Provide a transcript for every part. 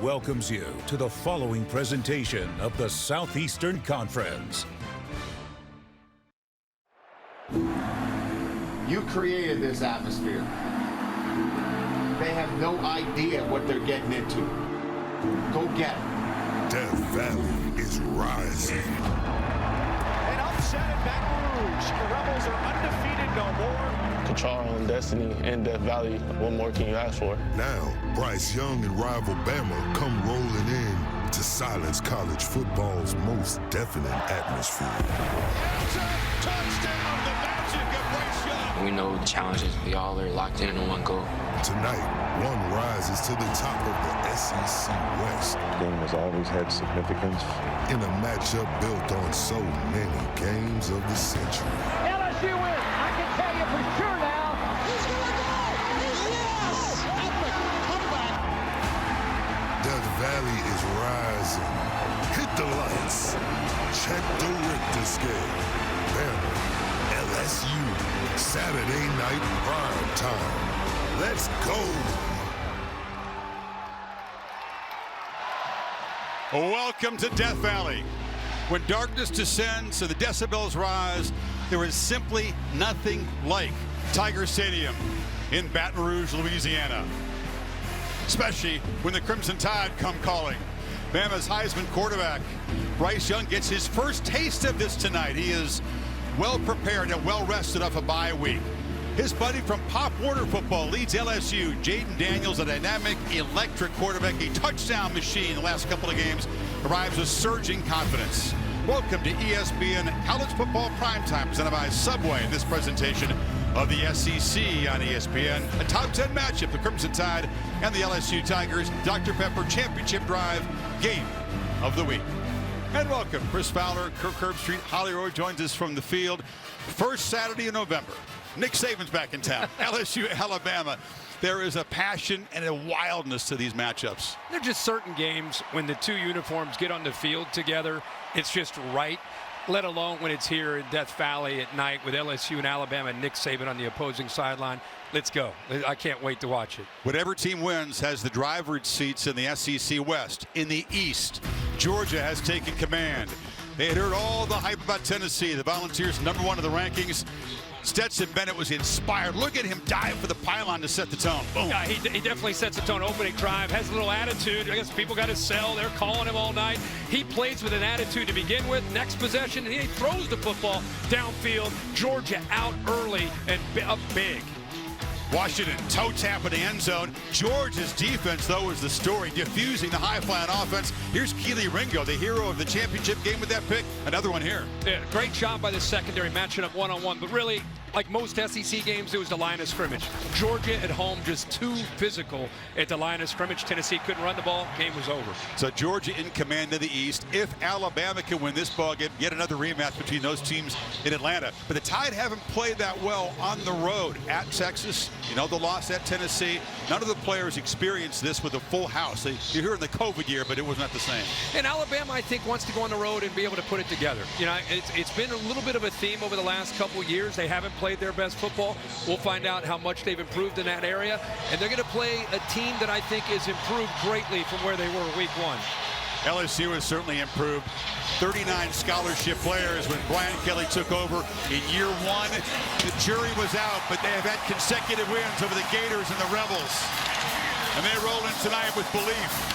welcomes you to the following presentation of the Southeastern Conference. You created this atmosphere. They have no idea what they're getting into. Go get it. Death Valley is rising. An upset at Baton Rouge. The Rebels are undefeated no more. Control our own destiny in Death Valley. What more can you ask for? Now, Bryce Young and rival Bama come rolling in to silence college football's most deafening atmosphere. Touchdown, the magic of Bryce Young. We know the challenges. We all are locked in on one goal. Tonight, one rises to the top of the SEC West. The game has always had significance. In a matchup built on so many games of the century. LSU wins. I can tell you for sure now. He's going to go. Yes! Epic comeback. Death Valley is rising. Hit the lights. Check the Richter scale. Bama, LSU, Saturday night prime time. Let's go. Welcome to Death Valley. When darkness descends and the decibels rise, there is simply nothing like Tiger Stadium in Baton Rouge, Louisiana. Especially when the Crimson Tide come calling. Bama's Heisman quarterback, Bryce Young, gets his first taste of this tonight. He is well prepared and well rested off a bye week. His buddy from Pop Warner football leads LSU, Jayden Daniels, a dynamic, electric quarterback, a touchdown machine the last couple of games, arrives with surging confidence. Welcome to ESPN College Football Primetime, presented by Subway. In this presentation of the SEC on ESPN, a top 10 matchup, the Crimson Tide and the LSU Tigers, Dr. Pepper Championship Drive, game of the week. And welcome, Chris Fowler, Kirk Herbstreit, Holly Roy joins us from the field. First Saturday in November. Nick Saban's back in town. LSU, Alabama. There is a passion and a wildness to these matchups. They're just certain games when the two uniforms get on the field together, it's just right, let alone when it's here in Death Valley at night with LSU and Alabama and Nick Saban on the opposing sideline. Let's go. I can't wait to watch it. Whatever team wins has the driver's seats in the SEC West. In the East, Georgia has taken command. They had heard all the hype about Tennessee, the Volunteers #1 of the rankings. Stetson Bennett was inspired. Look at him dive for the pylon to set the tone. Boom. Yeah, he definitely sets the tone. Opening drive, has a little attitude. I guess people got to sell. They're calling him all night. He plays with an attitude to begin with. Next possession, and he throws the football downfield. Georgia out early and up big. Washington toe tap in the end zone. Georgia's defense, though, is the story, diffusing the high-flying offense. Here's Keely Ringo, the hero of the championship game with that pick. Another one here. Yeah, great job by the secondary, matching up one-on-one. But really, like most SEC games, it was the line of scrimmage. Georgia at home just too physical at the line of scrimmage. Tennessee couldn't run the ball. Game was over. So Georgia in command of the East. If Alabama can win this ball game, yet another rematch between those teams in Atlanta. But the Tide haven't played that well on the road at Texas. You know, the loss at Tennessee. None of the players experienced this with a full house. You're here in the COVID year, but it was not the same. And Alabama, I think, wants to go on the road and be able to put it together. You know, it's been a little bit of a theme over the last couple years. They haven't played their best football. We'll find out how much they've improved in that area. And they're going to play a team that I think is improved greatly from where they were week one. LSU has certainly improved. 39 scholarship players when Brian Kelly took over in year one. The jury was out, but they have had consecutive wins over the Gators and the Rebels. And they roll in tonight with belief.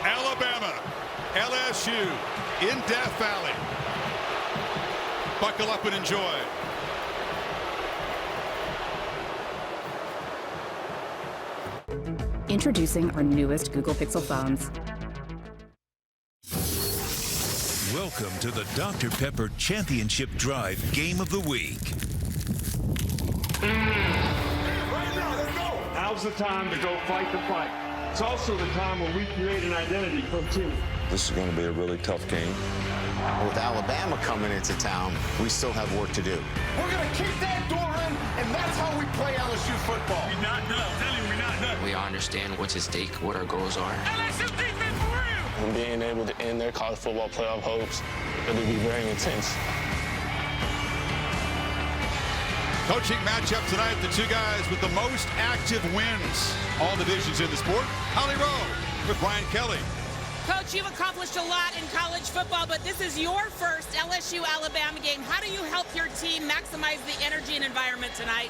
Alabama, LSU in Death Valley. Buckle up and enjoy. Introducing our newest Google Pixel phones. Welcome to the Dr. Pepper Championship Drive Game of the Week. Right now, let's go! Now's the time to go fight the fight. It's also the time when we create an identity for the team. This is going to be a really tough game. With Alabama coming into town, we still have work to do. We're going to keep that door in, and that's football. We're not done. Tell him we're not done. We understand what's at stake, what our goals are. LSU defense for real. And being able to end their college football playoff hopes, it'll be very intense. Coaching matchup tonight, the two guys with the most active wins, all divisions in the sport. Holly Rowe with Brian Kelly. Coach, you've accomplished a lot in college football, but this is your first LSU-Alabama game. How do you help your team maximize the energy and environment tonight?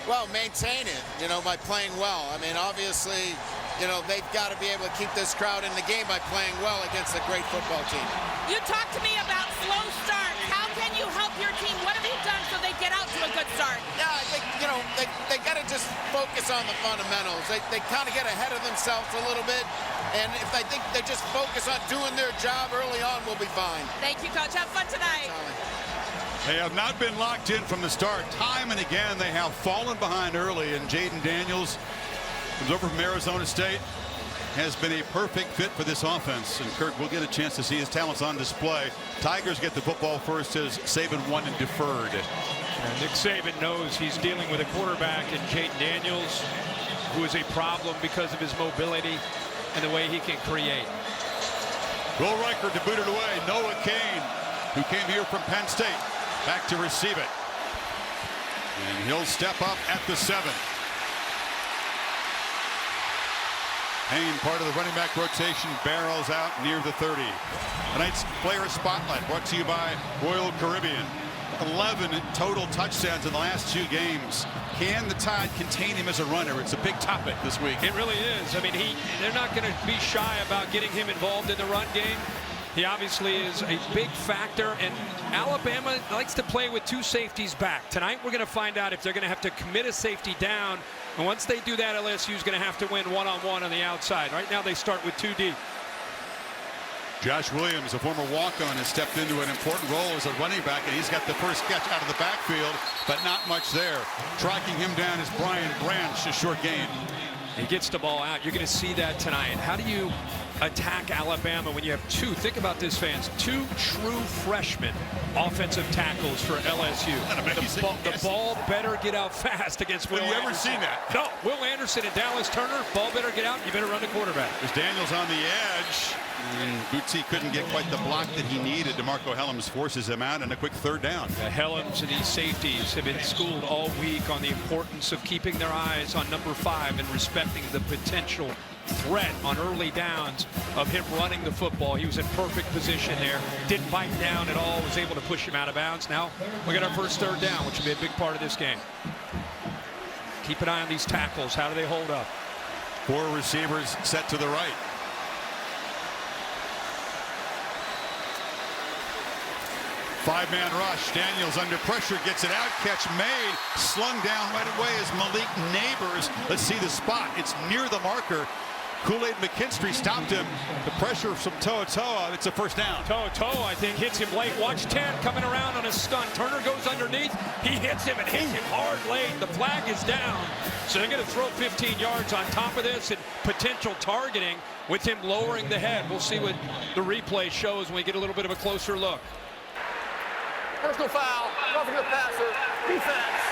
Well, maintain it, by playing well. I mean, obviously, they've got to be able to keep this crowd in the game by playing well against a great football team. You talked to me about slow starts. How can you help your team? What have you done so they get out to a good start? Yeah, I think, they got to just focus on the fundamentals. They kind of get ahead of themselves a little bit. And if I think they just focus on doing their job early on, we'll be fine. Thank you, Coach. Have fun tonight. They have not been locked in from the start. Time and again, they have fallen behind early, and Jayden Daniels, who's over from Arizona State, has been a perfect fit for this offense. And Kirk, we'll get a chance to see his talents on display. Tigers get the football first as Saban won and deferred. And Nick Saban knows he's dealing with a quarterback in Jayden Daniels, who is a problem because of his mobility and the way he can create. Will Riker to boot it away. Noah Kane, who came here from Penn State, back to receive it. And he'll step up at the 7. Kane, part of the running back rotation, barrels out near the 30. Tonight's player spotlight brought to you by Royal Caribbean. 11 total touchdowns in the last 2 games. Can the Tide contain him as a runner? It's a big topic this week. It really is. I mean, they're not going to be shy about getting him involved in the run game. He obviously is a big factor, and Alabama likes to play with 2 safeties back. Tonight we're going to find out if they're going to have to commit a safety down, and once they do that, LSU is going to have to win one-on-one on the outside. Right now they start with 2 deep. Josh Williams, a former walk-on, has stepped into an important role as a running back, and he's got the first catch out of the backfield, but not much there. Tracking him down is Brian Branch, a short gain. He gets the ball out. You're going to see that tonight. How do you attack Alabama when you have 2, think about this, fans, 2 true freshmen offensive tackles for LSU. The ball better get out fast against Will Anderson. Have you ever seen that? No. Will Anderson and Dallas Turner, ball better get out. You better run the quarterback. There's Daniels on the edge. And Bootsy couldn't get quite the block that he needed. DeMarco Helms forces him out, and a quick 3rd down. The Helms and these safeties have been schooled all week on the importance of keeping their eyes on number 5 and respecting the potential threat on early downs of him running the football. He was in perfect position there. Didn't bite down at all. Was able to push him out of bounds. Now we got our first 3rd down, which will be a big part of this game. Keep an eye on these tackles. How do they hold up? 4 receivers set to the right. Five-man rush. Daniels under pressure, gets it out. Catch made. Slung down right away is Malik Neighbors. Let's see the spot. It's near the marker. Kool-Aid McKinstry stopped him. The pressure from Toa. It's a first down. Toa, I think, hits him late. Watch 10 coming around on a stunt. Turner goes underneath. He hits him and hits him hard late. The flag is down. So they're going to throw 15 yards on top of this and potential targeting with him lowering the head. We'll see what the replay shows when we get a little bit of a closer look. Personal foul, roughing the passer, defense.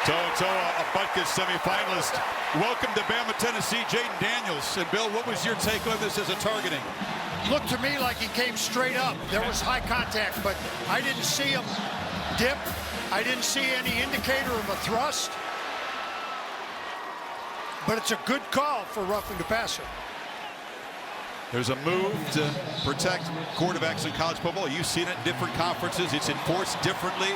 Toa, a Butkus semifinalist. Welcome to Bama, Tennessee, Jayden Daniels. And Bill, what was your take on this as a targeting? Looked to me like he came straight up. There was high contact, but I didn't see him dip. I didn't see any indicator of a thrust. But it's a good call for roughing the passer. There's a move to protect quarterbacks in college football. You've seen it in different conferences. It's enforced differently,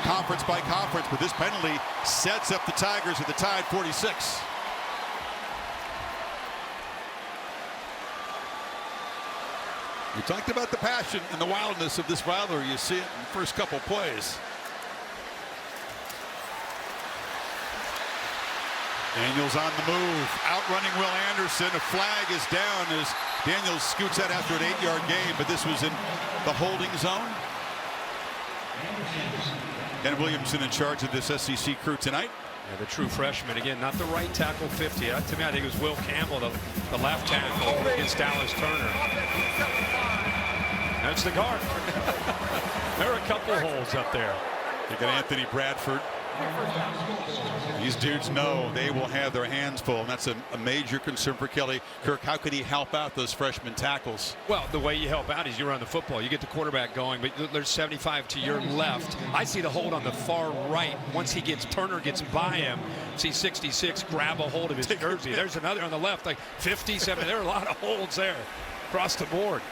conference by conference, but this penalty sets up the Tigers at the Tide 46. We talked about the passion and the wildness of this rivalry. You see it in the first couple plays. Daniels on the move, outrunning Will Anderson. A flag is down as Daniels scoots out after an 8-yard gain, but this was in the holding zone. Ken Williamson in charge of this SEC crew tonight. Yeah, the true freshman, again, not the right tackle 50. To me, I think it was Will Campbell, the left tackle against Dallas Turner. That's the guard. There are a couple holes up there. You got Anthony Bradford. These dudes know they will have their hands full, and that's a major concern for Kelly. Kirk, how could he help out those freshman tackles? Well, the way you help out is you run the football. You get the quarterback going, but there's 75 to your left. I see the hold on the far right. Once Turner gets by him, see 66 grab a hold of his jersey. There's another on the left, like 57. There are a lot of holds there across the board.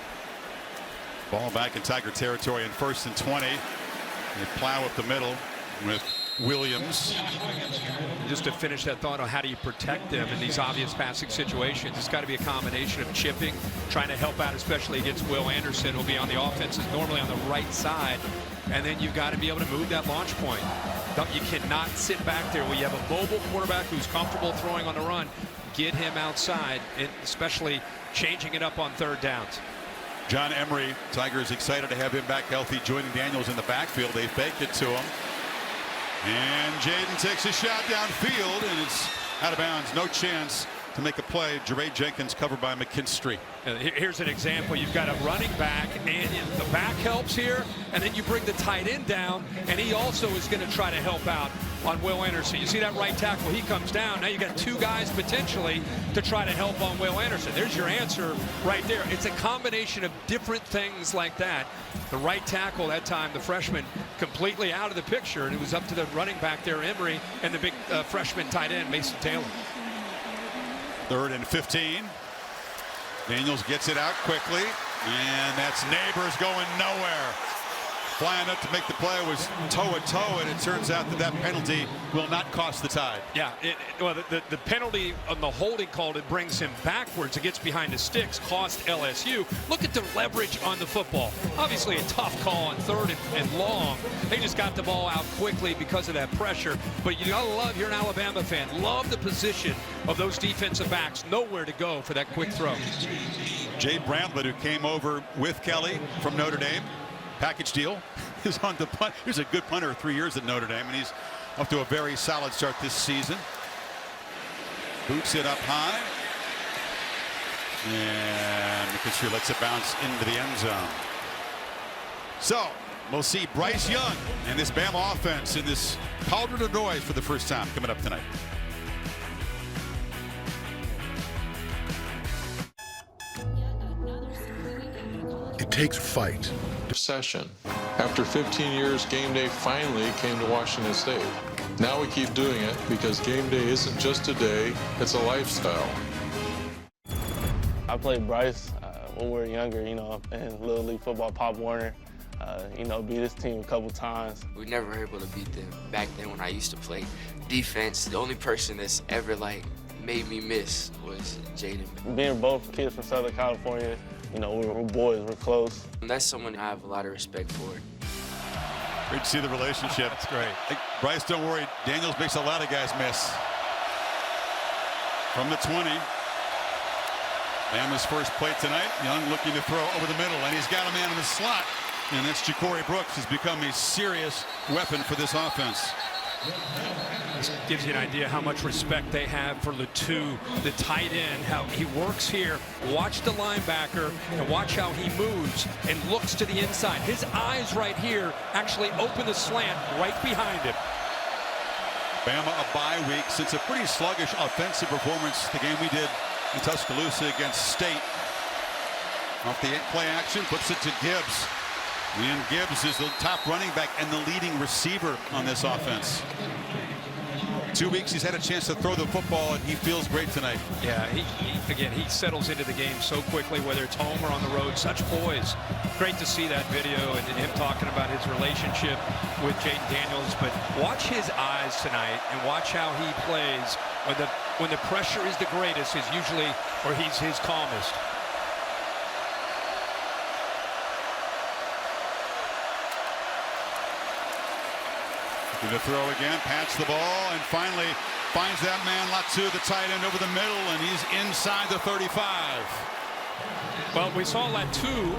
Ball back in Tiger territory in 1st and 20. They plow up the middle with Williams. Just to finish that thought on how do you protect them in these obvious passing situations, it's got to be a combination of chipping, trying to help out, especially against Will Anderson, who'll be on the offense, is normally on the right side, and then you've got to be able to move that launch point. You cannot sit back there where you have a mobile quarterback who's comfortable throwing on the run. Get him outside, and especially changing it up on 3rd downs. John Emery, Tigers excited to have him back healthy, joining Daniels in the backfield. They faked it to him. And Jayden takes a shot downfield, and it's out of bounds. No chance to make a play. Jeray Jenkins covered by McKinstry. Here's an example. You've got a running back, and the back helps here, and then you bring the tight end down, and he also is going to try to help out on Will Anderson. You see that right tackle, he comes down. Now you got 2 guys potentially to try to help on Will Anderson. There's your answer right there. It's a combination of different things like that. The right tackle that time, the freshman, completely out of the picture, and it was up to the running back there, Emery, and the big freshman tight end, Mason Taylor. 3rd and 15. Daniels gets it out quickly, and that's Neighbors going nowhere. Flying up to make the play was toe-a-toe, and it turns out that penalty will not cost the Tide. Yeah, well, the penalty on the holding call that brings him backwards, it gets behind the sticks, cost LSU. Look at the leverage on the football. Obviously a tough call on 3rd and long. They just got the ball out quickly because of that pressure. But you gotta love, you're an Alabama fan, love the position of those defensive backs. Nowhere to go for that quick throw. Jay Bramlett, who came over with Kelly from Notre Dame, package deal, is on the punt. He's a good punter, 3 years at Notre Dame, and he's up to a very solid start this season. Boots it up high, and McKinstry lets it bounce into the end zone. So we'll see Bryce Young and this Bama offense in this cauldron of noise for the first time coming up tonight. It takes fight. Session. After 15 years, game day finally came to Washington State. Now we keep doing it because game day isn't just a day, it's a lifestyle. I played Bryce when we were younger, in Little League football, Pop Warner. Beat this team a couple times. We never were able to beat them. Back then when I used to play defense, the only person that's ever made me miss was Jayden. Being both kids from Southern California, we're boys, we're close. And that's someone I have a lot of respect for. Great to see the relationship. That's great. Bryce, don't worry. Daniels makes a lot of guys miss. From the 20. Bama's first play tonight. Young looking to throw over the middle, and he's got a man in the slot. And that's Ja'Cory Brooks, has become a serious weapon for this offense. This gives you an idea how much respect they have for Latu, the tight end, how he works here. Watch the linebacker and watch how he moves and looks to the inside. His eyes right here actually open the slant right behind him. Bama a bye week since a pretty sluggish offensive performance the game we did in Tuscaloosa against State. Off the play action, puts it to Gibbs. Ian Gibbs is the top running back and the leading receiver on this offense. 2 weeks he's had a chance to throw the football, and he feels great tonight. Yeah, he settles into the game so quickly, whether it's home or on the road. Such poise. Great to see that video and him talking about his relationship with Jayden Daniels. But watch his eyes tonight and watch how he plays when the pressure is the greatest. Is usually, or he's his calmest. Going to throw again, pats the ball, and finally finds that man, Latu, the tight end, over the middle, and he's inside the 35. Well, we saw Latu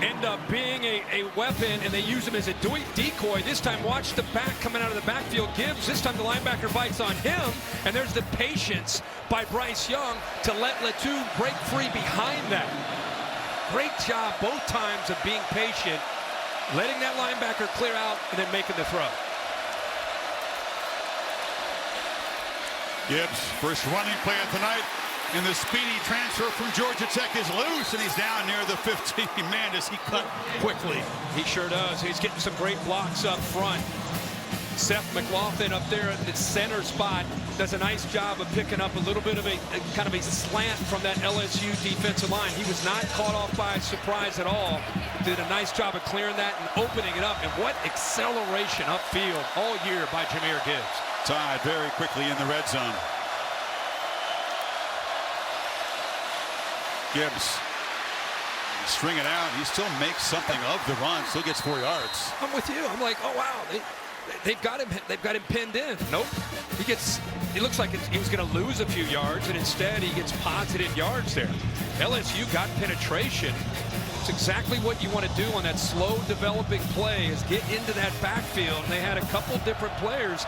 end up being a weapon, and they use him as a decoy. This time, watch the back coming out of the backfield. Gibbs, this time the linebacker bites on him, and there's the patience by Bryce Young to let Latu break free behind that. Great job both times of being patient, letting that linebacker clear out, and then making the throw. Gibbs, first running play of the night. And the speedy transfer from Georgia Tech is loose, and he's down near the 15. Man, does he cut quickly. He sure does. He's getting some great blocks up front. Seth McLaughlin up there at the center spot does a nice job of picking up a little bit of a kind of a slant from that LSU defensive line. He was not caught off by surprise at all. Did a nice job of clearing that and opening it up. And what acceleration upfield all year by Jahmyr Gibbs. Tied very quickly in the red zone. Gibbs, string it out. He still makes something of the run. Still gets 4 yards. I'm with you. I'm like, oh wow, they've got him. They've got him pinned in. Nope. He looks like he was going to lose a few yards, and instead he gets positive yards there. LSU got penetration. It's exactly what you want to do on that slow developing play, is get into that backfield. And they had a couple different players.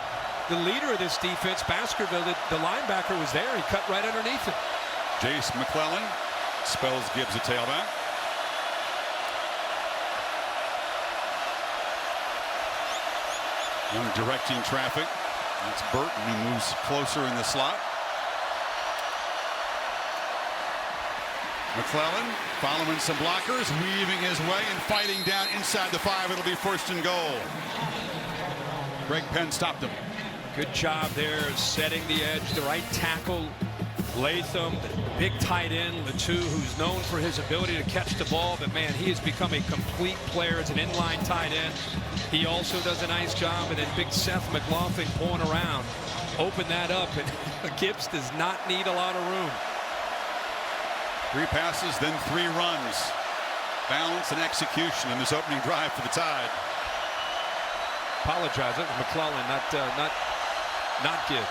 The leader of this defense, Baskerville, the linebacker, was there. He cut right underneath him. Jace McClellan spells Gibbs a tailback. Young directing traffic. That's Burton, who moves closer in the slot. McClellan following some blockers, weaving his way and fighting down inside the 5. It'll be 1st and goal. Greg Penn stopped him. Good job there setting the edge. The right tackle, Latham, the big tight end, Latu, who's known for his ability to catch the ball, but man, he has become a complete player as an inline tight end. He also does a nice job, and then big Seth McLaughlin pulling around. Open that up, and Gibbs does not need a lot of room. 3 passes, then 3 runs. Balance and execution in this opening drive for the Tide. Apologize, it was McClellan, not Gibbs.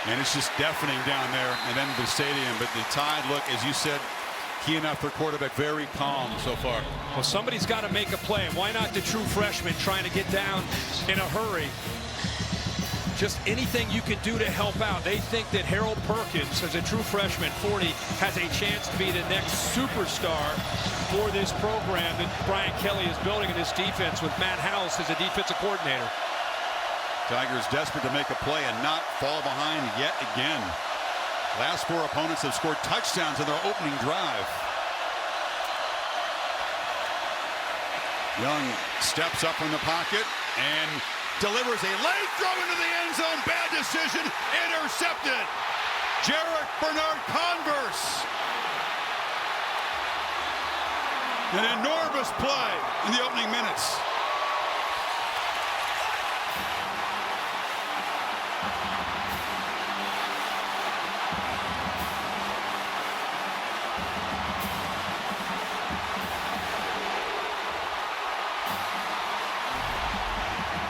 And it's just deafening down there at the end of the stadium. But the Tide look, as you said, key enough for quarterback, very calm so far. Well, somebody's got to make a play. Why not the true freshman trying to get down in a hurry? Just anything you can do to help out. They think that Harold Perkins, as a true freshman, 40, has a chance to be the next superstar for this program that Brian Kelly is building in this defense with Matt House as a defensive coordinator. Tigers desperate to make a play and not fall behind yet again. Last 4 opponents have scored touchdowns in their opening drive. Young steps up from the pocket and delivers a late throw into the end zone. Bad decision. Intercepted. Jarek Bernard-Converse. An enormous play in the opening minutes.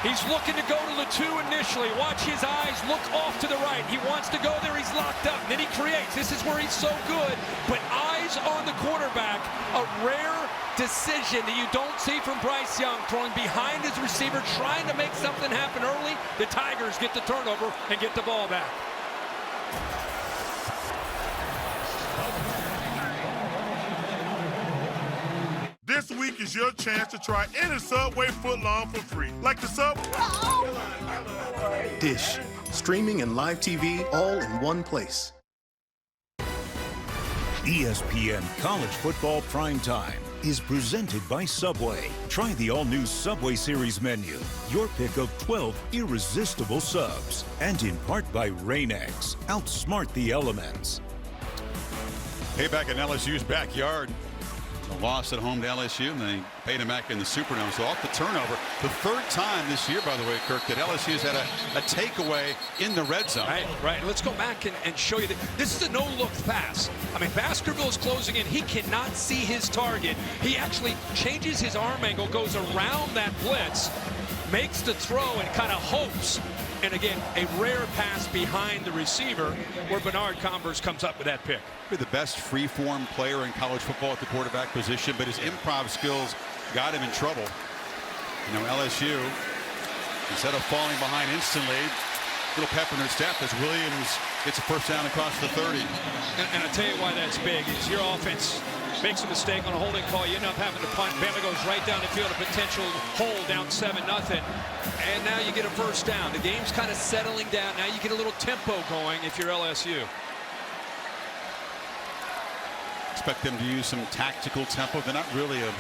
He's looking to go to Latu initially. Watch his eyes look off to the right. He wants to go there. He's locked up. And then he creates. This is where he's so good. But eyes on the quarterback. A rare decision that you don't see from Bryce Young, throwing behind his receiver, trying to make something happen early. The Tigers get the turnover and get the ball back. This week is your chance to try any Subway footlong for free. Like the Subway. Dish, streaming and live TV all in one place. ESPN College Football Primetime is presented by Subway. Try the all-new Subway Series menu. Your pick of 12 irresistible subs. And in part by Rain-X. Outsmart the elements. Payback in LSU's backyard. A loss at home to LSU, and they paid him back in the Superdome. So off the turnover, the 3rd time this year, by the way, Kirk, that LSU's had a takeaway in the red zone. Right. Let's go back and show you that this is a no-look pass. I mean, Baskerville's closing in. He cannot see his target. He actually changes his arm angle, goes around that blitz, makes the throw, and kind of hopes. And again, a rare pass behind the receiver where Bernard-Converse comes up with that pick. The best free-form player in college football at the quarterback position, but his improv skills got him in trouble. You know, LSU, instead of falling behind instantly, little pep in their step as Williams gets a first down across the 30. And I'll tell you why that's big is your offense makes a mistake on a holding call. You end up having to punt. Bama goes right down the field, a potential hole down 7-0. And now you get a first down. The game's kind of settling down. Now you get a little tempo going if you're LSU. Expect them to use some tactical tempo. They're not really a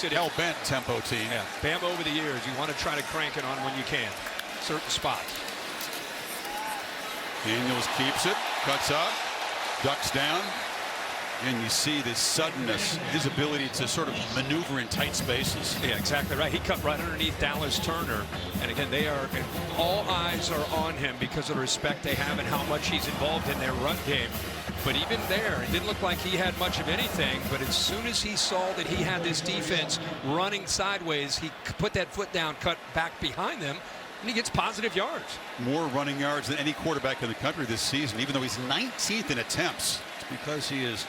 hell-bent tempo team. Yeah, Bama over the years, you want to try to crank it on when you can. Certain spots. Daniels keeps it, cuts up, ducks down. And you see the suddenness, his ability to sort of maneuver in tight spaces. Yeah, exactly right. He cut right underneath Dallas Turner. And again, all eyes are on him because of the respect they have and how much he's involved in their run game. But even there, it didn't look like he had much of anything. But as soon as he saw that he had this defense running sideways, he put that foot down, cut back behind them, and he gets positive yards. More running yards than any quarterback in the country this season, even though he's 19th in attempts. It's because he is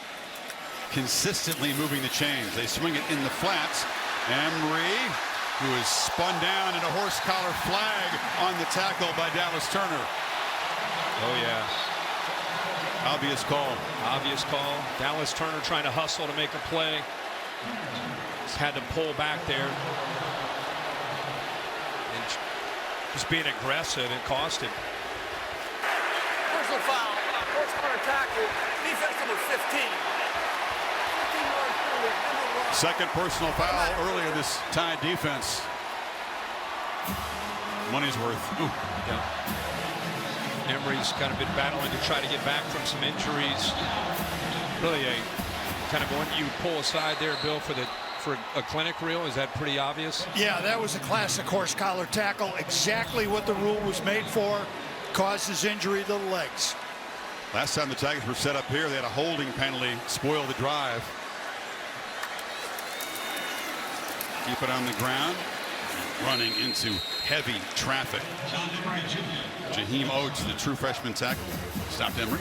consistently moving the chains. They swing it in the flats. Emery, who is spun down, and a horse collar flag on the tackle by Dallas Turner. Oh, yeah. Obvious call. Obvious call. Dallas Turner trying to hustle to make a play. Just had to pull back there. And just being aggressive, it cost him. Personal foul. Horse collar tackle. Defense number 15. Second personal foul early in this Tide defense. Money's worth. Ooh. Yeah. Emery's kind of been battling to try to get back from some injuries. Really a kind of one you pull aside there, Bill, for a clinic reel. Is that pretty obvious? Yeah, that was a classic horse collar tackle. Exactly what the rule was made for. Causes injury to the legs. Last time the Tigers were set up here, they had a holding penalty spoil the drive. Keep it on the ground. Running into heavy traffic. Jaheim Oates, the true freshman tackle, stopped Emery.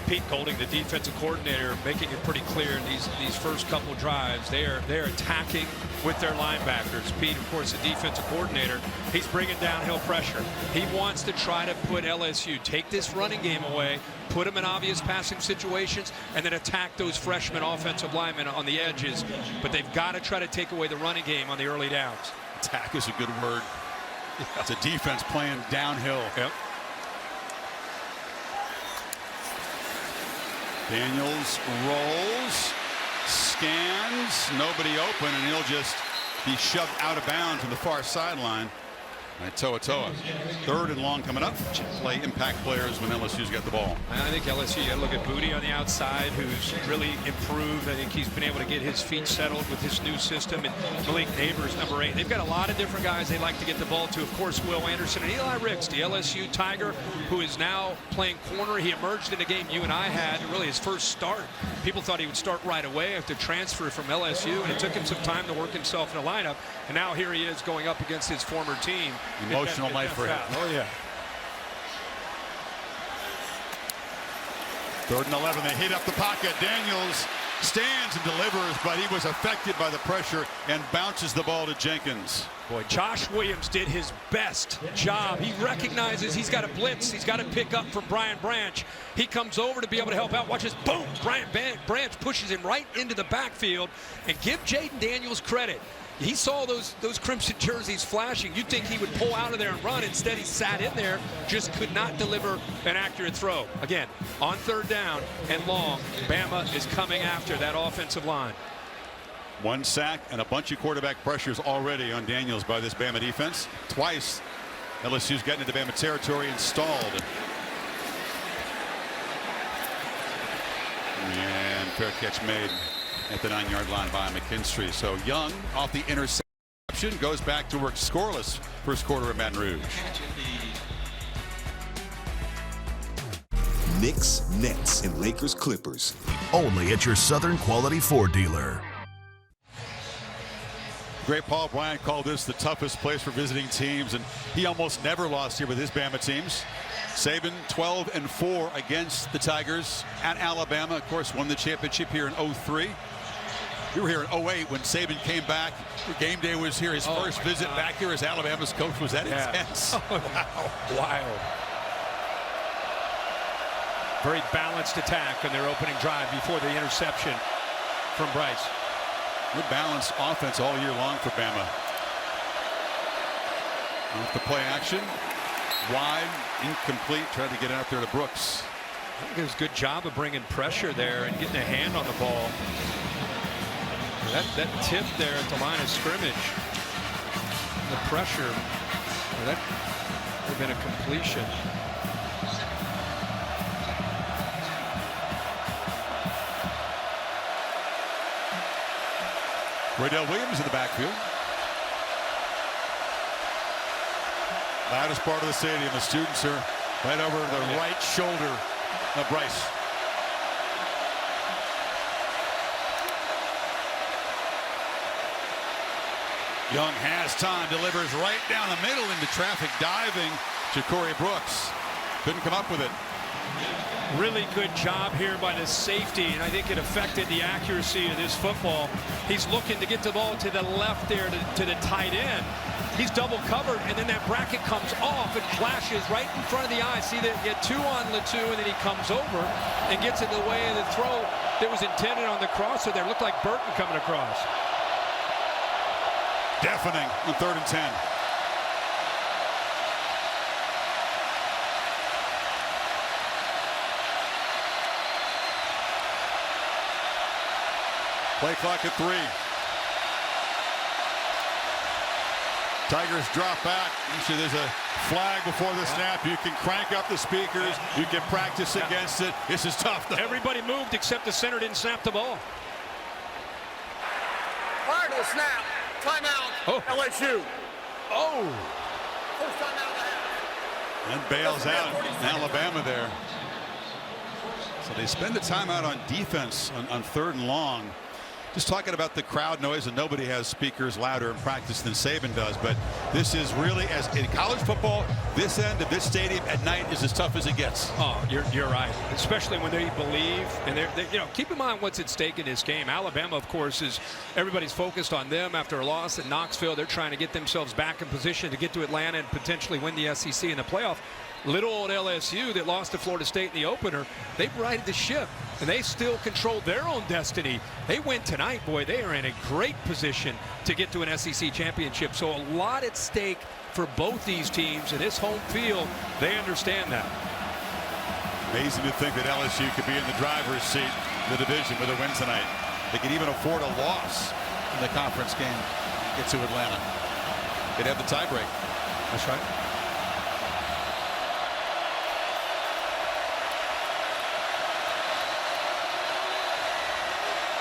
Pete Golding, the defensive coordinator, making it pretty clear in these first couple drives. They're attacking with their linebackers. Pete, of course, the defensive coordinator, he's bringing downhill pressure. He wants to try to put LSU, take this running game away, put them in obvious passing situations, and then attack those freshman offensive linemen on the edges. But they've got to try to take away the running game on the early downs. Attack is a good word. It's a defense playing downhill. Yep. Daniels rolls, scans, nobody open, and he'll just be shoved out of bounds on the far sideline by Toa. Third and long coming up. Play impact players when LSU's got the ball. I think LSU, you got to look at Booty on the outside, who's really improved. I think he's been able to get his feet settled with his new system. And Malik Neighbors, number 8. They've got a lot of different guys they like to get the ball to. Of course, Will Anderson and Eli Ricks, the LSU Tiger, who is now playing corner. He emerged in a game you and I had, really his first start. People thought he would start right away after transfer from LSU, and it took him some time to work himself in the lineup. And now here he is going up against his former team. Emotional night for him. Oh, yeah. 3rd and 11. They heat up the pocket. Daniels stands and delivers, but he was affected by the pressure and bounces the ball to Jenkins. Boy, Josh Williams did his best job. He recognizes he's got a blitz. He's got to pick up from Brian Branch. He comes over to be able to help out. Watch this. Boom! Brian Branch pushes him right into the backfield. And give Jayden Daniels credit. He saw those crimson jerseys flashing. You'd think he would pull out of there and run. Instead, he sat in there, just could not deliver an accurate throw. Again, on 3rd down and long, Bama is coming after that offensive line. 1 sack and a bunch of quarterback pressures already on Daniels by this Bama defense. Twice, LSU's gotten into Bama territory and stalled. And fair catch made at the 9-yard line by McKinstry. So Young off the interception goes back to work scoreless first quarter at Baton Rouge. Knicks, Nets, and Lakers Clippers. Only at your Southern Quality Ford dealer. Great Paul Bryant called this the toughest place for visiting teams, and he almost never lost here with his Bama teams. Saban 12-4 against the Tigers at Alabama. Of course, won the championship here in 03. We were here in 08 when Saban came back. Game day was here. His first visit back here as Alabama's coach. Was that intense? Wow. Wild. Very balanced attack on their opening drive before the interception. from Bryce. Good balanced offense all year long for Bama. Off the play action. Wide, incomplete, tried to get out there to Brooks. I think it was a good job of bringing pressure there and getting a hand on the ball. That tip there at the line of scrimmage, the pressure, that would have been a completion. Roydell Williams in the backfield. Loudest part of the stadium. The students are right over the right shoulder of Bryce. Young has time, delivers right down the middle into traffic, diving to Corey Brooks. Couldn't come up with it. Really good job here by the safety, and I think it affected the accuracy of this football. He's looking to get the ball to the left there to the tight end. He's double covered, and then that bracket comes off and flashes right in front of the eye. See that you get 2 on Latu, and then he comes over and gets in the way of the throw that was intended on the crosser there. Looked like Burton coming across. Deafening on 3rd and 10. Play clock at 3. Tigers drop back. Usually there's a flag before the snap. You can crank up the speakers. You can practice against it. This is tough, though. Everybody moved except the center didn't snap the ball. Prior to the snap, timeout, LSU. Oh. First timeout of the half. And bails out Alabama there. So they spend the timeout on defense on 3rd and long. Just talking about the crowd noise, and nobody has speakers louder in practice than Saban does. But this is really, as in college football, this end of this stadium at night is as tough as it gets. Oh, you're right. Especially when they believe, and they're you know, keep in mind what's at stake in this game. Alabama, of course, is everybody's focused on them after a loss at Knoxville. They're trying to get themselves back in position to get to Atlanta and potentially win the SEC in the playoff. Little old LSU that lost to Florida State in the opener, they've righted the ship, and they still control their own destiny. They win tonight, boy, they are in a great position to get to an SEC championship. So a lot at stake for both these teams, and this home field, they understand that. Amazing to think that LSU could be in the driver's seat in the division with a win tonight. They could even afford a loss in the conference game and get to Atlanta. They'd have the tiebreak. That's right.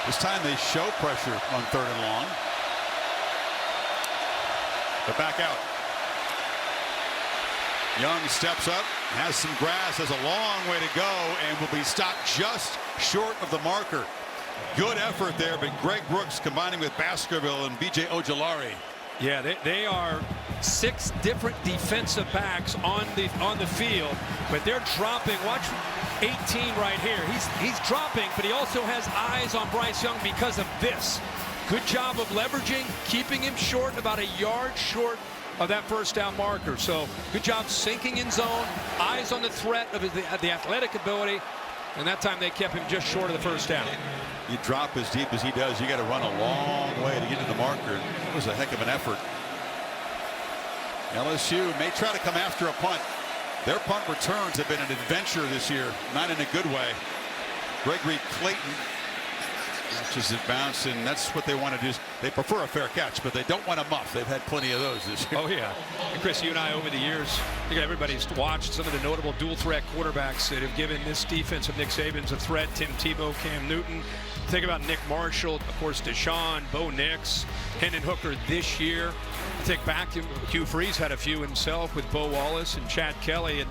This time they show pressure on 3rd and long. But back out. Young steps up, has some grass, has a long way to go, and will be stopped just short of the marker. Good effort there, but Greg Brooks combining with Baskerville and B.J. Ojolari. Yeah, they are 6 different defensive backs on the field, but they're dropping. Watch 18 right here. He's dropping, but he also has eyes on Bryce Young because of this. Good job of leveraging, keeping him short, about a yard short of that first down marker. So good job sinking in zone, eyes on the threat of the athletic ability, and that time they kept him just short of the first down. You drop as deep as he does, you got to run a long way to get to the marker. It was a heck of an effort. LSU may try to come after a punt. Their punt returns have been an adventure this year, not in a good way. Gregory Clayton watches it bounce, and that's what they want to do. They prefer a fair catch, but they don't want a muff. They've had plenty of those this year. Oh, yeah. And Chris, you and I over the years, I think everybody's watched some of the notable dual-threat quarterbacks that have given this defense of Nick Saban's a threat. Tim Tebow, Cam Newton. Think about Nick Marshall, of course, Deshaun, Bo Nix, Hendon Hooker this year. Think back, Hugh Freeze had a few himself with Bo Wallace and Chad Kelly, and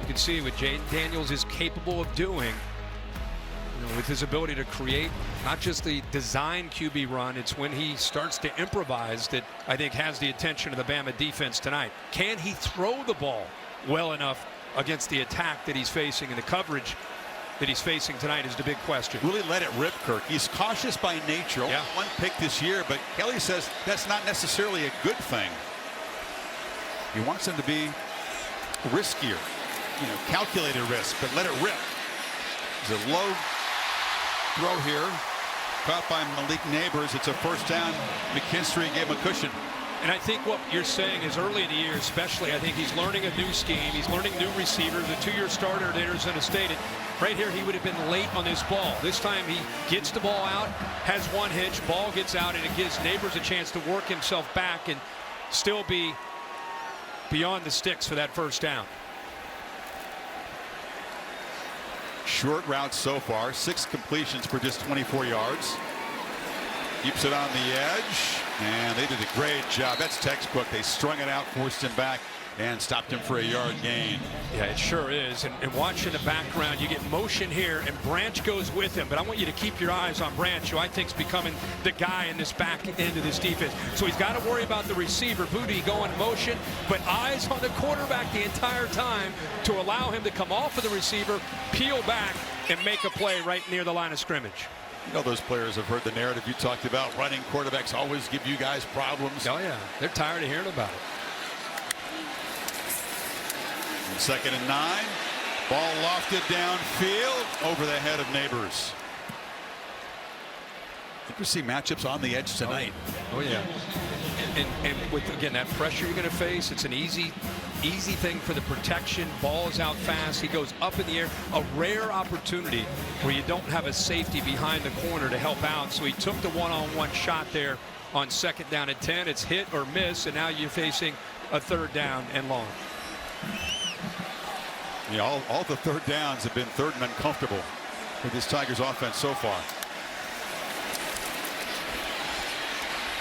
you can see what Jayden Daniels is capable of doing. You know, with his ability to create not just the design QB run, it's when he starts to improvise that I think has the attention of the Bama defense tonight. Can he throw the ball well enough against the attack that he's facing and the coverage that he's facing tonight is the big question. Really let it rip, Kirk. He's cautious by nature. Only one pick this year, but Kelly says that's not necessarily a good thing. He wants him to be riskier, you know, calculated risk, but let it rip. There's a low throw here. caught by Malik Neighbors. It's a first down. McKinstry gave him a cushion. And I think what you're saying is early in the year especially, I think he's learning a new scheme. He's learning new receivers, a 2-year starter at Arizona State. And right here, he would have been late on this ball. This time he gets the ball out, has one hitch, ball gets out, and it gives Neighbors a chance to work himself back and still be beyond the sticks for that first down. Short routes so far, 6 completions for just 24 yards. Keeps it on the edge, and they did a great job. That's textbook. They strung it out, forced him back, and stopped him for a yard gain. Yeah, it sure is. And watching the background, you get motion here, and Branch goes with him. But I want you to keep your eyes on Branch, who I think is becoming the guy in this back end of this defense. So he's got to worry about the receiver, Booty, going motion, but eyes on the quarterback the entire time to allow him to come off of the receiver, peel back, and make a play right near the line of scrimmage. You know, those players have heard the narrative you talked about. Running quarterbacks always give you guys problems. Oh, yeah. They're tired of hearing about it. And 2nd and 9. Ball lofted downfield over the head of Neighbors. Interesting matchups on the edge tonight. Oh, yeah. And with, again, that pressure you're going to face, it's an easy thing for the protection. Ball is out fast. He goes up in the air. A rare opportunity where you don't have a safety behind the corner to help out. So he took the one-on-one shot there on 2nd down and 10. It's hit or miss, and now you're facing a 3rd down and long. Yeah, all the 3rd downs have been 3rd and uncomfortable with this Tigers offense so far.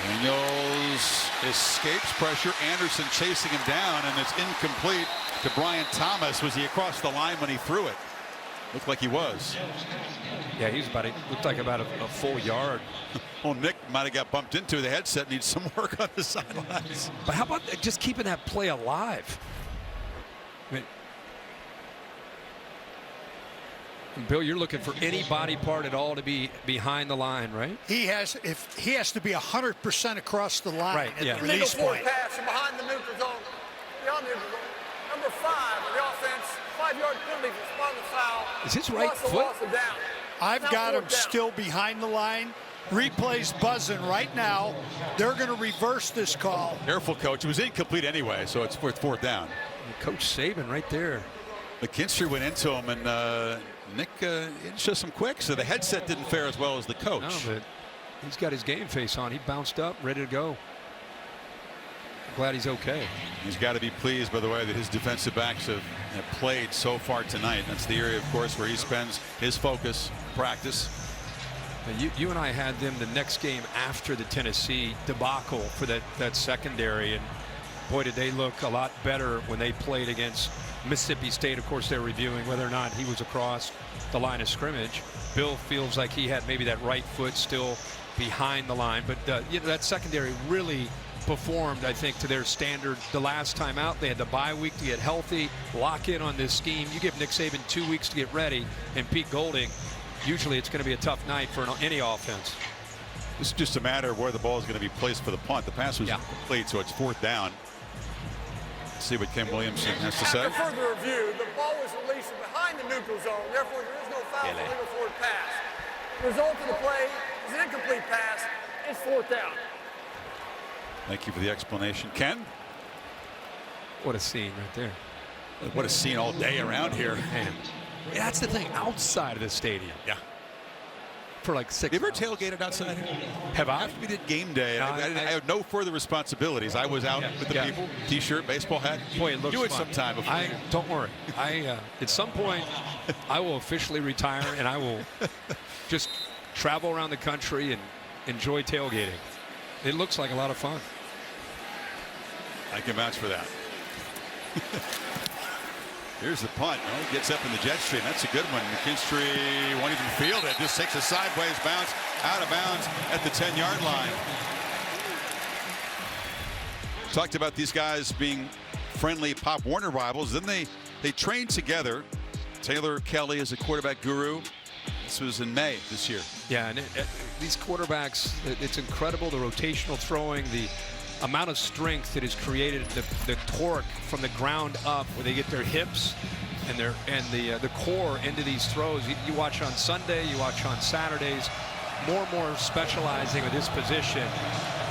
Daniels escapes pressure. Anderson chasing him down, and it's incomplete to Brian Thomas. Was he across the line when he threw it? Looked like he was. Yeah, he was looked like about a full yard. Well, Nick might have got bumped into. The headset needs some work on the sidelines. But how about just keeping that play alive? I mean, Bill, you're looking for any body part at all to be behind the line, right? He has to be 100% across the line right, at yeah. the release point. Pass from behind the neutral zone. Beyond the neutral zone. Number 5 of the offense. 5-yard penalty for spot the foul. Is his right foot? Down. I've got him still behind the line. Replay's buzzing right now. They're going to reverse this call. Careful, coach. It was incomplete anyway, so it's 4th down. Coach Saban right there. McKinstry went into him, and Nick didn't show some quick, so the headset didn't fare as well as the coach. No, but he's got his game face on. He bounced up, ready to go. I'm glad he's okay. He's got to be pleased, by the way, that his defensive backs have played so far tonight. That's the area, of course, where he spends his focus, practice. You and I had them the next game after the Tennessee debacle for that secondary, and boy, did they look a lot better when they played against Mississippi State. Of course, they're reviewing whether or not he was across the line of scrimmage. Bill feels like he had maybe that right foot still behind the line, but that secondary really performed, I think, to their standard the last time out. They had the bye week to get healthy, lock in on this scheme. You give Nick Saban 2 weeks to get ready, and Pete Golding, usually it's going to be a tough night for any offense. This is just a matter of where the ball is going to be placed for the punt. The pass was incomplete, so it's 4th down. Let's see what Ken Williamson has to say. After further review, the ball was released from behind the neutral zone. Therefore, there is no foul for legal forward pass. The result of the play is an incomplete pass. It's 4th down. Thank you for the explanation. Ken? What a scene right there. What a scene all day around here. Man. That's the thing, outside of the stadium. Yeah. For like 6 You ever tailgated outside here? Have I? We did game day. I had no further responsibilities. I was out with the people, T-shirt, baseball hat. Boy, it looks Do it fun. sometime before. Don't worry. At some point, I will officially retire, and I will just travel around the country and enjoy tailgating. It looks like a lot of fun. I can vouch for that. Here's the punt. Oh, he gets up in the jet stream. That's a good one. McKinstry won't even field it. Just takes a sideways bounce out of bounds at the 10-yard line. Talked about these guys being friendly Pop Warner rivals. Then they trained together. Taylor Kelly is a quarterback guru. This was in May this year. Yeah, and these quarterbacks, it's incredible, the rotational throwing, the amount of strength that is created, the torque from the ground up, where they get their hips and the core into these throws. You watch on Sunday, you watch on Saturdays. more and more specializing with this position.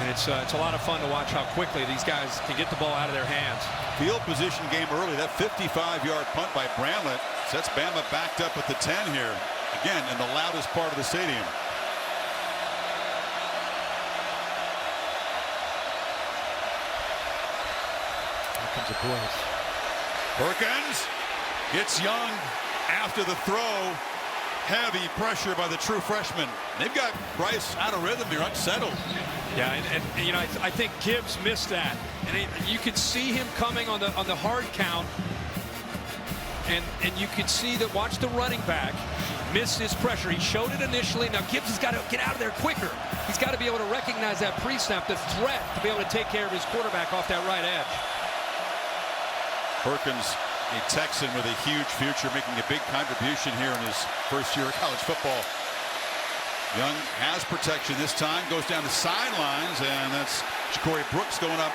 And it's a lot of fun to watch how quickly these guys can get the ball out of their hands. Field position game early. That 55-yard punt by Bramlett sets Bama backed up at the 10 here. Again, in the loudest part of the stadium. Here comes a blitz. Perkins gets Young after the throw. Heavy pressure by the true freshman. They've got Bryce out of rhythm here, unsettled. Yeah, and you know, I think Gibbs missed that, and you could see him coming on the hard count, and you could see that. Watch the running back miss his pressure. He showed it initially. Now Gibbs has got to get out of there quicker. He's got to be able to recognize that pre-snap, the threat, to be able to take care of his quarterback off that right edge. Perkins, a Texan with a huge future, making a big contribution here in his first year of college football. Young has protection this time, goes down the sidelines, and that's Ja'Cory Brooks going up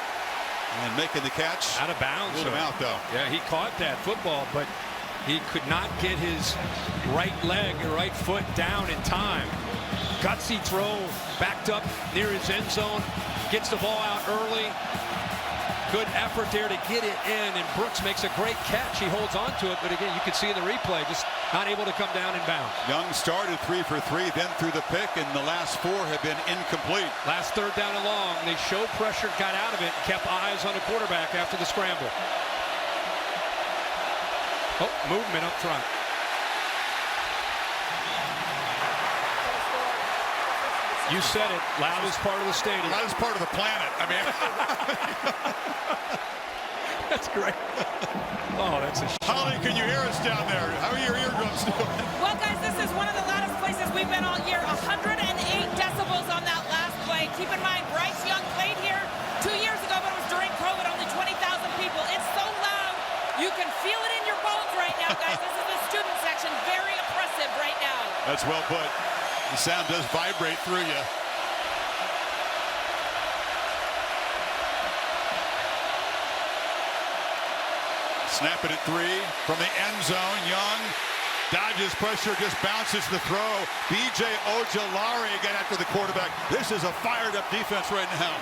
and making the catch. Out of bounds. Ruled him out, though. Yeah, he caught that football, but he could not get his right leg or right foot down in time. Gutsy throw, backed up near his end zone, gets the ball out early. Good effort there to get it in, and Brooks makes a great catch. He holds on to it, but again, you can see in the replay, just not able to come down in bounds. Young started 3 for 3, then threw the pick, and the last 4 have been incomplete. Last third down and long, they showed pressure, got out of it, kept eyes on the quarterback after the scramble. Oh, movement up front. You said it, loudest part of the stadium. Loudest part of the planet. I mean, that's great. Oh, that's a Holly, can you hear us down there? How are your eardrums doing? Well, guys, this is one of the loudest places we've been all year. 108 decibels on that last play. Keep in mind, Bryce Young played here 2 years ago, but it was during COVID, only 20,000 people. It's so loud, you can feel it in your bones right now, guys. This is the student section, very oppressive right now. That's well put. The sound does vibrate through you. Snap it at 3 from the end zone. Young dodges pressure, just bounces the throw. B.J. Ojolari got after the quarterback. This is a fired-up defense right now.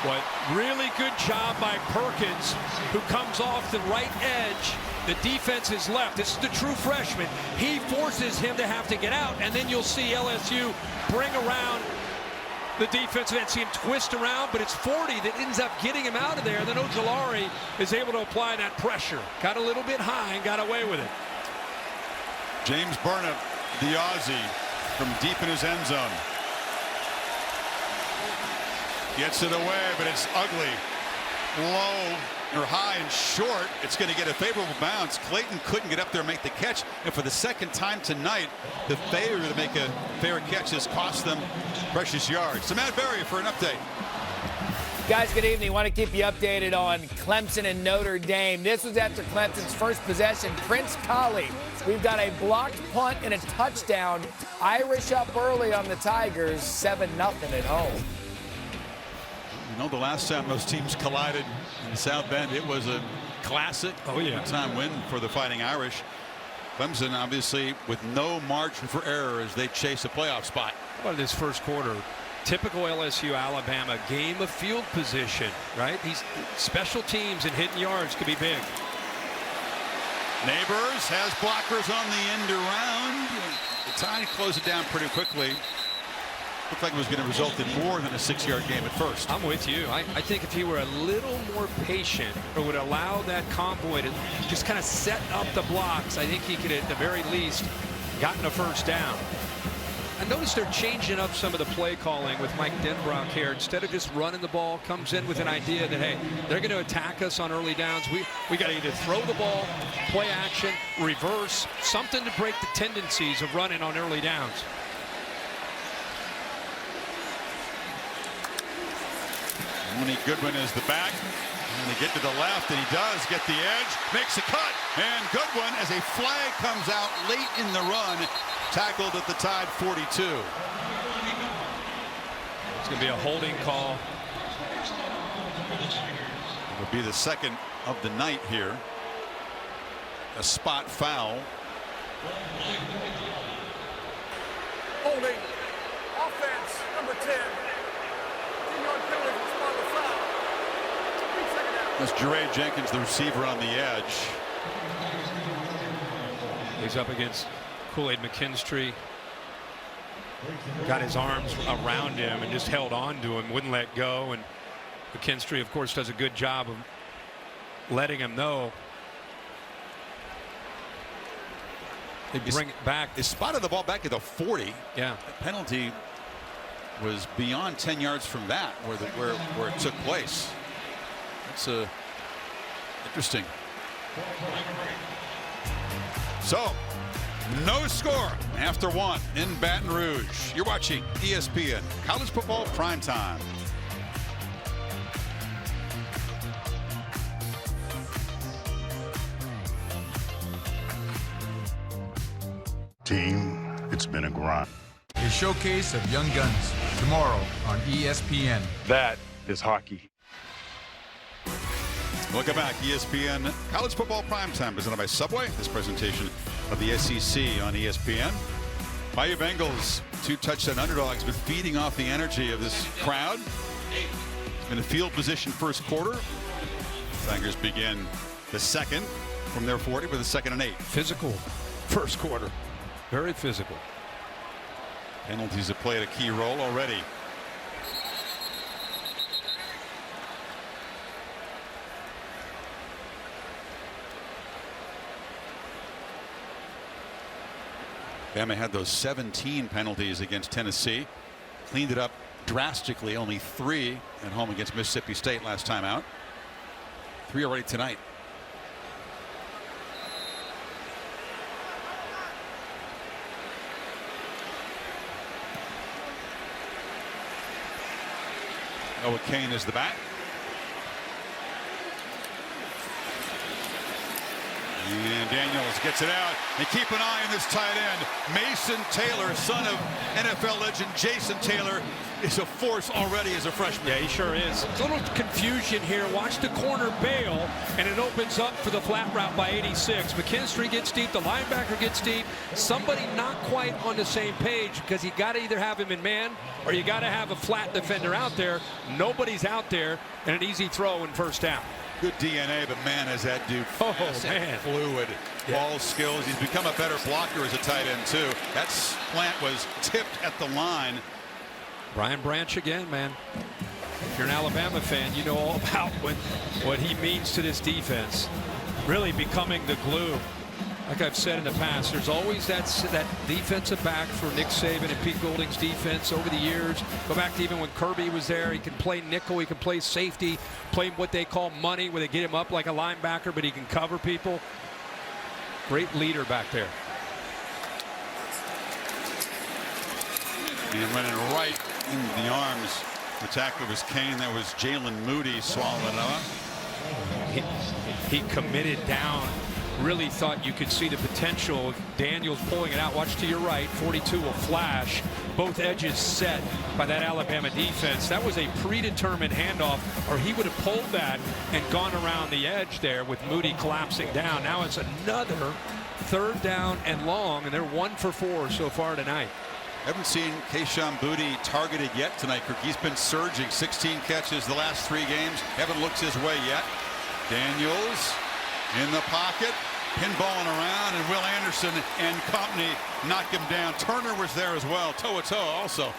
What really good job by Perkins, who comes off the right edge. The defense is left. This is the true freshman. He forces him to have to get out, and then you'll see LSU bring around the defensive end, see him twist around, but it's 40 that ends up getting him out of there. And then Ojolari is able to apply that pressure. Got a little bit high and got away with it. James Burnett, the Aussie, from deep in his end zone. Gets it away, but it's ugly. Low or high and short. It's going to get a favorable bounce. Clayton couldn't get up there and make the catch. And for the second time tonight, the failure to make a fair catch has cost them precious yards. So Matt Berry for an update. Guys, good evening. Want to keep you updated on Clemson and Notre Dame. This was after Clemson's first possession. Prince Colley. We've got a blocked punt and a touchdown. Irish up early on the Tigers, 7-0 at home. You know, the last time those teams collided in South Bend, it was a classic time win for the Fighting Irish. Clemson, obviously, with no margin for error as they chase a playoff spot. What about this first quarter? Typical LSU Alabama game of field position, right? These special teams and hitting yards could be big. Neighbors has blockers on the end around. The Tide closed it down pretty quickly. Looked like it was going to result in more than a 6-yard game at first. I'm with you. I think if he were a little more patient or would allow that convoy to just kind of set up the blocks, I think he could at the very least gotten a first down. I noticed they're changing up some of the play calling with Mike Denbrock here. Instead of just running the ball, comes in with an idea that, hey, they're going to attack us on early downs. We got to either throw the ball, play action, reverse, something to break the tendencies of running on early downs. Mooney Goodwin is the back. And they get to the left, and he does get the edge. Makes a cut. And Goodwin, as a flag comes out late in the run, tackled at the Tide 42. It's going to be a holding call. It'll be the second of the night here. A spot foul. Holding defense, number 10. 10-yard penalty for spot of the foul. Second down. That's Jeray Jenkins, the receiver on the edge. He's up against Kool-Aid McKinstry. Got his arms around him and just held on to him, wouldn't let go. And McKinstry, of course, does a good job of letting him know. They bring it back. They spotted the ball back at the 40. Yeah. The penalty was beyond 10 yards from that where it took place. That's interesting. So, no score after 1 in Baton Rouge. You're watching ESPN College Football Primetime. Team, it's been a grind. A showcase of young guns tomorrow on ESPN. That is hockey. Welcome back. ESPN College Football Primetime presented by Subway. This presentation of the SEC on ESPN. Bayou Bengals, 2 touchdown underdogs, but feeding off the energy of this crowd. In a field position first quarter. Tigers begin the second from their 40 with a 2nd and 8. Physical first quarter. Very physical. Penalties have played a key role already. Bama had those 17 penalties against Tennessee. Cleaned it up drastically. Only 3 at home against Mississippi State last time out. 3 already tonight. Noah Kane is the back. And Daniels gets it out. And keep an eye on this tight end. Mason Taylor, son of NFL legend Jason Taylor, is a force already as a freshman. Yeah, he sure is. A little confusion here. Watch the corner bail, and it opens up for the flat route by 86. McKinstry gets deep. The linebacker gets deep. Somebody not quite on the same page because you got to either have him in man or you got to have a flat defender out there. Nobody's out there, and an easy throw and first down. Good DNA, but man, is that dude fast and fluid. Ball skills. He's become a better blocker as a tight end, too. That slant was tipped at the line. Brian Branch again, man. If you're an Alabama fan, you know all about what he means to this defense. Really becoming the glue. Like I've said in the past, there's always that defensive back for Nick Saban and Pete Golding's defense over the years. Go back to even when Kirby was there. He can play nickel. He can play safety. Play what they call money, where they get him up like a linebacker, but he can cover people. Great leader back there. And running right in the arms. The tackler was Kane. That was Jalen Moody swallowing it up. He committed down. Really thought you could see the potential of Daniels pulling it out. Watch to your right. 42 will flash. Both edges set by that Alabama defense. That was a predetermined handoff, or he would have pulled that and gone around the edge there with Moody collapsing down. Now it's another 3rd down and long, and they're 1 for 4 so far tonight. Haven't seen Kayshon Boutte targeted yet tonight. He's been surging. 16 catches the last 3 games. Haven't looked his way yet. Daniels in the pocket, pinballing around, and Will Anderson and company knock him down. Turner was there as well, toe-to-toe also.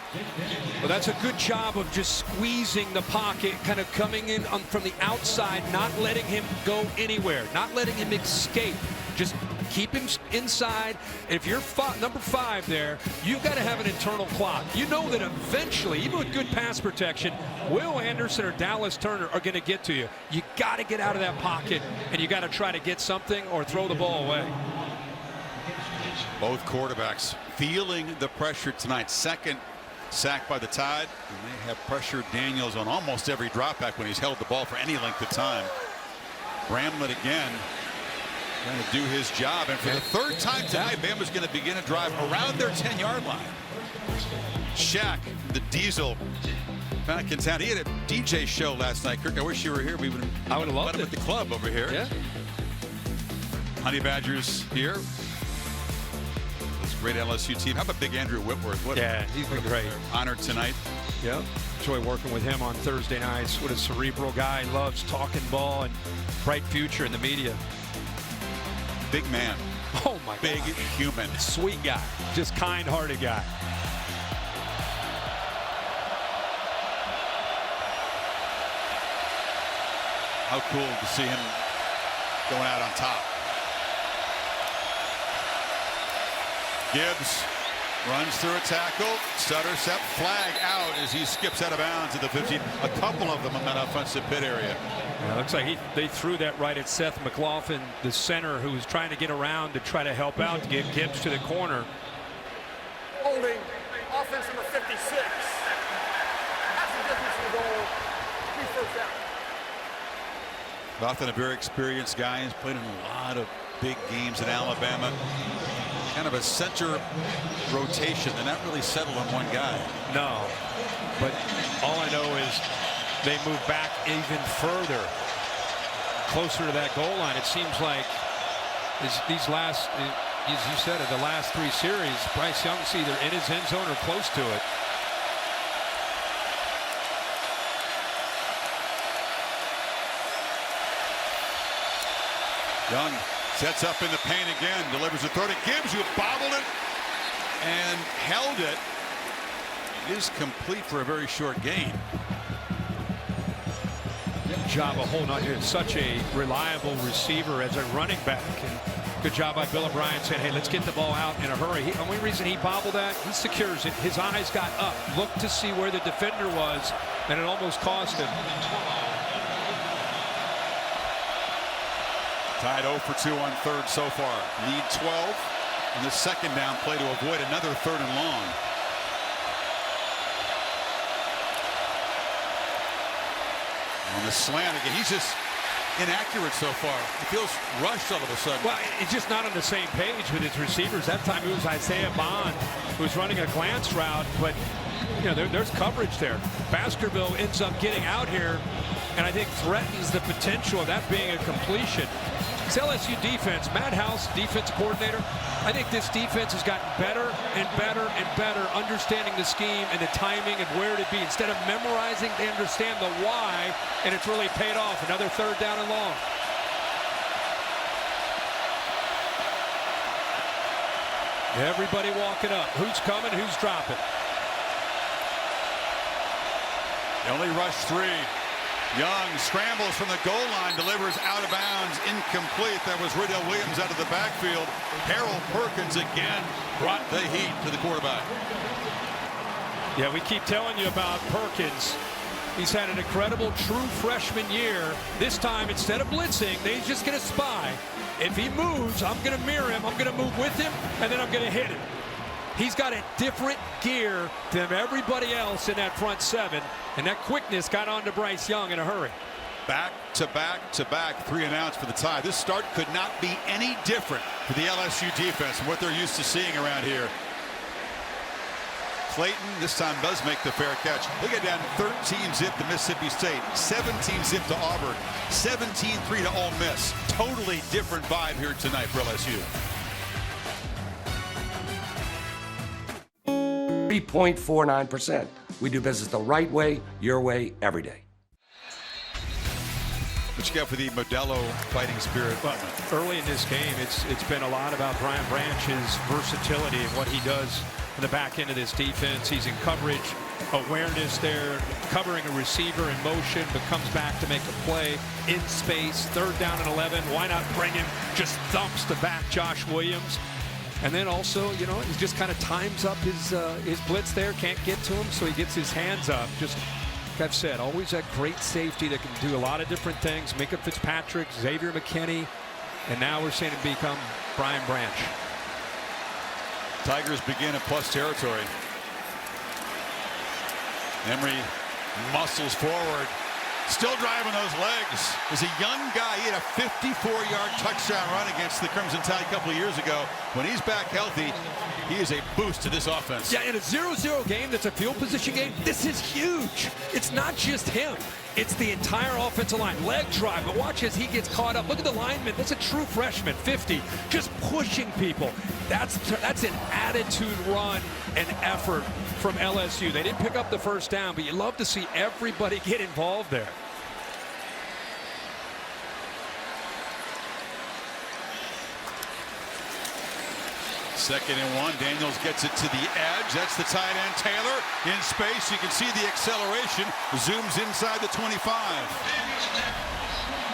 Well, that's a good job of just squeezing the pocket, kind of coming in from the outside, not letting him go anywhere, not letting him escape. Just keep him inside. And if you're number 5 there, you've got to have an internal clock. You know that eventually, even with good pass protection, Will Anderson or Dallas Turner are going to get to you. You got to get out of that pocket, and you got to try to get something or throw the ball away. Both quarterbacks feeling the pressure tonight. 2nd sack by the Tide. And they have pressured Daniels on almost every dropback when he's held the ball for any length of time. Bramlett again. Trying to do his job, and for the 3rd time tonight, Bama's going to begin a drive around their 10-yard line. Shaq, the Diesel, back in town. He had a DJ show last night. Kirk, I wish you were here. I would have loved it at the club over here. Yeah. Honey Badgers here. Those great LSU team. How about big Andrew Whitworth? He's been great. Honored tonight. Yep. Enjoy working with him on Thursday nights. What a cerebral guy. He loves talking ball and bright future in the media. Big man. Oh, my God. Big human. Sweet guy. Just kind-hearted guy. How cool to see him going out on top. Gibbs runs through a tackle. Sutter step, flag out as he skips out of bounds at the 15. A couple of them in that offensive pit area. Yeah, looks like they threw that right at Seth McLaughlin, the center, who was trying to get around to try to help out to get Gibbs to the corner. Holding offense number 56. That's the difference in the goal. 3 first down. Often a very experienced guy. He's played in a lot of big games in Alabama. Kind of a center rotation. They're not really settled on one guy. No, but all I know is they move back even further, closer to that goal line. It seems like these last, as you said, in the last 3 series, Bryce Young's either in his end zone or close to it. Young sets up in the paint again, delivers a throw to Gibbs, who bobbled it and held it. It is complete for a very short gain. Good job of holding on to such a reliable receiver as a running back. And good job by Bill O'Brien saying, hey, let's get the ball out in a hurry. The only reason he bobbled that, he secures it. His eyes got up, looked to see where the defender was, and it almost cost him. Tied 0 for 2 on third so far. Lead 12 on the second down play to avoid another 3rd and long. On the slant again, he's just inaccurate so far. He feels rushed all of a sudden. Well, he's just not on the same page with his receivers. That time it was Isaiah Bond who was running a glance route, but you know there's coverage there. Baskerville ends up getting out here, and I think threatens the potential of that being a completion. It's LSU defense. Matt House, defense coordinator. I think this defense has gotten better and better and better, understanding the scheme and the timing and where to be. Instead of memorizing, they understand the why, and it's really paid off. Another 3rd down and long. Everybody walking up. Who's coming? Who's dropping? They only rush 3. Young scrambles from the goal line, delivers out of bounds, incomplete. That was Riddell Williams out of the backfield. Harold Perkins again brought the heat to the quarterback. Yeah, we keep telling you about Perkins. He's had an incredible true freshman year. This time, instead of blitzing, he's just going to spy. If he moves, I'm going to mirror him. I'm going to move with him, and then I'm going to hit him. He's got a different gear than everybody else in that front 7, and that quickness got on to Bryce Young in a hurry. Back to back to back, 3 and outs for the tie. This start could not be any different for the LSU defense and what they're used to seeing around here. Clayton this time does make the fair catch. They get down 13-zip to Mississippi State, 17-zip to Auburn, 17-3 to Ole Miss. Totally different vibe here tonight for LSU. 3.49%. We do business the right way, your way, every day. What you got for the Modelo fighting spirit? Well, early in this game, it's been a lot about Brian Branch's versatility and what he does in the back end of this defense. He's in coverage, awareness there, covering a receiver in motion, but comes back to make a play in space. 3rd down and 11. Why not bring him? Just thumps the back Josh Williams. And then also, you know, he just kind of times up his blitz there. Can't get to him, so he gets his hands up. Just like I've said, always that great safety that can do a lot of different things. Micah Fitzpatrick, Xavier McKinney, and now we're seeing him become Brian Branch. Tigers begin in plus territory. Emery muscles forward. Still driving those legs. As a young guy, he had a 54-yard touchdown run against the Crimson Tide a couple of years ago. When he's back healthy, he is a boost to this offense. Yeah, in a 0-0 game that's a field position game, this is huge. It's not just him. It's the entire offensive line. Leg drive, but watch as he gets caught up. Look at the lineman. That's a true freshman, 50, just pushing people. That's an attitude run and effort from LSU. They didn't pick up the first down, but you love to see everybody get involved there. Second and 1. Daniels gets it to the edge. That's the tight end Taylor in space. You can see the acceleration. Zooms inside the 25.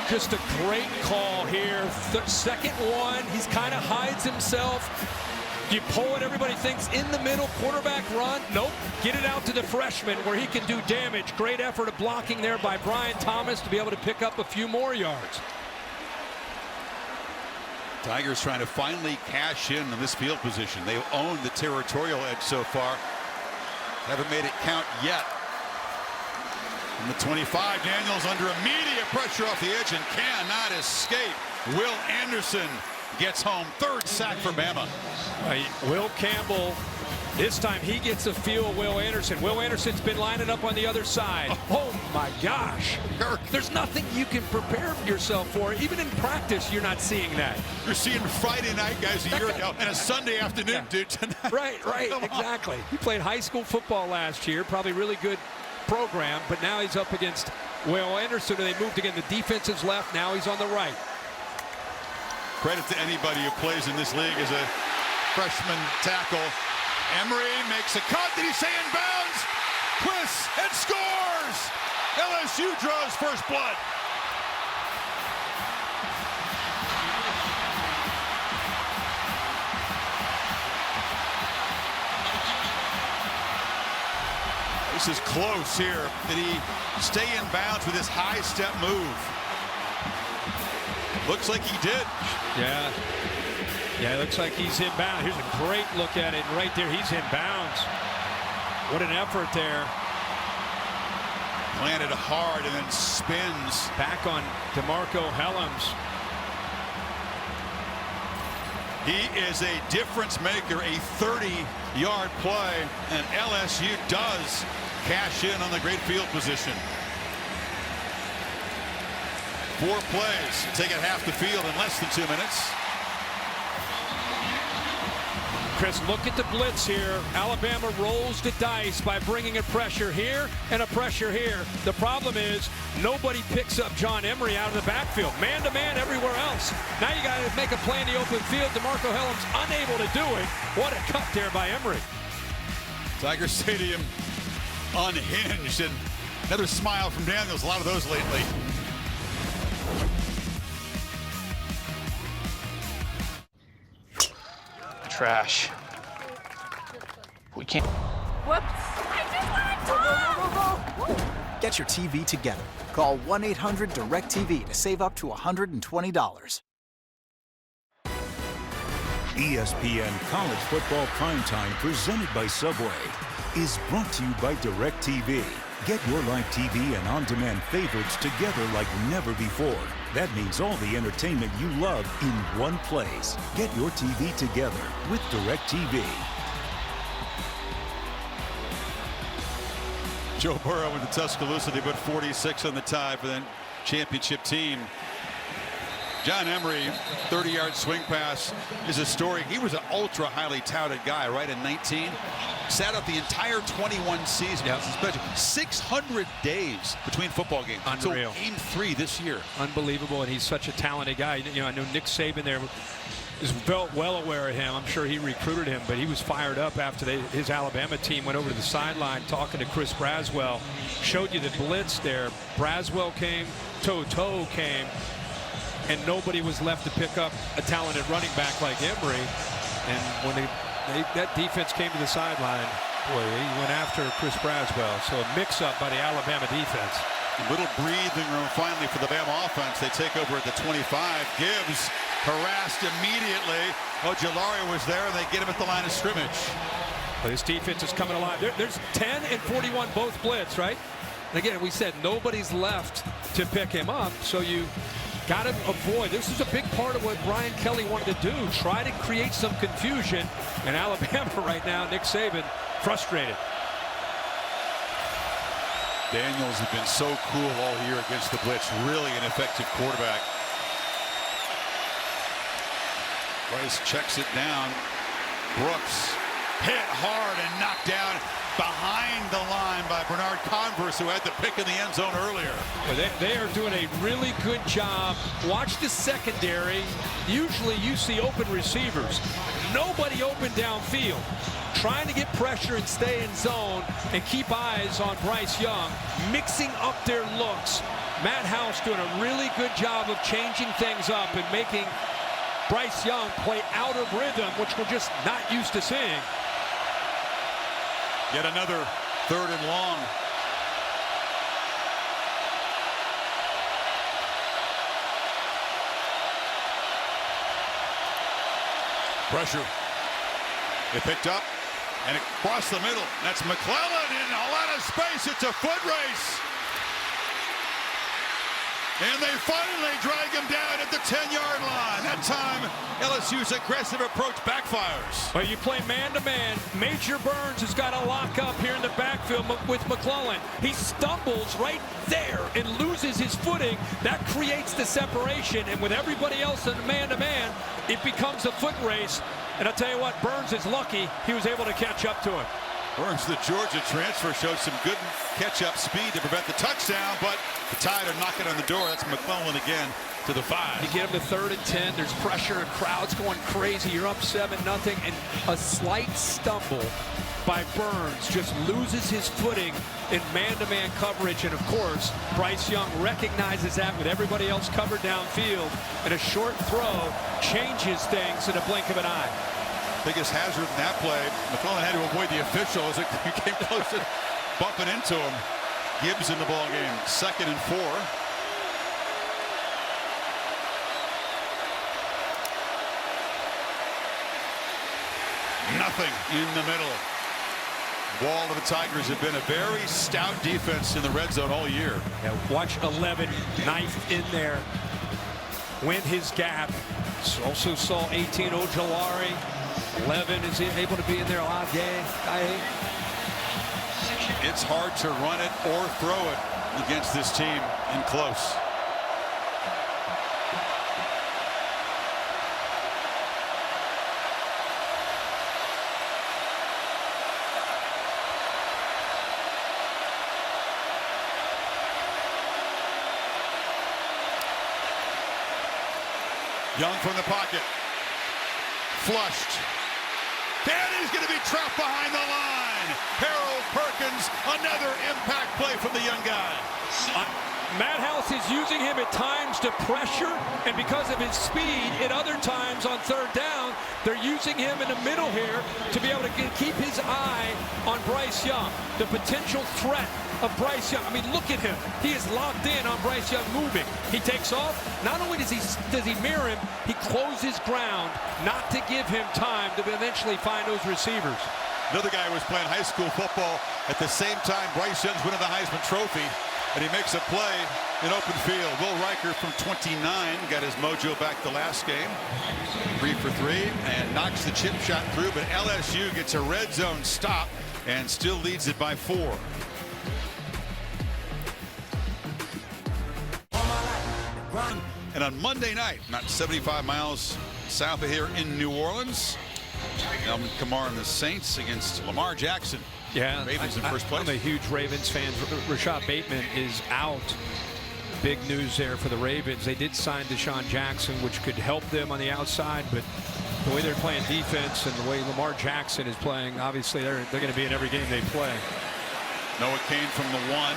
Just a great call here. Second one. He's kind of hides himself. You pull it, everybody thinks in the middle, quarterback run. Nope. Get it out to the freshman where he can do damage. Great effort of blocking there by Brian Thomas to be able to pick up a few more yards. Tigers trying to finally cash in on this field position. They've owned the territorial edge so far. Haven't made it count yet. From the 25, Daniels under immediate pressure off the edge and cannot escape. Will Anderson gets home. Third sack for Bama. Will Campbell, this time he gets a feel of Will Anderson. Will Anderson's been lining up on the other side. Oh my gosh. There's nothing you can prepare yourself for. Even in practice, you're not seeing that. You're seeing Friday night guys a year ago and a Sunday afternoon, dude, tonight. Right, exactly. He played high school football last year, probably really good program, but now he's up against Will Anderson, and they moved again. The defense is left, now he's on the right. Credit to anybody who plays in this league as a freshman tackle. Emery makes a cut. Did he say in bounds? Twists and scores! LSU draws first blood. This is close here. Did he stay in bounds with his high step move? Looks like he did. Yeah, it looks like he's in bounds. Here's a great look at it. Right there, he's in bounds. What an effort there. Planted hard and then spins. Back on DeMarco Helms. He is a difference maker, a 30-yard play, and LSU does cash in on the great field position. 4 plays, take it half the field in less than 2 minutes. Chris, look at the blitz here. Alabama rolls the dice by bringing a pressure here and a pressure here. The problem is nobody picks up John Emery out of the backfield. Man-to-man everywhere else. Now you got to make a play in the open field. DeMarco Helms unable to do it. What a cut there by Emery. Tiger Stadium unhinged, and another smile from Daniels. A lot of those lately. Trash. We can't. Whoops. I just want to talk. Get your TV together. Call 1-800-DIRECTV to save up to $120. ESPN College Football Primetime, presented by Subway, is brought to you by DirecTV. Get your live TV and on-demand favorites together like never before. That means all the entertainment you love in one place. Get your TV together with DirecTV. Joe Burrow with the Tuscaloosa. They put 46 on the tie for the championship team. John Emery, 30-yard swing pass is a story. He was an ultra highly touted guy, right, in 19. Sat out the entire 21 season. Yep. 600 days between football games. Unreal. So game 3 this year. Unbelievable, and he's such a talented guy. You know, I know Nick Saban there is well aware of him. I'm sure he recruited him, but he was fired up after his Alabama team went over to the sideline talking to Chris Braswell. Showed you the blitz there. Braswell came, Toto came, and nobody was left to pick up a talented running back like Emery. And when that defense came to the sideline, boy, he went after Chris Braswell. So a mix-up by the Alabama defense. A little breathing room finally for the Bama offense. They take over at the 25. Gibbs harassed immediately. Ojulari was there, and they get him at the line of scrimmage. But this defense is coming alive. There's 10 and 41 both blitz, right? And again, we said nobody's left to pick him up, so you got to avoid. This is a big part of what Brian Kelly wanted to do, try to create some confusion. And Alabama right now, Nick Saban, frustrated. Daniels has been so cool all year against the blitz. Really an effective quarterback. Rice checks it down. Brooks hit hard and knocked down behind the line by Bernard Converse, who had the pick in the end zone earlier. Well, they are doing a really good job. Watch the secondary. Usually you see open receivers. Nobody open downfield. Trying to get pressure and stay in zone and keep eyes on Bryce Young, mixing up their looks. Matt House doing a really good job of changing things up and making Bryce Young play out of rhythm, which we're just not used to seeing. Yet another 3rd and long. Pressure. They picked up and across the middle. That's McClellan in a lot of space. It's a foot race. And they finally drag him down at the 10-yard line. That time, LSU's aggressive approach backfires. Well, you play man-to-man. Major Burns has got a lock up here in the backfield with McClellan. He stumbles right there and loses his footing. That creates the separation. And with everybody else in man-to-man, it becomes a foot race. And I'll tell you what, Burns is lucky he was able to catch up to him. Burns, the Georgia transfer, showed some good catch-up speed to prevent the touchdown, but the Tide are knocking on the door. That's McClellan again to the 5. You get him to 3rd and 10. There's pressure and crowds going crazy. You're up 7-0, and a slight stumble by Burns just loses his footing in man-to-man coverage. And of course, Bryce Young recognizes that with everybody else covered downfield, and a short throw changes things in a blink of an eye. Biggest hazard in that play. McClellan had to avoid the official as it came close to bumping into him. Gibbs in the ball game. 2nd and 4. Nothing in the middle. Wall of the Tigers have been a very stout defense in the red zone all year. Yeah, watch 11 knifed in there. Went his gap. Also saw 18 Ojolari. 11 is able to be in there a lot. It's hard to run it or throw it against this team in close. Young from the pocket. Flushed. And he's going to be trapped behind the line. Harold Perkins, another impact play from the young guy. Matt House is using him at times to pressure, and because of his speed, at other times on 3rd down, they're using him in the middle here to be able to keep his eye on Bryce Young. The potential threat of Bryce Young. I mean, look at him. He is locked in on Bryce Young moving. He takes off. Not only does he mirror him, he closes ground not to give him time to eventually find those receivers. Another guy who was playing high school football at the same time Bryce Young's winning the Heisman Trophy, and he makes a play in open field. Will Riker from 29 got his mojo back the last game. 3 for 3 and knocks the chip shot through, but LSU gets a red zone stop and still leads it by 4. And on Monday night, not 75 miles south of here in New Orleans, Alvin Kamara and the Saints against Lamar Jackson. Yeah, Ravens in first place. I'm a huge Ravens fan. Rashad Bateman is out. Big news there for the Ravens. They did sign Deshaun Jackson, which could help them on the outside, but the way they're playing defense and the way Lamar Jackson is playing, obviously they're going to be in every game they play. Noah Cain from the 1.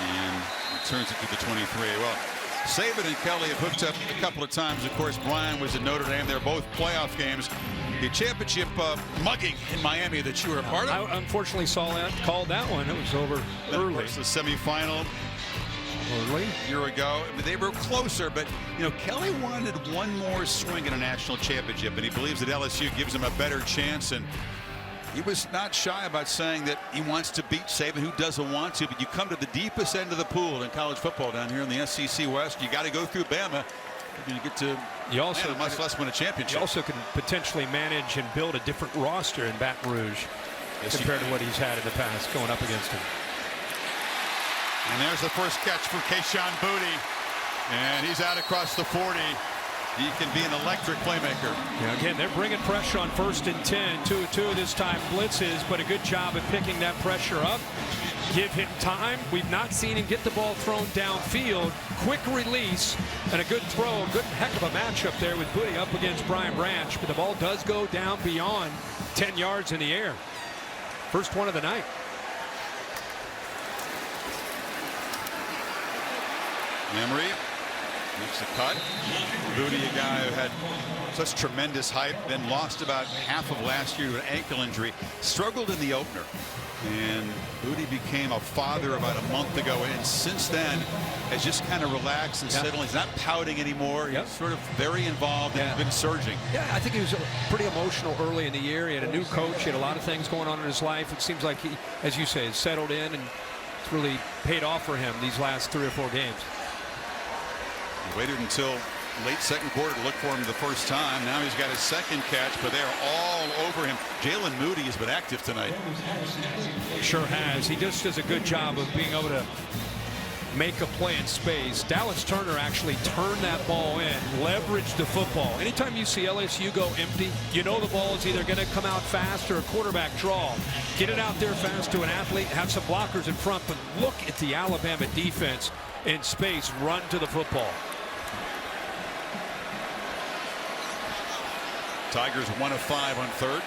And returns it to the 23. Well, Saban and Kelly have hooked up a couple of times. Of course, Brian was at Notre Dame. They're both playoff games. The championship mugging in Miami that you were a part of. I unfortunately called that one. It was over early. Of course, the semifinal early a year ago. I mean, they were closer, but you know, Kelly wanted one more swing at a national championship, and he believes that LSU gives him a better chance. And he was not shy about saying that he wants to beat Saban. Who doesn't want to? But you come to the deepest end of the pool in college football down here in the SEC West. You got to go through Bama. You're going to get to much less win a championship. You also can potentially manage and build a different roster in Baton Rouge compared to what he's had in the past going up against him. And there's the first catch for Kayshon Boutte. And he's out across the 40. he can be an electric playmaker. Yeah, again, they're bringing pressure on 1st and 10, 2-2 this time blitzes, but a good job of picking that pressure up. Give him time. We've not seen him get the ball thrown downfield. Quick release and a good throw. A good heck of a matchup there with Booty up against Brian Branch, but the ball does go down beyond 10 yards in the air. First one of the night. Emery makes the cut. Booty, a guy who had such tremendous hype, then lost about half of last year to an ankle injury, struggled in the opener. And Booty became a father about a month ago, and since then has just kind of relaxed and settled. He's not pouting anymore. He's sort of very involved and been surging. Yeah, I think he was pretty emotional early in the year. He had a new coach. He had a lot of things going on in his life. It seems like he, as you say, has settled in, and it's really paid off for him these last 3 or 4 games. He waited until late second quarter to look for him the first time. Now he's got his second catch, but they're all over him. Jalen Moody has been active tonight. Sure has. He just does a good job of being able to make a play in space. Dallas Turner actually turned that ball in, leveraged the football. Anytime you see LSU go empty, you know the ball is either going to come out fast or a quarterback draw. Get it out there fast to an athlete, have some blockers in front, but look at the Alabama defense in space, run to the football. Tigers 1 of 5 on 3rd.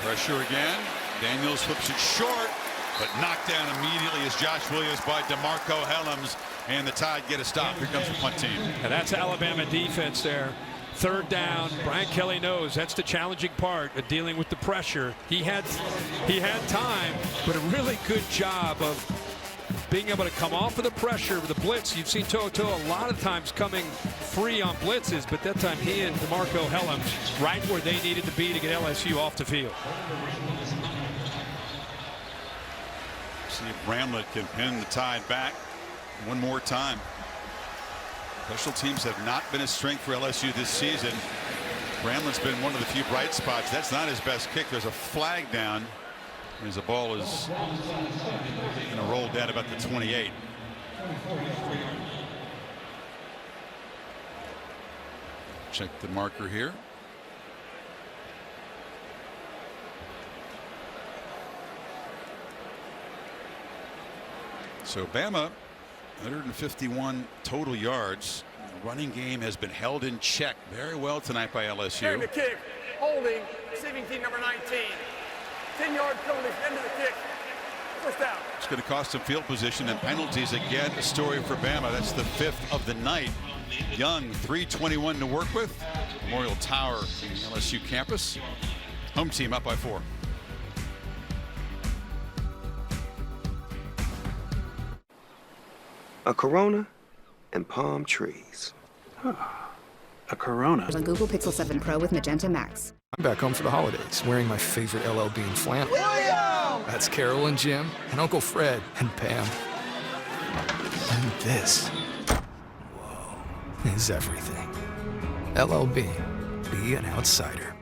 Pressure again. Daniels flips it short, but knocked down immediately as Josh Williams by DeMarco Helms, and the Tide get a stop. Here comes the punt team. And that's Alabama defense there. 3rd down. Brian Kelly knows that's the challenging part of dealing with the pressure. He had time, but a really good job of being able to come off of the pressure with the blitz. You've seen Toto a lot of times coming free on blitzes, but that time he and DeMarco Helms right where they needed to be to get LSU off the field. See if Bramlett can pin the Tide back one more time. Special teams have not been a strength for LSU this season. Bramlett's been one of the few bright spots. That's not his best kick. There's a flag down as the ball is going to roll down about the 28. Check the marker here. So Bama 151 total yards. The running game has been held in check very well tonight by LSU. Carrying the kick, holding, receiving team number 19. 10-yard penalty, end of the kick. First down. It's going to cost some field position and penalties. Again, a story for Bama. That's the 5th of the night. Young, 3:21 to work with. Memorial Tower, LSU campus. Home team up by 4. A Corona and palm trees. A Corona. On Google Pixel 7 Pro with Magenta Max. I'm back home for the holidays, wearing my favorite LL Bean flannel. That's Carol and Jim, and Uncle Fred, and Pam. And this, whoa, is everything. LL Bean, be an outsider.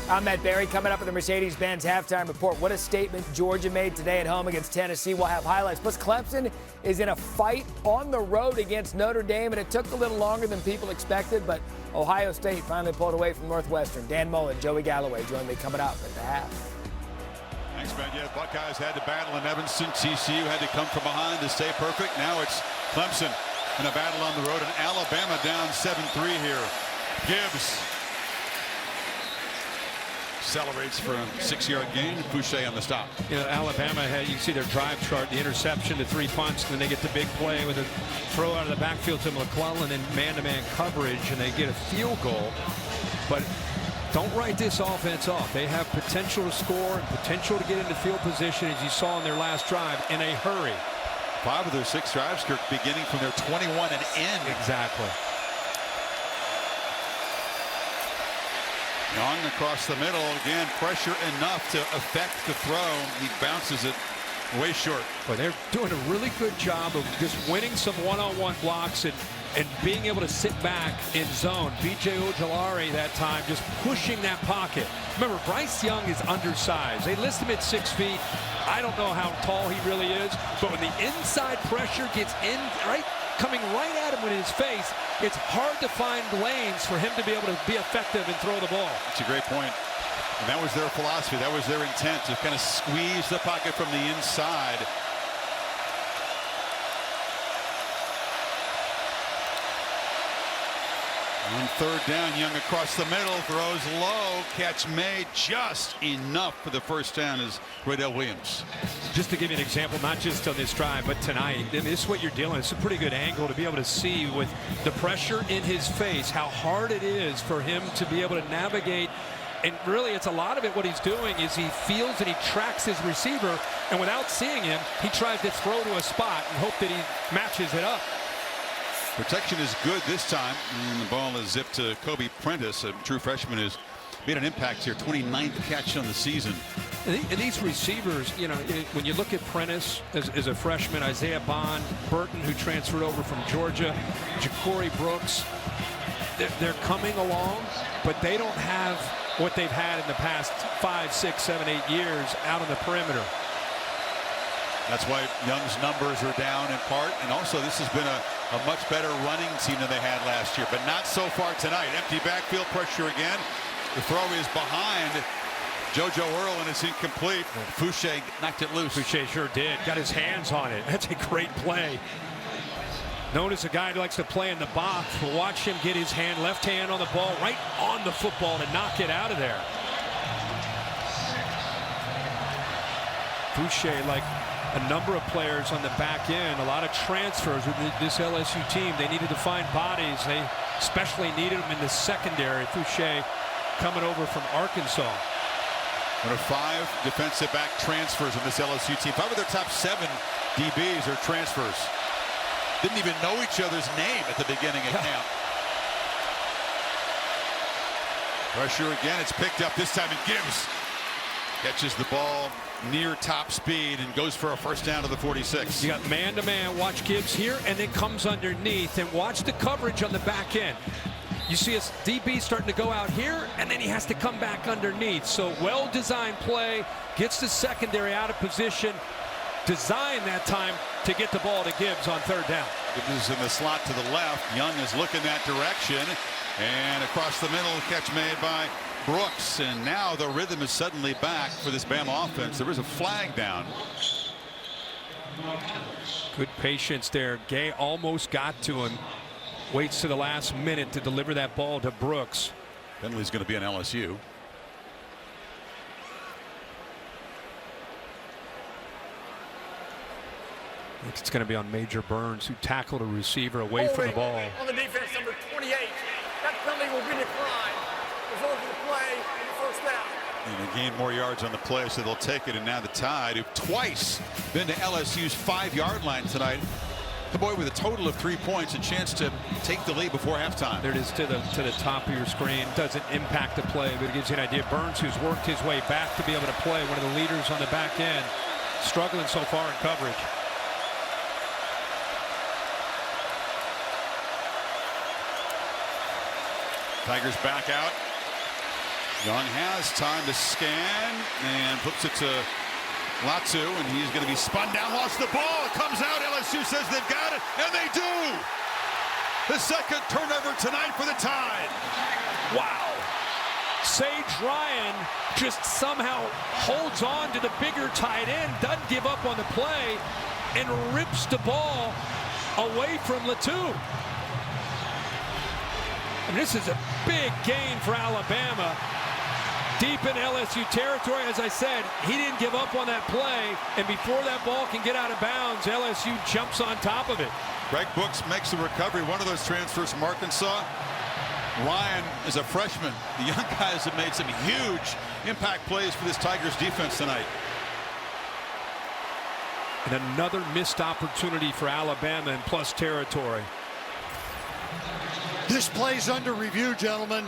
I'm Matt Barry, coming up with the Mercedes-Benz halftime report. What a statement Georgia made today at home against Tennessee. We'll have highlights. Plus, Clemson is in a fight on the road against Notre Dame, and it took a little longer than people expected, but Ohio State finally pulled away from Northwestern. Dan Mullen, Joey Galloway join me coming up at the half. Thanks, man. Yeah, Buckeyes had to battle in Evanston. TCU had to come from behind to stay perfect. Now it's Clemson in a battle on the road, and Alabama down 7-3 here. Gibbs celebrates for a 6-yard gain. Fouché on the stop. You know, Alabama had, you see their drive chart, the interception, the 3 punts, and then they get the big play with a throw out of the backfield to McClellan and man-to-man coverage, and they get a field goal. But don't write this offense off. They have potential to score and potential to get into field position, as you saw in their last drive, in a hurry. 5 of their 6 drives, Kirk, beginning from their 21 and in. Exactly. Young across the middle. Again, pressure enough to affect the throw. He bounces it way short. But they're doing a really good job of just winning some one-on-one blocks and being able to sit back in zone. B.J. Ojolari that time just pushing that pocket. Remember, Bryce Young is undersized. They list him at 6 feet. I don't know how tall he really is, but when the inside pressure gets in right coming right at him with his face. It's hard to find lanes for him to be able to be effective and throw the ball. It's a great point. And that was their philosophy. That was their intent, to kind of squeeze the pocket from the inside. On third down, Young across the middle, throws low, catch made, just enough for the first down is Roydell Williams. Just to give you an example, not just on this drive, but tonight, and this is what you're dealing with. It's a pretty good angle to be able to see with the pressure in his face, how hard it is for him to be able to navigate. And really, it's a lot of it. What he's doing is he feels and he tracks his receiver, and without seeing him, he tries to throw to a spot and hope that he matches it up. Protection is good this time, and the ball is zipped to Kobe Prentice, a true freshman who's made an impact here. 29th catch on the season. And these receivers, you know, when you look at Prentice as a freshman, Isaiah Bond, Burton, who transferred over from Georgia, Ja'Cory Brooks, they're coming along, but they don't have what they've had in the past 5, 6, 7, 8 years out on the perimeter. That's why Young's numbers are down in part, and also this has been a much better running team than they had last year, but not so far tonight. Empty backfield pressure again. The throw is behind JoJo Earl, and it's incomplete. Fouché knocked it loose. Fouché sure did. Got his hands on it. That's a great play. Known as a guy who likes to play in the box. We'll watch him get his left hand on the ball, right on the football to knock it out of there. Fouché, like a number of players on the back end, a lot of transfers with this LSU team. They needed to find bodies. They especially needed them in the secondary. Fouché coming over from Arkansas. One of 5 defensive back transfers in this LSU team. 5 of their top 7 DBs are transfers. Didn't even know each other's name at the beginning of camp. Pressure again. It's picked up this time, and Gibbs catches the ball near top speed and goes for a first down to the 46. You got man-to-man. Watch Gibbs here, and then comes underneath, and watch the coverage on the back end. You see a DB starting to go out here, and then he has to come back underneath. So well-designed play, gets the secondary out of position, designed that time to get the ball to Gibbs on third down. Gibbs is in the slot to the left. Young is looking that direction, and across the middle, catch made by Brooks, and now the rhythm is suddenly back for this Bama offense. There is a flag down. Good patience there. Gay almost got to him. Waits to the last minute to deliver that ball to Brooks. Penalty's going to be on LSU. It's going to be on Major Burns, who tackled a receiver away from the ball. On the defense, number 28. That penalty will be declined. Result of the play in the first down. And they gain more yards on the play, so they'll take it. And now the Tide, who've twice been to LSU's 5-yard line tonight. The boy with a total of 3 points, a chance to take the lead before halftime. There it is to the top of your screen. Doesn't impact the play, but it gives you an idea. Burns, who's worked his way back to be able to play, one of the leaders on the back end, struggling so far in coverage. Tigers back out. Young has time to scan and flips it to Latu, and he's going to be spun down, lost the ball. It comes out. LSU says they've got it, and they do. The second turnover tonight for the Tide. Wow. Sage Ryan just somehow holds on to the bigger tight end, doesn't give up on the play, and rips the ball away from Latu. And this is a big gain for Alabama. Deep in LSU territory, as I said, he didn't give up on that play, and before that ball can get out of bounds, LSU jumps on top of it. Greg Brooks makes the recovery. One of those transfers from Arkansas. Ryan is a freshman. The young guys have made some huge impact plays for this Tigers defense tonight. And another missed opportunity for Alabama in plus territory. This play's under review, gentlemen,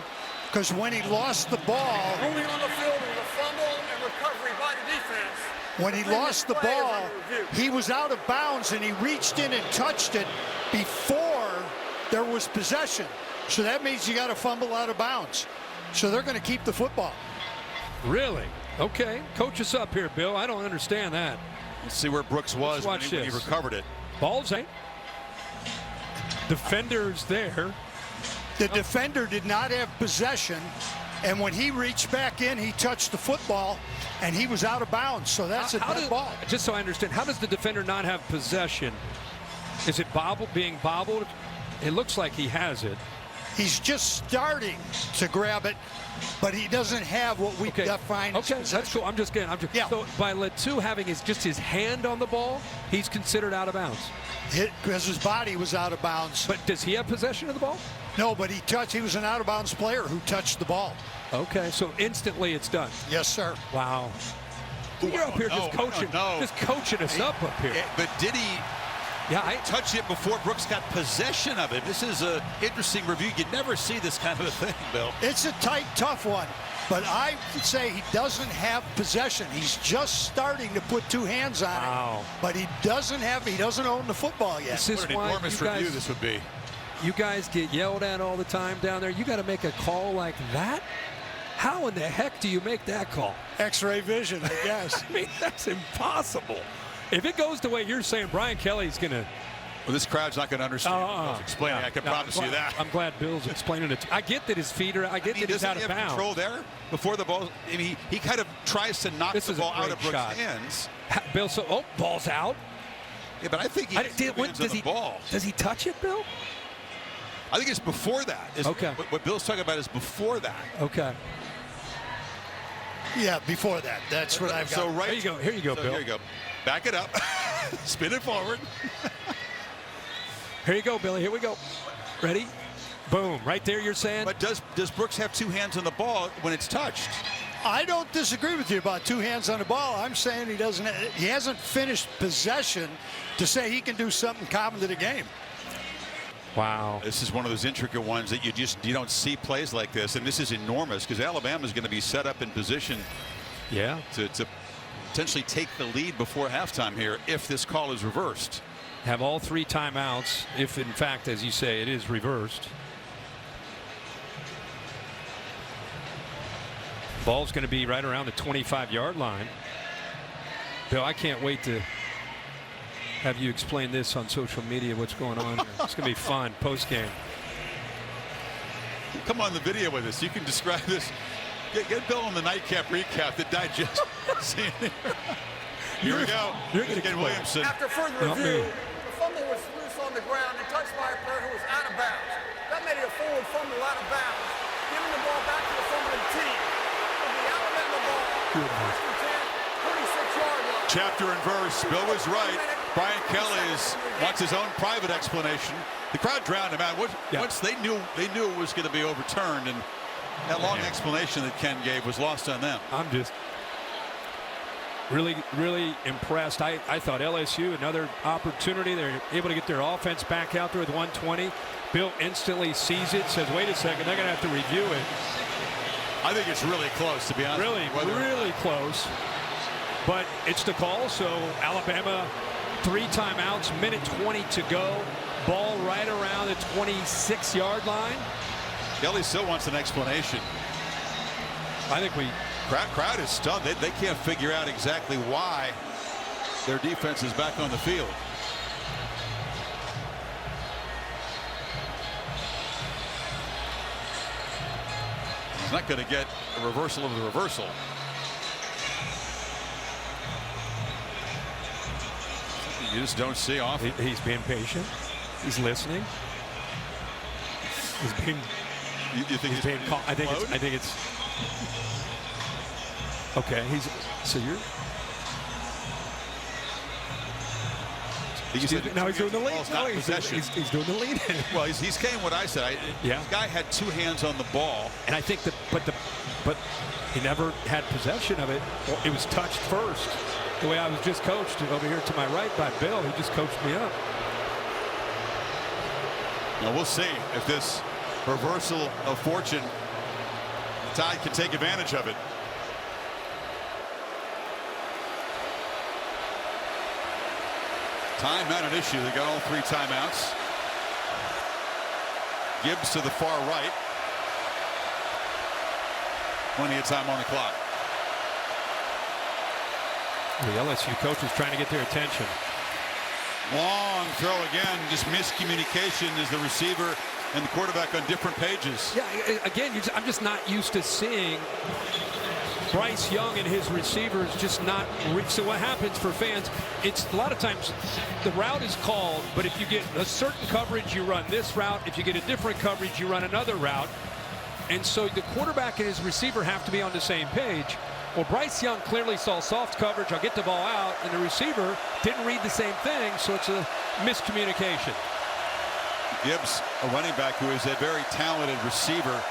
because when he lost the ball, Only on the field was a fumble and recovery by the defense. when he lost the ball, he was out of bounds and he reached in and touched it before there was possession. So that means you got to fumble out of bounds. So they're going to keep the football. Really? Okay. Coach us up here, Bill. I don't understand that. Let's see where Brooks was when he recovered it. Balls, eh? Defender's there. The defender did not have possession, and when he reached back in, he touched the football, and he was out of bounds. So that's a dead ball. Just so I understand, how does the defender not have possession? Is it being bobbled? It looks like he has it. He's just starting to grab it, but he doesn't have what we define as possession. That's cool. I'm just kidding. So by Letu having just his hand on the ball, he's considered out of bounds. Because his body was out of bounds. But does he have possession of the ball? No, but he was an out of bounds player who touched the ball. Okay, so instantly it's done. Yes, sir. Wow. You're up here just coaching us up here. But did he touch it before Brooks got possession of it? This is an interesting review. You'd never see this kind of a thing, Bill. It's a tight, tough one. But I would say he doesn't have possession. He's just starting to put two hands on it. But he doesn't own the football yet. What an enormous review this would be. You guys get yelled at all the time down there. You got to make a call like that? How in the heck do you make that call? X-ray vision, I guess. I mean, that's impossible. If it goes the way you're saying, Brian Kelly's going to... Well, this crowd's not going to understand Bill's explaining. I can promise you that. I'm glad Bill's explaining it. I get that his feet are... I get that he's out of bounds. Control there before the ball. I mean, he kind of tries to knock the ball out of Brooks' hands. Bill, ball's out. Yeah, but I think he has the ball. Does he touch it, Bill? I think it's before that. Okay. What Bill's talking about is before that. Okay. Yeah, before that. That's what I've got. So Here you go, Bill. Here you go. Back it up. Spin it forward. Here you go, Billy. Here we go. Ready? Boom. Right there, you're saying. But does Brooks have two hands on the ball when it's touched? I don't disagree with you about two hands on the ball. I'm saying he hasn't finished possession to say he can do something common to the game. Wow. This is one of those intricate ones that you don't see plays like this, and this is enormous because Alabama's going to be set up in position to potentially take the lead before halftime here if this call is reversed. Have all three timeouts if, in fact, as you say, it is reversed. Ball's going to be right around the 25-yard line. Bill, I can't wait to have you explain this on social media, what's going on here. It's going to be fun post-game. Come on the video with us. You can describe this. Get Bill on the nightcap recap, the digest. Here we go. You're going to get Williamson. After further review, the fumble was loose on the ground and touched by a player who was out of bounds. That made it a forward fumble out of bounds. Giving the ball back to the fumbling team. The Alabama ball. 26-yard line. Chapter and verse. Bill was right. Brian Kelly wants his own private explanation. The crowd drowned him out. Once they knew it was going to be overturned, and that long explanation that Ken gave was lost on them. I'm just really, really impressed. I thought LSU, another opportunity. They're able to get their offense back out there with 120. Bill instantly sees it, says, wait a second, they're going to have to review it. I think it's really close, to be honest. Really close. But it's the call, so Alabama, 3 timeouts, minute 20 to go. Ball right around the 26-yard line. Kelly still wants an explanation. I think crowd is stunned. They can't figure out exactly why their defense is back on the field. He's not going to get a reversal of the reversal. You just don't see often. He's being patient. He's listening. He's being. You think he's being calm? I think it's. Okay. So you're. He's doing the lead. He's doing the lead. Well, he's saying what I said. This guy had 2 hands on the ball, and I think but he never had possession of it. It was touched first. The way I was just coached over here to my right by Bill, he just coached me up. Now we'll see if this reversal of fortune, the Tide can take advantage of it. Time not an issue. They got all 3 timeouts. Gibbs to the far right. Plenty of time on the clock. The LSU coach is trying to get their attention. Long throw again, just miscommunication as the receiver and the quarterback on different pages. Yeah, again, I'm just not used to seeing Bryce Young and his receivers just not reach. So what happens for fans, it's a lot of times the route is called, but if you get a certain coverage, you run this route. If you get a different coverage, you run another route. And so the quarterback and his receiver have to be on the same page. Well, Bryce Young clearly saw soft coverage. I'll get the ball out, and the receiver didn't read the same thing, so it's a miscommunication. Gibbs, a running back who is a very talented receiver.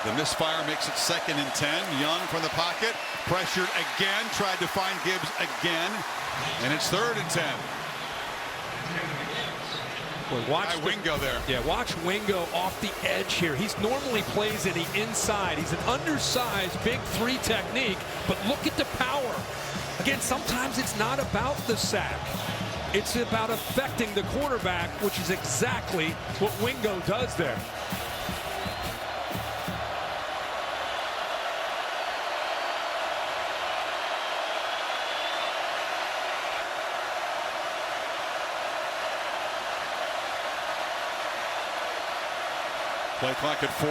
The misfire makes it 2nd and 10. Young from the pocket, pressured again, tried to find Gibbs again, and it's 3rd and 10. Well, watch Wingo there. Yeah, watch Wingo off the edge here. He's normally plays in the inside. He's an undersized big 3 technique, but look at the power. Again, sometimes it's not about the sack. It's about affecting the quarterback, which is exactly what Wingo does there. Play clock at 4.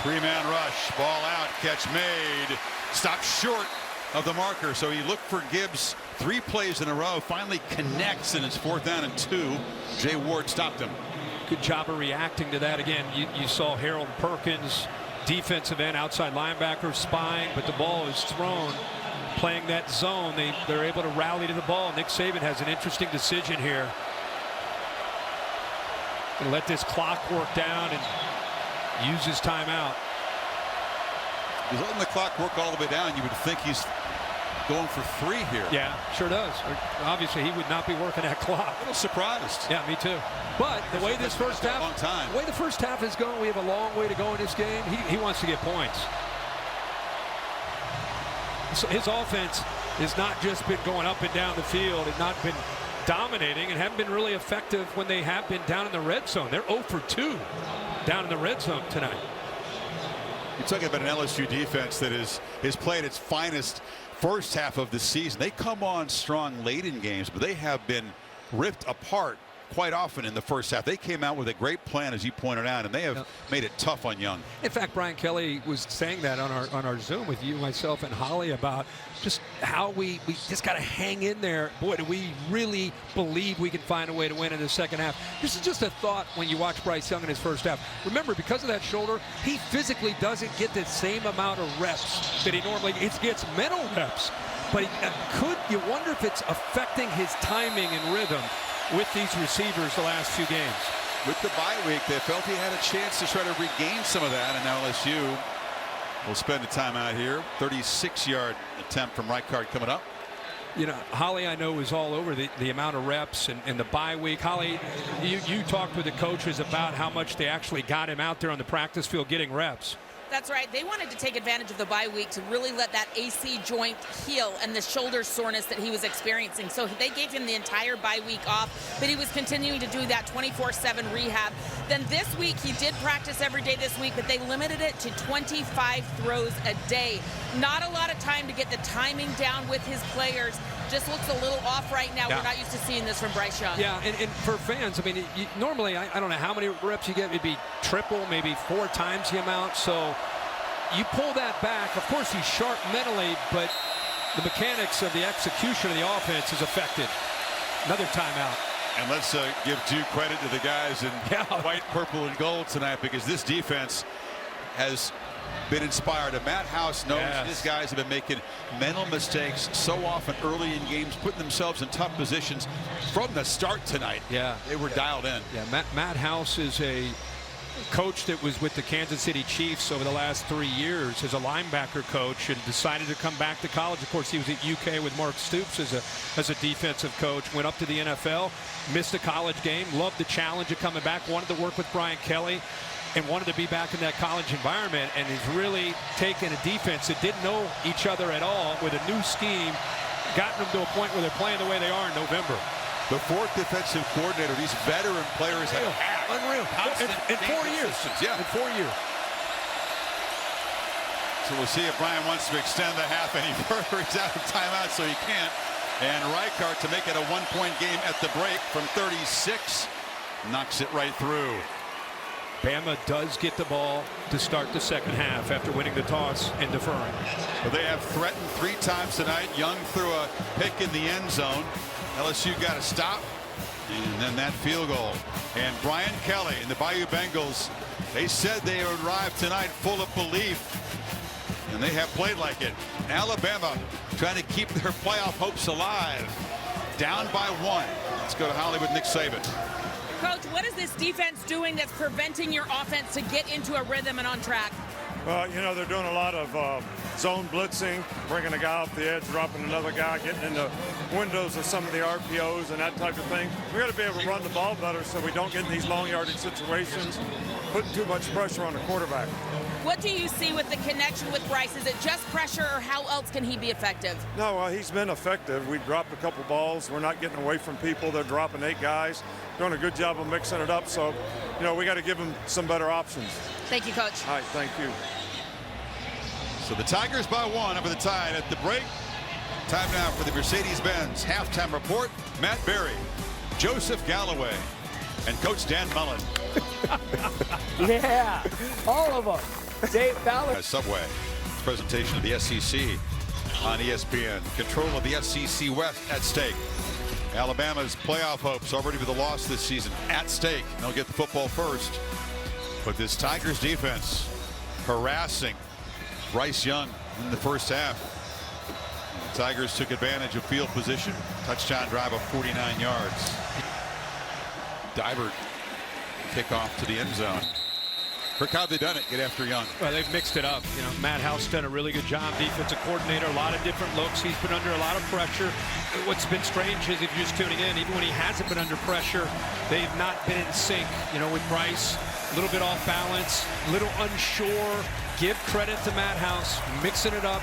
3-man rush. Ball out. Catch made. Stopped short of the marker. So he looked for Gibbs 3 plays in a row. Finally connects, and it's 4th down and 2. Jay Ward stopped him. Good job of reacting to that. Again, you saw Harold Perkins, defensive end, outside linebacker, spying, but the ball is thrown. Playing that zone, they're able to rally to the ball. Nick Saban has an interesting decision here. And let this clock work down and use his timeout. He's letting the clock work all the way down. You would think he's going for 3 here. Yeah, sure does. Obviously, he would not be working that clock. A little surprised. Yeah, me too. But the way this first half, the way the first half is going, we have a long way to go in this game. He wants to get points. So his offense has not just been going up and down the field, and not been dominating, and haven't been really effective when they have been down in the red zone. They're 0 for 2 down in the red zone tonight. You're talking about an LSU defense that has played its finest first half of the season. They come on strong late in games, but they have been ripped apart quite often in the first half. They came out with a great plan, as you pointed out, and they have made it tough on Young. In fact, Brian Kelly was saying that on our Zoom with you, myself, and Holly about just how we just got to hang in there. Boy, do we really believe we can find a way to win in the second half. This is just a thought when you watch Bryce Young in his first half. Remember, because of that shoulder, he physically doesn't get the same amount of reps that he normally gets mental reps. But you wonder if it's affecting his timing and rhythm with these receivers the last 2 games. With the bye week, they felt he had a chance to try to regain some of that, and now LSU will spend a timeout here. 36-yard attempt from Reichard coming up. You know, Holly, I know, is all over the amount of reps and the bye week. Holly, you talked with the coaches about how much they actually got him out there on the practice field getting reps. That's right. They wanted to take advantage of the bye week to really let that AC joint heal and the shoulder soreness that he was experiencing. So they gave him the entire bye week off, but he was continuing to do that 24/7 rehab. Then this week, he did practice every day this week, but they limited it to 25 throws a day. Not a lot of time to get the timing down with his players. Just looks a little off right now. Yeah. We're not used to seeing this from Bryce Young. Yeah, and for fans, I mean, normally, I don't know how many reps you get. It'd be triple, maybe 4 times the amount. So you pull that back. Of course, he's sharp mentally, but the mechanics of the execution of the offense is affected. Another timeout. And let's give due credit to the guys in white, purple, and gold tonight, because this defense has been inspired. And Matt House knows his guys have been making mental mistakes so often early in games, putting themselves in tough positions from the start tonight. Yeah, they were dialed in. Yeah, Matt House is a coach that was with the Kansas City Chiefs over the last 3 years as a linebacker coach, and decided to come back to college. Of course, he was at UK with Mark Stoops as a defensive coach. Went up to the NFL, missed a college game, loved the challenge of coming back, wanted to work with Brian Kelly, and wanted to be back in that college environment, and has really taken a defense that didn't know each other at all with a new scheme, gotten them to a point where they're playing the way they are in November. The 4th defensive coordinator these veteran players have had. Unreal. In 4 years. Yeah. In 4 years. So we'll see if Brian wants to extend the half any further. He's out of timeout, so he can't. And Reichart to make it a one-point game at the break from 36. Knocks it right through. Bama does get the ball to start the second half after winning the toss and deferring. But they have threatened 3 times tonight. Young threw a pick in the end zone. LSU got a stop. And then that field goal. And Brian Kelly and the Bayou Bengals, they said they would arrive tonight full of belief. And they have played like it. Alabama trying to keep their playoff hopes alive. Down by 1. Let's go to Hollywood, Nick Saban. Coach, what is this defense doing that's preventing your offense to get into a rhythm and on track? You know, they're doing a lot of zone blitzing, bringing a guy off the edge, dropping another guy, getting in the windows of some of the RPOs and that type of thing. We got to be able to run the ball better so we don't get in these long yardage situations, putting too much pressure on the quarterback. What do you see with the connection with Bryce? Is it just pressure, or how else can he be effective? No, he's been effective. We've dropped a couple balls. We're not getting away from people. They're dropping 8 guys. Doing a good job of mixing it up. So, you know, we got to give him some better options. Thank you, Coach. All right, thank you. So the Tigers by 1 over the Tide at the break. Time now for the Mercedes-Benz halftime report. Matt Berry, Joseph Galloway, and Coach Dan Mullen. Yeah, all of them. Dave Fowler. Subway. Presentation of the SEC on ESPN. Control of the SEC West at stake. Alabama's playoff hopes already with a loss this season at stake. They'll get the football first. But this Tigers defense harassing Bryce Young in the first half. The Tigers took advantage of field position. Touchdown drive of 49 yards. Diver kickoff to the end zone. Look how they done it. Get after Young. Well, they've mixed it up. You know, Matt House done a really good job. Defensive coordinator, a lot of different looks. He's been under a lot of pressure. What's been strange is if you're just tuning in, even when he hasn't been under pressure, they've not been in sync. You know, with Bryce, a little bit off balance, a little unsure. Give credit to Matt House, mixing it up,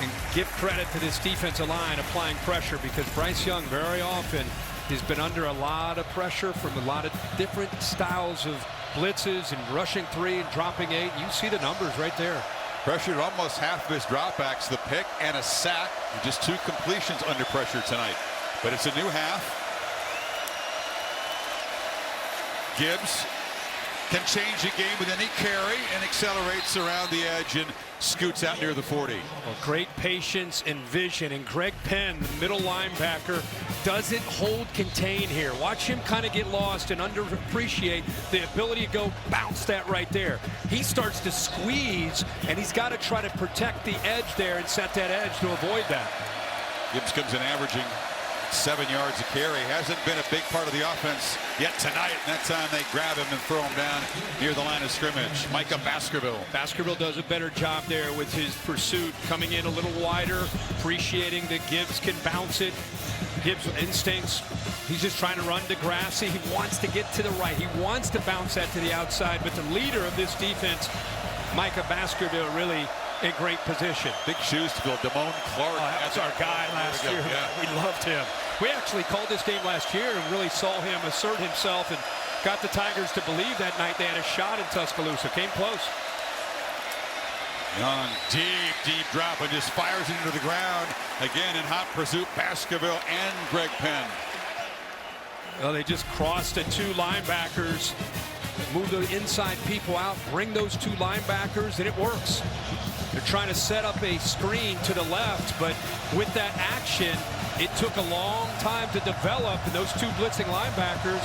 and give credit to this defensive line applying pressure, because Bryce Young very often has been under a lot of pressure from a lot of different styles of blitzes and rushing 3 and dropping 8. You see the numbers right there. Pressured almost half of his dropbacks, the pick and a sack, and just 2 completions under pressure tonight. But it's a new half. Gibbs can change the game with any carry and accelerates around the edge and scoots out near the 40. Well, great patience and vision, and Greg Penn, the middle linebacker, doesn't hold contain here. Watch him kind of get lost and underappreciate the ability to go bounce that right there. He starts to squeeze, and he's got to try to protect the edge there and set that edge to avoid that. Gibbs comes in averaging 7 yards a carry. Hasn't been a big part of the offense yet tonight. And that time they grab him and throw him down near the line of scrimmage. Micah Baskerville. Baskerville does a better job there with his pursuit, coming in a little wider, appreciating that Gibbs can bounce it. Gibbs' instincts, he's just trying to run Degrassi. He wants to get to the right. He wants to bounce that to the outside. But the leader of this defense, Micah Baskerville, really in great position. Big shoes to fill. Damone Clark. That's our guy last year. Yeah. We loved him. We actually called this game last year and really saw him assert himself and got the Tigers to believe that night they had a shot in Tuscaloosa. Came close. Young, deep drop and just fires into the ground. Again in hot pursuit, Baskerville and Greg Penn. Well, they just crossed the 2 linebackers, move the inside people out, bring those 2 linebackers, and it works. They're trying to set up a screen to the left, but with that action, it took a long time to develop, and those 2 blitzing linebackers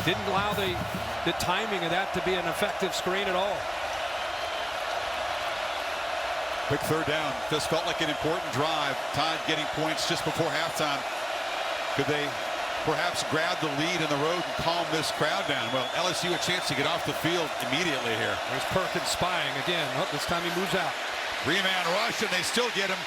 didn't allow the timing of that to be an effective screen at all. Quick third down. This felt like an important drive. Tide getting points just before halftime. Could they perhaps grab the lead in the road and calm this crowd down? Well, LSU a chance to get off the field immediately here. There's Perkins spying again. Oh, this time he moves out. 3-man rush, and they still get him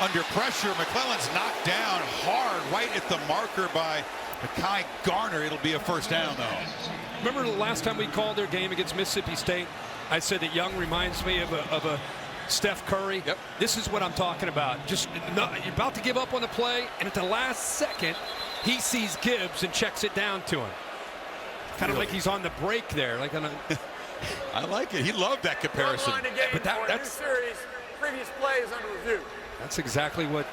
under pressure. McClellan's knocked down hard right at the marker by Mekhi Garner. It'll be a first down, though. Remember the last time we called their game against Mississippi State? I said that Young reminds me of a Steph Curry. Yep. This is what I'm talking about. Just you're about to give up on the play, and at the last second, he sees Gibbs and checks it down to him. Kind of like he's on the break there. Like on a I like it. He loved that comparison. But that's series, previous plays under review. That's exactly what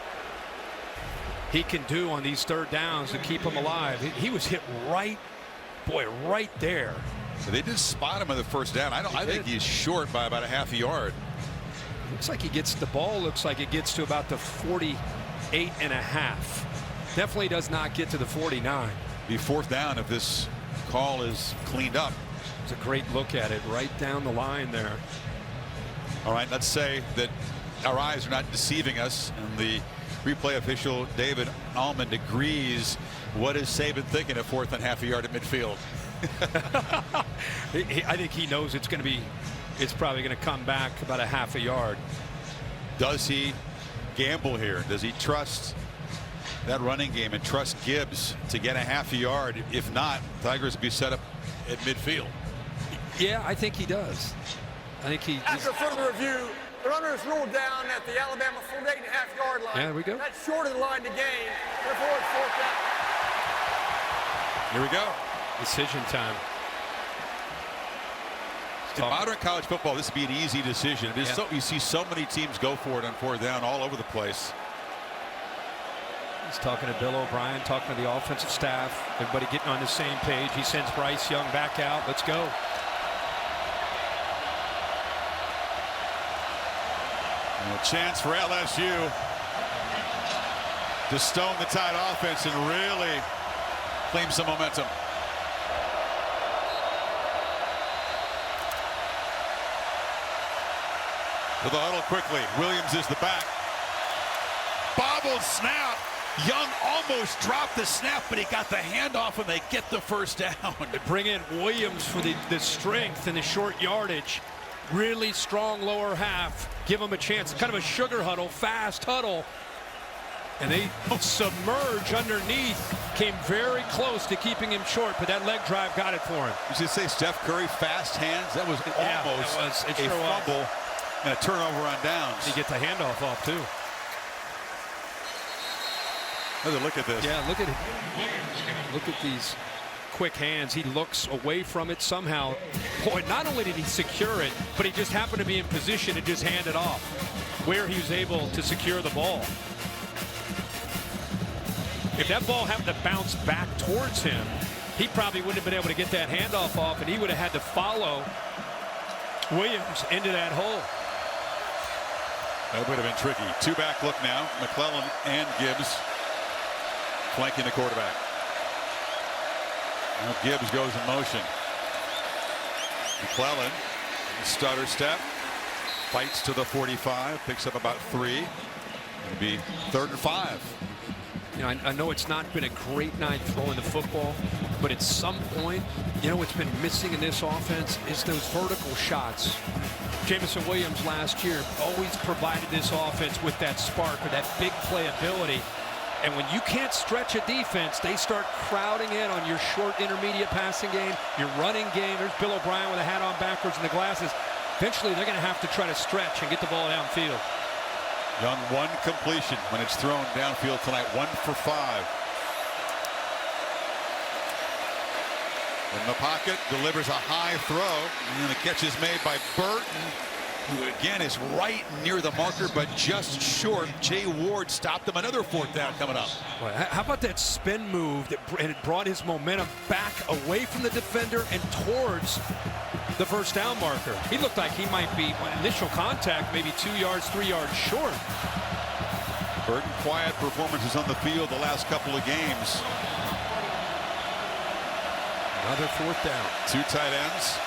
he can do on these third downs to keep him alive. He was hit right there. So they did spot him on the first down. I think he's short by about a half a yard. Looks like he gets the ball. Looks like it gets to about the 48.5. Definitely does not get to the 49. Be fourth down if this call is cleaned up. It's a great look at it right down the line there. All right, let's say that our eyes are not deceiving us, and the replay official David Allman agrees. What is Saban thinking at fourth and half a yard at midfield? I think he knows it's probably going to come back about a half a yard. Does he gamble here? Does he trust that running game and trust Gibbs to get a half a yard? If not, Tigers will be set up at midfield. Yeah, I think he does. I think he. After further review, the runner is ruled down at the Alabama 48.5-yard line. Yeah, there we go. That's short of the line to gain. Therefore, it's fourth down. Here we go. Decision time. In modern college football, this would be an easy decision. It is you see so many teams go for it on fourth down all over the place. He's talking to Bill O'Brien, talking to the offensive staff. Everybody getting on the same page. He sends Bryce Young back out. Let's go. And a chance for LSU to stone the Tide offense and really claim some momentum. To the huddle quickly. Williams is the back. Bobbled snap. Young almost dropped the snap, but he got the handoff and they get the first down. They bring in Williams for the strength and the short yardage. Really strong lower half. Give him a chance. Kind of a sugar huddle, fast huddle. And they submerge underneath. Came very close to keeping him short, but that leg drive got it for him. You should say Steph Curry, fast hands. That was almost a fumble and a turnover on downs. You get the handoff off, too. Look at this. Yeah, look at it. Look at these quick hands. He looks away from it somehow. Boy, not only did he secure it, but he just happened to be in position to just hand it off where he was able to secure the ball. If that ball happened to bounce back towards him, he probably wouldn't have been able to get that handoff off, and he would have had to follow Williams into that hole. That would have been tricky. Two-back look now. McClellan and Gibbs flanking the quarterback. Now Gibbs goes in motion. McClellan, stutter step, fights to the 45, picks up about 3. It'll be 3rd and 5. You know, I know it's not been a great night throwing the football, but at some point, you know what's been missing in this offense is those vertical shots. Jamison Williams last year always provided this offense with that spark or that big playability. And when you can't stretch a defense, they start crowding in on your short intermediate passing game, your running game. There's Bill O'Brien with a hat on backwards and the glasses. Eventually, they're going to have to try to stretch and get the ball downfield. Young, 1 completion when it's thrown downfield tonight, 1 for 5. In the pocket, delivers a high throw, and then the catch is made by Burton, who again is right near the marker, but just short. Jay Ward stopped him. Another 4th down coming up. Boy, how about that spin move that it brought his momentum back away from the defender and towards the first down marker? He looked like he might be, initial contact, maybe 2 yards, 3 yards short. Burton, quiet performances on the field the last couple of games. Another 4th down. 2 tight ends.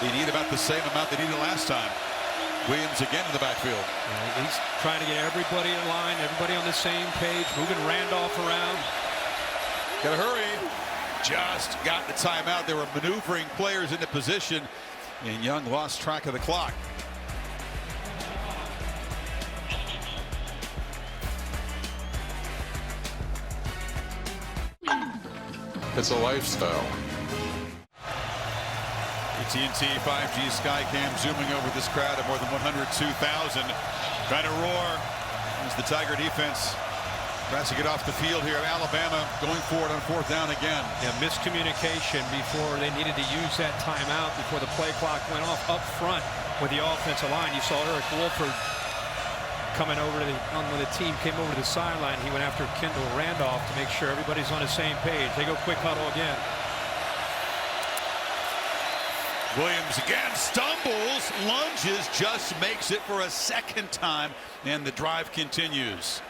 They need about the same amount they needed last time. Williams again in the backfield. He's trying to get everybody in line, everybody on the same page, moving Randolph around. Gotta hurry. Just got the timeout. They were maneuvering players into position, and Young lost track of the clock. It's a lifestyle. AT&T 5G Skycam zooming over this crowd of more than 102,000. Trying to roar as the Tiger defense tries to get off the field here. Alabama going for it on 4th down again. Yeah, miscommunication before they needed to use that timeout before the play clock went off up front with the offensive line. You saw Eric Wolford coming over to when the team came over to the sideline, he went after Kendall Randolph to make sure everybody's on the same page. They go quick huddle again. Williams again stumbles, lunges, just makes it for a second time, and the drive continues.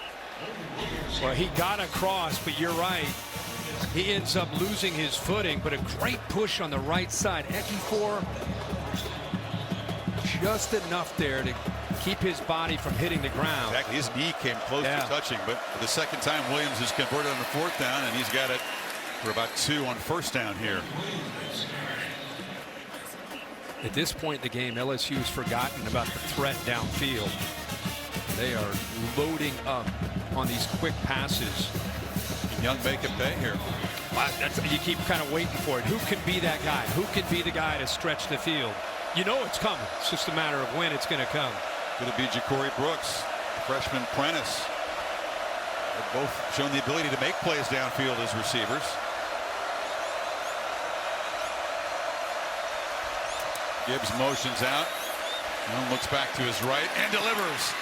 Well, he got across, but you're right. He ends up losing his footing, but a great push on the right side. Ekifor, just enough there to keep his body from hitting the ground. Exactly. His knee came close to touching, but for the second time, Williams is converted on the 4th down, and he's got it for about 2 on 1st down here. At this point in the game, LSU has forgotten about the threat downfield. They are loading up on these quick passes. Young make it pay here. You keep kind of waiting for it. Who can be that guy? Who can be the guy to stretch the field? You know it's coming. It's just a matter of when it's going to come. Going to be Ja'Cory Brooks, freshman Prentice. They've both shown the ability to make plays downfield as receivers. Gibbs motions out. Young looks back to his right and delivers.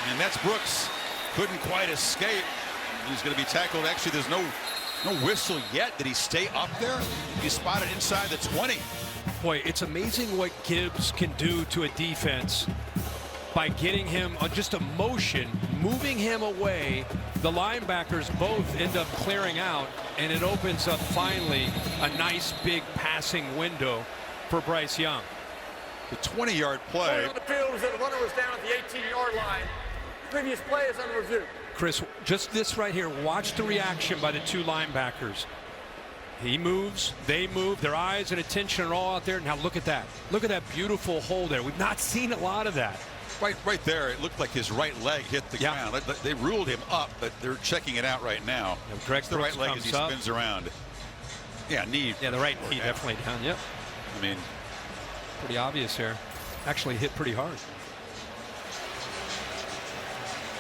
And that's Brooks. Couldn't quite escape. He's going to be tackled. Actually, there's no whistle yet. Did he stay up there? He's spotted inside the 20. Boy, it's amazing what Gibbs can do to a defense by getting him on just a motion, moving him away. The linebackers both end up clearing out, and it opens up finally a nice big passing window for Bryce Young. The 20-yard play. On the field was that the runner was down at the 18-yard line. Previous play is under review. Chris, just this right here. Watch the reaction by the 2 linebackers. He moves, they move, their eyes and attention are all out there. Now look at that. Look at that beautiful hole there. We've not seen a lot of that. Right there, it looked like his right leg hit the ground. They ruled him up, but they're checking it out right now. Greg the right leg as he spins around. Yeah, knee. Yeah, the right knee definitely down. Yep. I mean, pretty obvious here. Actually hit pretty hard.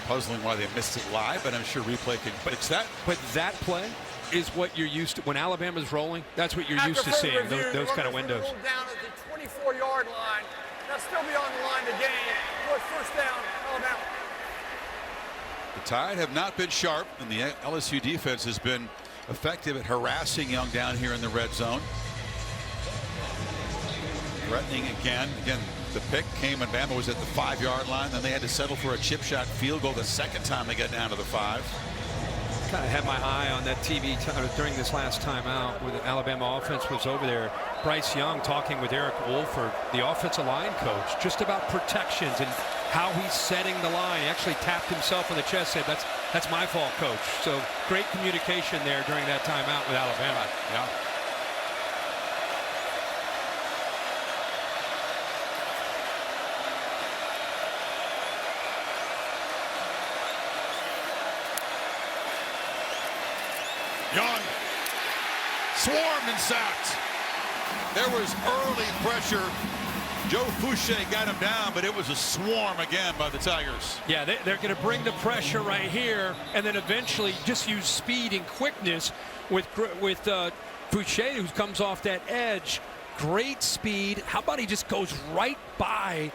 Puzzling why they missed it live, but I'm sure replay can fix that. But that play is what you're used to. When Alabama's rolling, that's what you're used to seeing, those kind of windows. Down at the 24-yard line. Now still be on the line of the game. First down, Alabama. The Tide have not been sharp, and the LSU defense has been effective at harassing Young down here in the red zone. Threatening again. Again, the pick came when Bama was at the 5-yard line. Then they had to settle for a chip shot field goal the second time they got down to the 5. Kind of had my eye on that TV during this last timeout where the Alabama offense was over there. Bryce Young talking with Eric Wolford, the offensive line coach, just about protections and how he's setting the line. He actually tapped himself on the chest, said, that's my fault, coach. So great communication there during that timeout with Alabama. Yeah. Young swarmed and sacked. There was early pressure. Joe Fouché got him down, but it was a swarm again by the Tigers. Yeah, they're going to bring the pressure right here, and then eventually just use speed and quickness with Fouché, who comes off that edge. Great speed. How about he just goes right by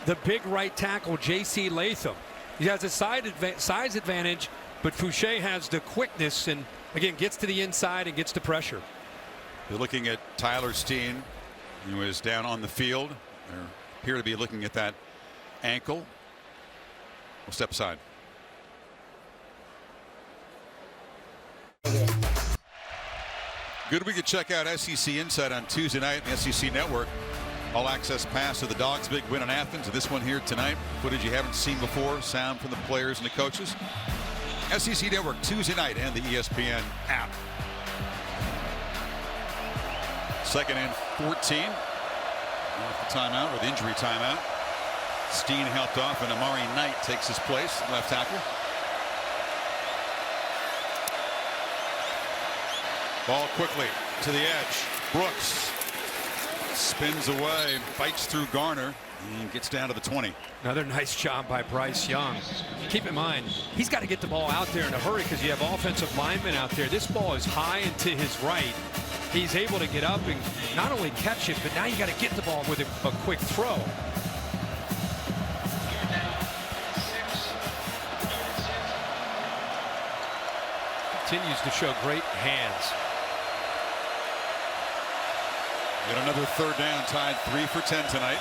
the big right tackle, J.C. Latham. He has a size advantage, but Fouché has the quickness and, again, gets to the inside and gets the pressure. They're looking at Tyler Steen, who is down on the field. They appear to be looking at that ankle. We'll step aside. Good we could check out SEC Insight on Tuesday night on the SEC Network. All access pass to the Dogs' big win in Athens, and this one here tonight. Footage you haven't seen before, sound from the players and the coaches. SEC Network Tuesday night and the ESPN app. 2nd and 14. Off the timeout, or the injury timeout. Steen helped off, and Amari Knight takes his place, left tackle. Ball quickly to the edge. Brooks spins away, fights through Garner, and gets down to the 20. Another nice job by Bryce Young. Keep in mind, he's got to get the ball out there in a hurry because you have offensive linemen out there. This ball is high and to his right. He's able to get up and not only catch it, but now you got to get the ball with a quick throw. continues to show great hands. Get another third down, tied 3 for 10 tonight.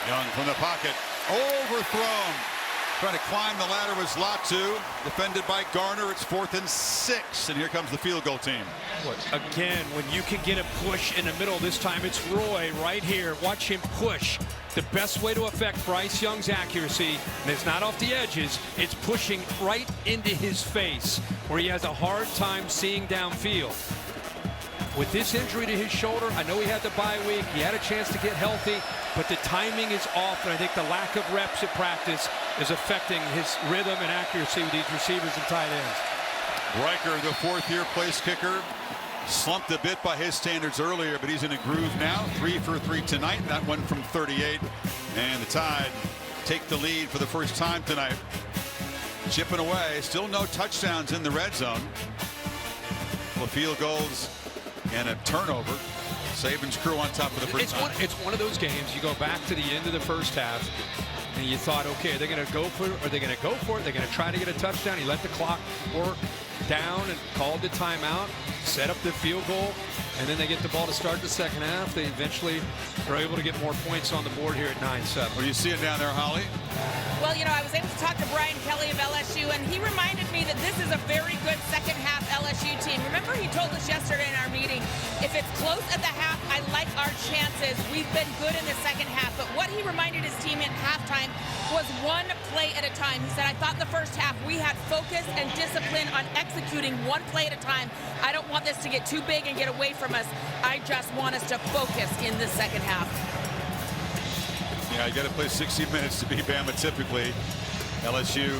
Young from the pocket, overthrown. Trying to climb the ladder was Latu, defended by Garner. It's 4th and 6, and here comes the field goal team. Again, when you can get a push in the middle, this time it's Roy right here. Watch him push. The best way to affect Bryce Young's accuracy, and it's not off the edges, it's pushing right into his face, where he has a hard time seeing downfield. With this injury to his shoulder, I know he had the bye week, he had a chance to get healthy, but the timing is off, and I think the lack of reps at practice is affecting his rhythm and accuracy with these receivers and tight ends. Riker, the 4th-year place kicker, slumped a bit by his standards earlier, but he's in a groove now. 3 for 3 tonight, that one from 38. And the Tide take the lead for the first time tonight. Chipping away, still no touchdowns in the red zone. Well, field goals and a turnover. Saban's crew on top of the first time. It's one of those games, you go back to the end of the first half, and you thought, okay, are they going to go for it? Are they going to go for it? They're going to try to get a touchdown. He let the clock work down and called the timeout, set up the field goal, and then they get the ball to start the second half. They eventually are able to get more points on the board here at 9-7. Well, you see it down there, Holly? Well, you know, I was able to talk to Brian Kelly of LSU, and he reminded me that this is a very good second half LSU team. Remember, he told us yesterday in our meeting, if it's close at the half, I like our chances. We've been good in the second half. But what he reminded his team at halftime was one play at a time. He said, I thought in the first half we had focus and discipline on executing one play at a time. I don't want this to get too big and get away from us. I just want us to focus in the second half. Yeah, you got to play 60 minutes to beat Bama typically. LSU,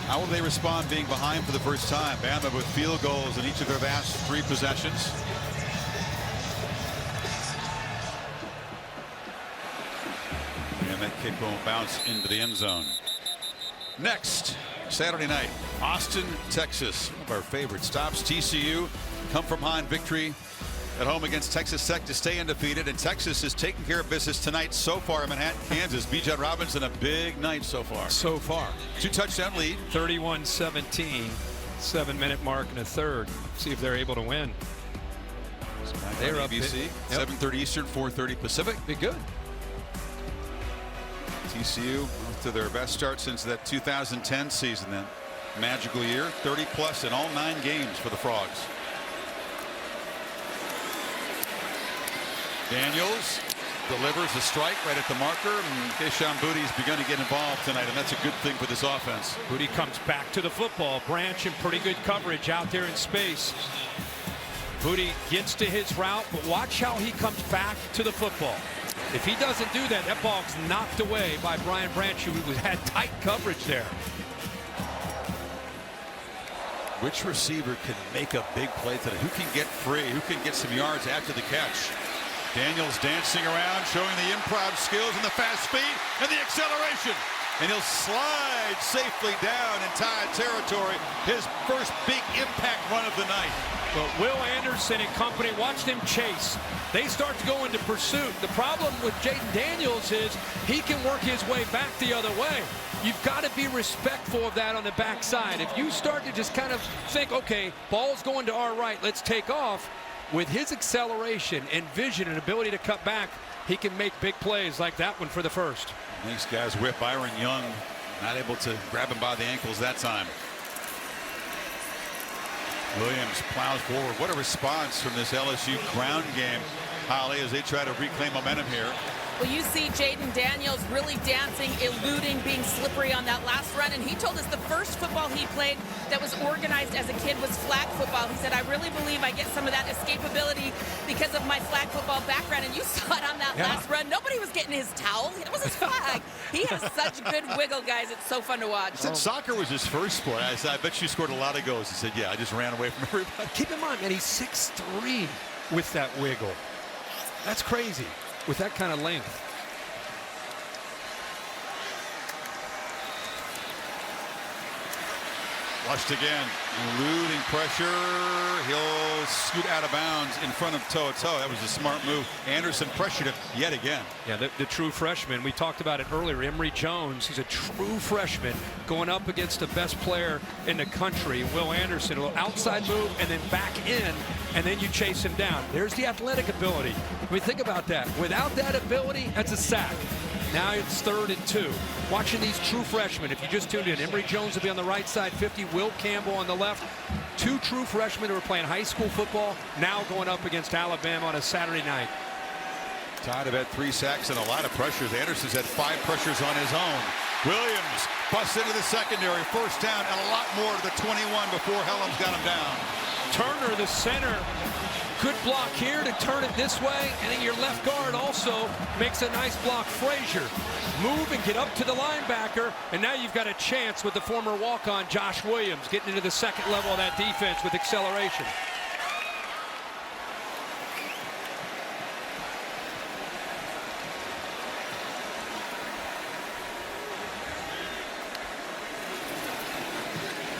how will they respond being behind for the first time? Bama with field goals in each of their last 3 possessions. And that kick won't bounce into the end zone. Next, Saturday night, Austin, Texas. One of our favorite stops. TCU come from behind victory at home against Texas Tech to stay undefeated, and Texas is taking care of business tonight so far in Manhattan, Kansas. Bijan Robinson, a big night so far. 2-touchdown lead. 31-17, 7-minute mark in the third. See if they're able to win. They're up. ABC, 7:30 Eastern, 4:30 Pacific. Be good. TCU off to their best start since that 2010 season, that magical year. 30+ in all 9 games for the Frogs. Daniels delivers a strike right at the marker, and Keishon Booty's begun to get involved tonight, and that's a good thing for this offense. Booty comes back to the football. Branch in pretty good coverage out there in space. Booty gets to his route, but watch how he comes back to the football. If he doesn't do that, that ball's knocked away by Brian Branch, who had tight coverage there. Which receiver can make a big play today? Who can get free? Who can get some yards after the catch? Daniels dancing around, showing the improv skills and the fast speed and the acceleration. And he'll slide safely down in Tide territory. His first big impact run of the night. But Will Anderson and company, watch them chase. They start to go into pursuit. The problem with Jayden Daniels is he can work his way back the other way. You've got to be respectful of that on the backside. If you start to just kind of think, okay, ball's going to our right, let's take off. With his acceleration and vision and ability to cut back, he can make big plays like that one for the first. These guys whip. Byron Young not able to grab him by the ankles that time. Williams plows forward. What a response from this LSU ground game, Holly, as they try to reclaim momentum here. Well, you see Jayden Daniels really dancing, eluding, being slippery on that last run. And he told us the first football he played that was organized as a kid was flag football. He said, I really believe I get some of that escapability because of my flag football background. And you saw it on that last run. Nobody was getting his towel. It was his flag. He has such good wiggle, guys. It's so fun to watch. He said soccer was his first sport. I said, I bet you scored a lot of goals. He said, yeah, I just ran away from everybody. Keep in mind, man, he's 6'3" with that wiggle. That's crazy. With that kind of length. Flushed again. Eluding pressure. He'll scoot out of bounds in front of To'o. That was a smart move. Anderson pressured him yet again. Yeah, the true freshman. We talked about it earlier. Emory Jones, he's a true freshman going up against the best player in the country, Will Anderson. A little outside move and then back in, and then you chase him down. There's the athletic ability. I mean, think about that. Without that ability, that's a sack. Now it's 3rd and 2. Watching these true freshmen, if you just tuned in, Emory Jones will be on the right side, 50, Will Campbell on the left. 2 true freshmen who are playing high school football, now going up against Alabama on a Saturday night. Todd have had 3 sacks and a lot of pressures. Anderson's had 5 pressures on his own. Williams busts into the secondary, 1st down, and a lot more to the 21 before Helms got him down. Turner, the center, good block here to turn it this way, and then your left guard also makes a nice block. Frazier, move and get up to the linebacker, and now you've got a chance with the former walk-on Josh Williams getting into the 2nd level of that defense with acceleration.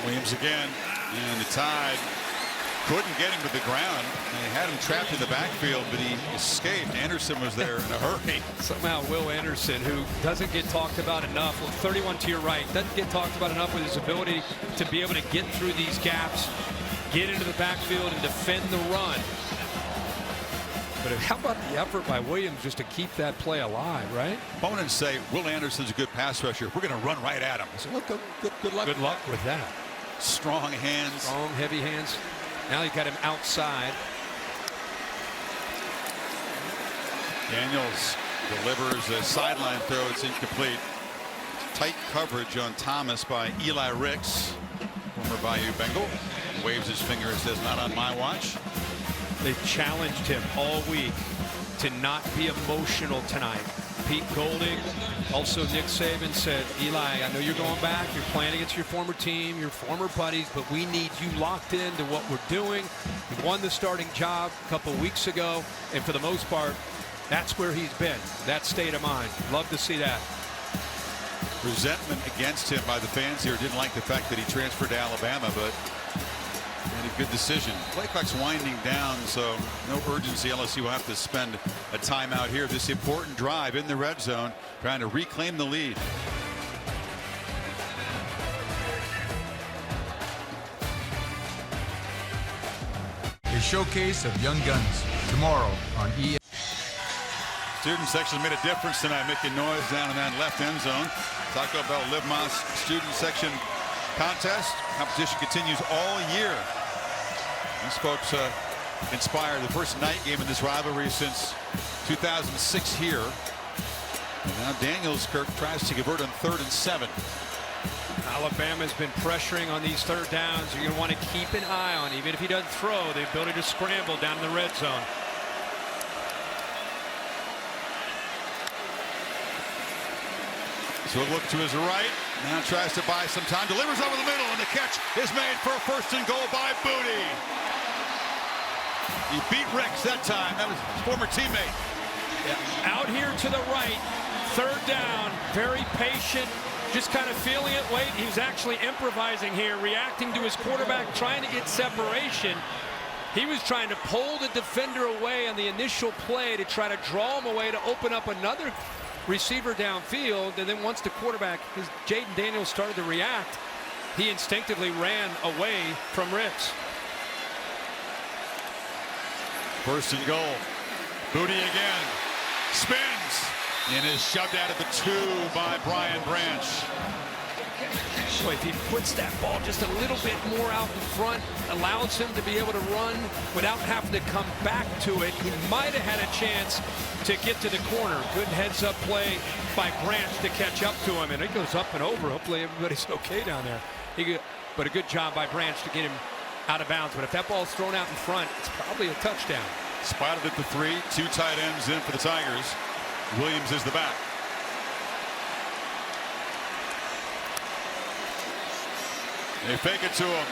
Williams again, and the Tide couldn't get him to the ground. They had him trapped in the backfield, but he escaped. Anderson was there in a hurry. Somehow Will Anderson, who doesn't get talked about enough, 31 to your right, doesn't get talked about enough with his ability to be able to get through these gaps, get into the backfield, and defend the run. But how about the effort by Williams just to keep that play alive, right? Opponents say Will Anderson's a good pass rusher. We're going to run right at him. So look, good luck. Good luck with that. Strong hands. Strong, heavy hands. Now you've got him outside. Daniels delivers a sideline throw. It's incomplete. Tight coverage on Thomas by Eli Ricks, former Bayou Bengal. Waves his finger and says, "Not on my watch." They challenged him all week to not be emotional tonight. Pete Golding, also Nick Saban said, "Eli, I know you're going back. You're playing against your former team, your former buddies, but we need you locked into what we're doing." He won the starting job a couple weeks ago, and for the most part, that's where he's been, that state of mind. Love to see that. Resentment against him by the fans here. Didn't like the fact that he transferred to Alabama, but made a good decision. Play clock's winding down, so no urgency. LSU will have to spend a timeout here. This important drive in the red zone, trying to reclaim the lead. A showcase of young guns tomorrow on EA. Student section made a difference tonight, making noise down in that left end zone. Taco Bell Live Más student section contest. Competition continues all year. These folks inspired the first night game in this rivalry since 2006 here. And now Daniels, Kirk, tries to convert on 3rd and 7. Alabama's been pressuring on these 3rd downs. You're going to want to keep an eye on, even if he doesn't throw, the ability to scramble down in the red zone. So look to his right. Now tries to buy some time. Delivers over the middle, and the catch is made for a 1st and goal by Booty. He beat Rex that time. That was his former teammate. Yeah. Out here to the right, 3rd down, very patient, just kind of feeling it late. He was actually improvising here, reacting to his quarterback, trying to get separation. He was trying to pull the defender away on the initial play to try to draw him away to open up another receiver downfield, and then once the quarterback, Jayden Daniels, started to react, he instinctively ran away from Ricks. 1st and goal. Booty again. Spins and is shoved out of the 2 by Brian Branch. Boy, if he puts that ball just a little bit more out in front, allows him to be able to run without having to come back to it, he might have had a chance to get to the corner. Good heads-up play by Branch to catch up to him, and it goes up and over. Hopefully everybody's okay down there. But a good job by Branch to get him out of bounds. But if that ball's thrown out in front, it's probably a touchdown. Spotted at the 3, 2 tight ends in for the Tigers. Williams is the back. They fake it to him.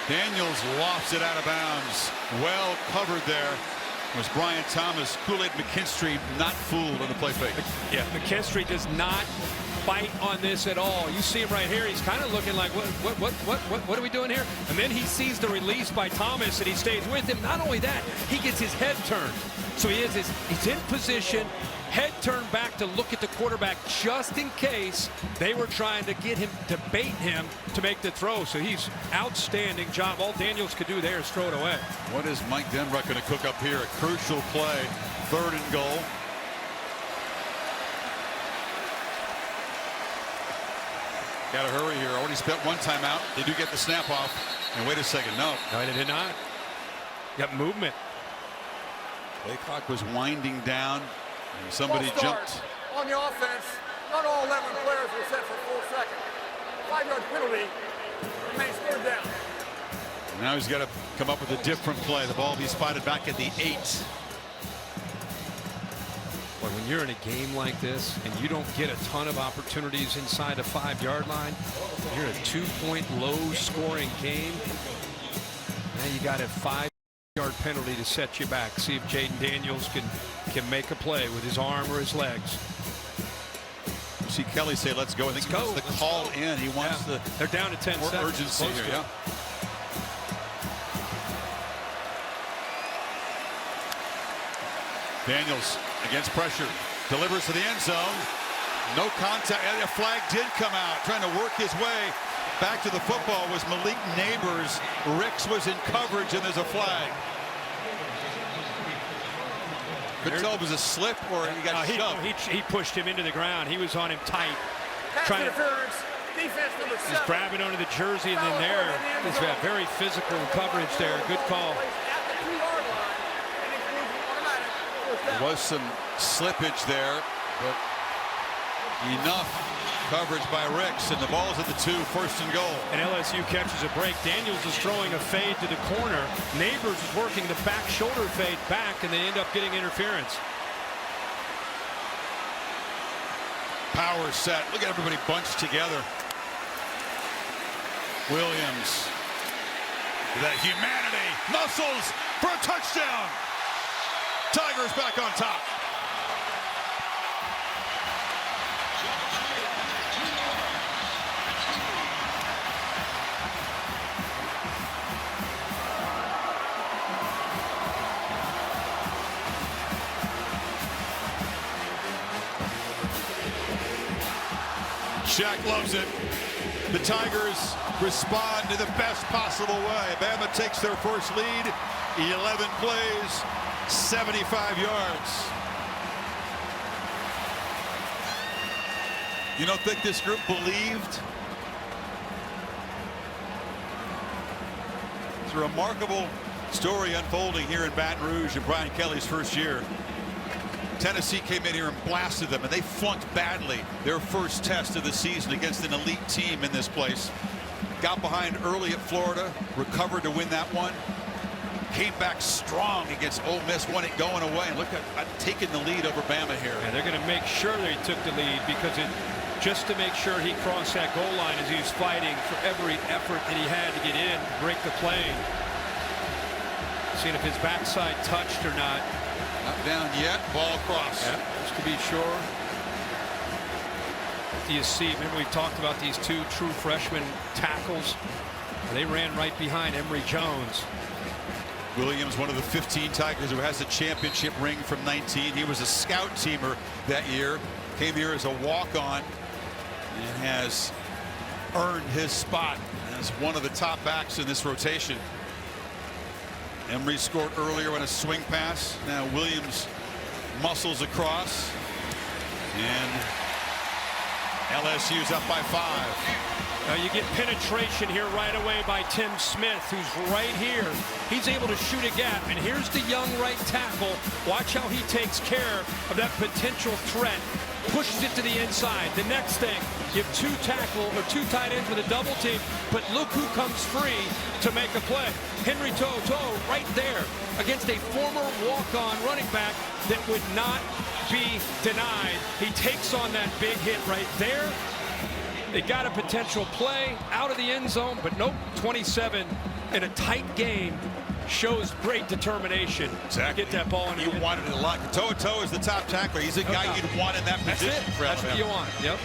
Daniels lofts it out of bounds. Well covered there was Brian Thomas. Kool-Aid McKinstry not fooled on the play fake. Yeah, McKinstry does not bite on this at all. You see him right here. He's kind of looking like, what are we doing here? And then he sees the release by Thomas, and he stays with him. Not only that, he gets his head turned. So he's in position, head turned back to look at the quarterback just in case they were trying to get him, to bait him to make the throw. So he's outstanding job. All Daniels could do there is throw it away. What is Mike Denbrock going to cook up here? A crucial play, 3rd and goal. Got to hurry here. Already spent 1 timeout. They do get the snap off. And wait a second. No, they did not. Got movement. Play clock was winding down. And somebody jumped. On the offense, not all 11 players were set for 4 seconds. 5-yard penalty. Remains 3rd down. Now he's got to come up with a different play. The ball be spotted back at the 8. Well, when you're in a game like this and you don't get a ton of opportunities inside the 5-yard line, you're in a 2-point low-scoring game. Now you got a 5-yard penalty to set you back. See if Jayden Daniels can make a play with his arm or his legs. You see Kelly say, "Let's go." I think he wants the call in. He wants the. They're down to 10 more seconds. Urgency here. Yeah. Daniels against pressure, delivers to the end zone. No contact. A flag did come out. Trying to work his way back to the football was Malik Neighbors. Ricks was in coverage, and there's a flag. Couldn't tell if it was a slip or he got shoved. He pushed him into the ground. He was on him tight. Pass interference. Defense number 7. He's grabbing onto the jersey, and then there. He's got very physical coverage there. Good call. There was some slippage there, but enough coverage by Ricks, and the ball's at the 2, 1st and goal. And LSU catches a break. Daniels is throwing a fade to the corner. Neighbors is working the back shoulder fade back, and they end up getting interference. Power set. Look at everybody bunched together. Williams. That humanity. Muscles for a touchdown. Tigers back on top. Shaq loves it. The Tigers respond in the best possible way. Bama takes their first lead. 11 plays. 75 yards. You don't think this group believed? It's a remarkable story unfolding here in Baton Rouge in Brian Kelly's first year. Tennessee came in here and blasted them, and they flunked badly their first test of the season against an elite team in this place. Got behind early at Florida, recovered to win that one. Came back strong against Ole Miss, won it going away, and look at taking the lead over Bama here. And they're going to make sure they took the lead because just to make sure he crossed that goal line as he was fighting for every effort that he had to get in, break the play. Seeing if his backside touched or not. Not down yet. Ball across. Yeah, just to be sure. Do you see? Remember we talked about these 2 true freshman tackles. They ran right behind Emory Jones. Williams, one of the 15 Tigers who has a championship ring from 19. He was a scout teamer that year. Came here as a walk-on and has earned his spot as one of the top backs in this rotation. Emory scored earlier on a swing pass. Now Williams muscles across. And LSU's up by 5. Now you get penetration here right away by Tim Smith, who's right here. He's able to shoot a gap, and here's the young right tackle. Watch how he takes care of that potential threat. Pushes it to the inside. The next thing, you have 2 tight ends with a double team, but look who comes free to make a play. Henry Toto right there against a former walk-on running back that would not be denied. He takes on that big hit right there. They got a potential play out of the end zone, but nope, 27 in a tight game shows great determination. Exactly. Get that ball in. You wanted it a lot. Toto is the top tackler. He's a guy you'd want in that position. That's what you want. Yep.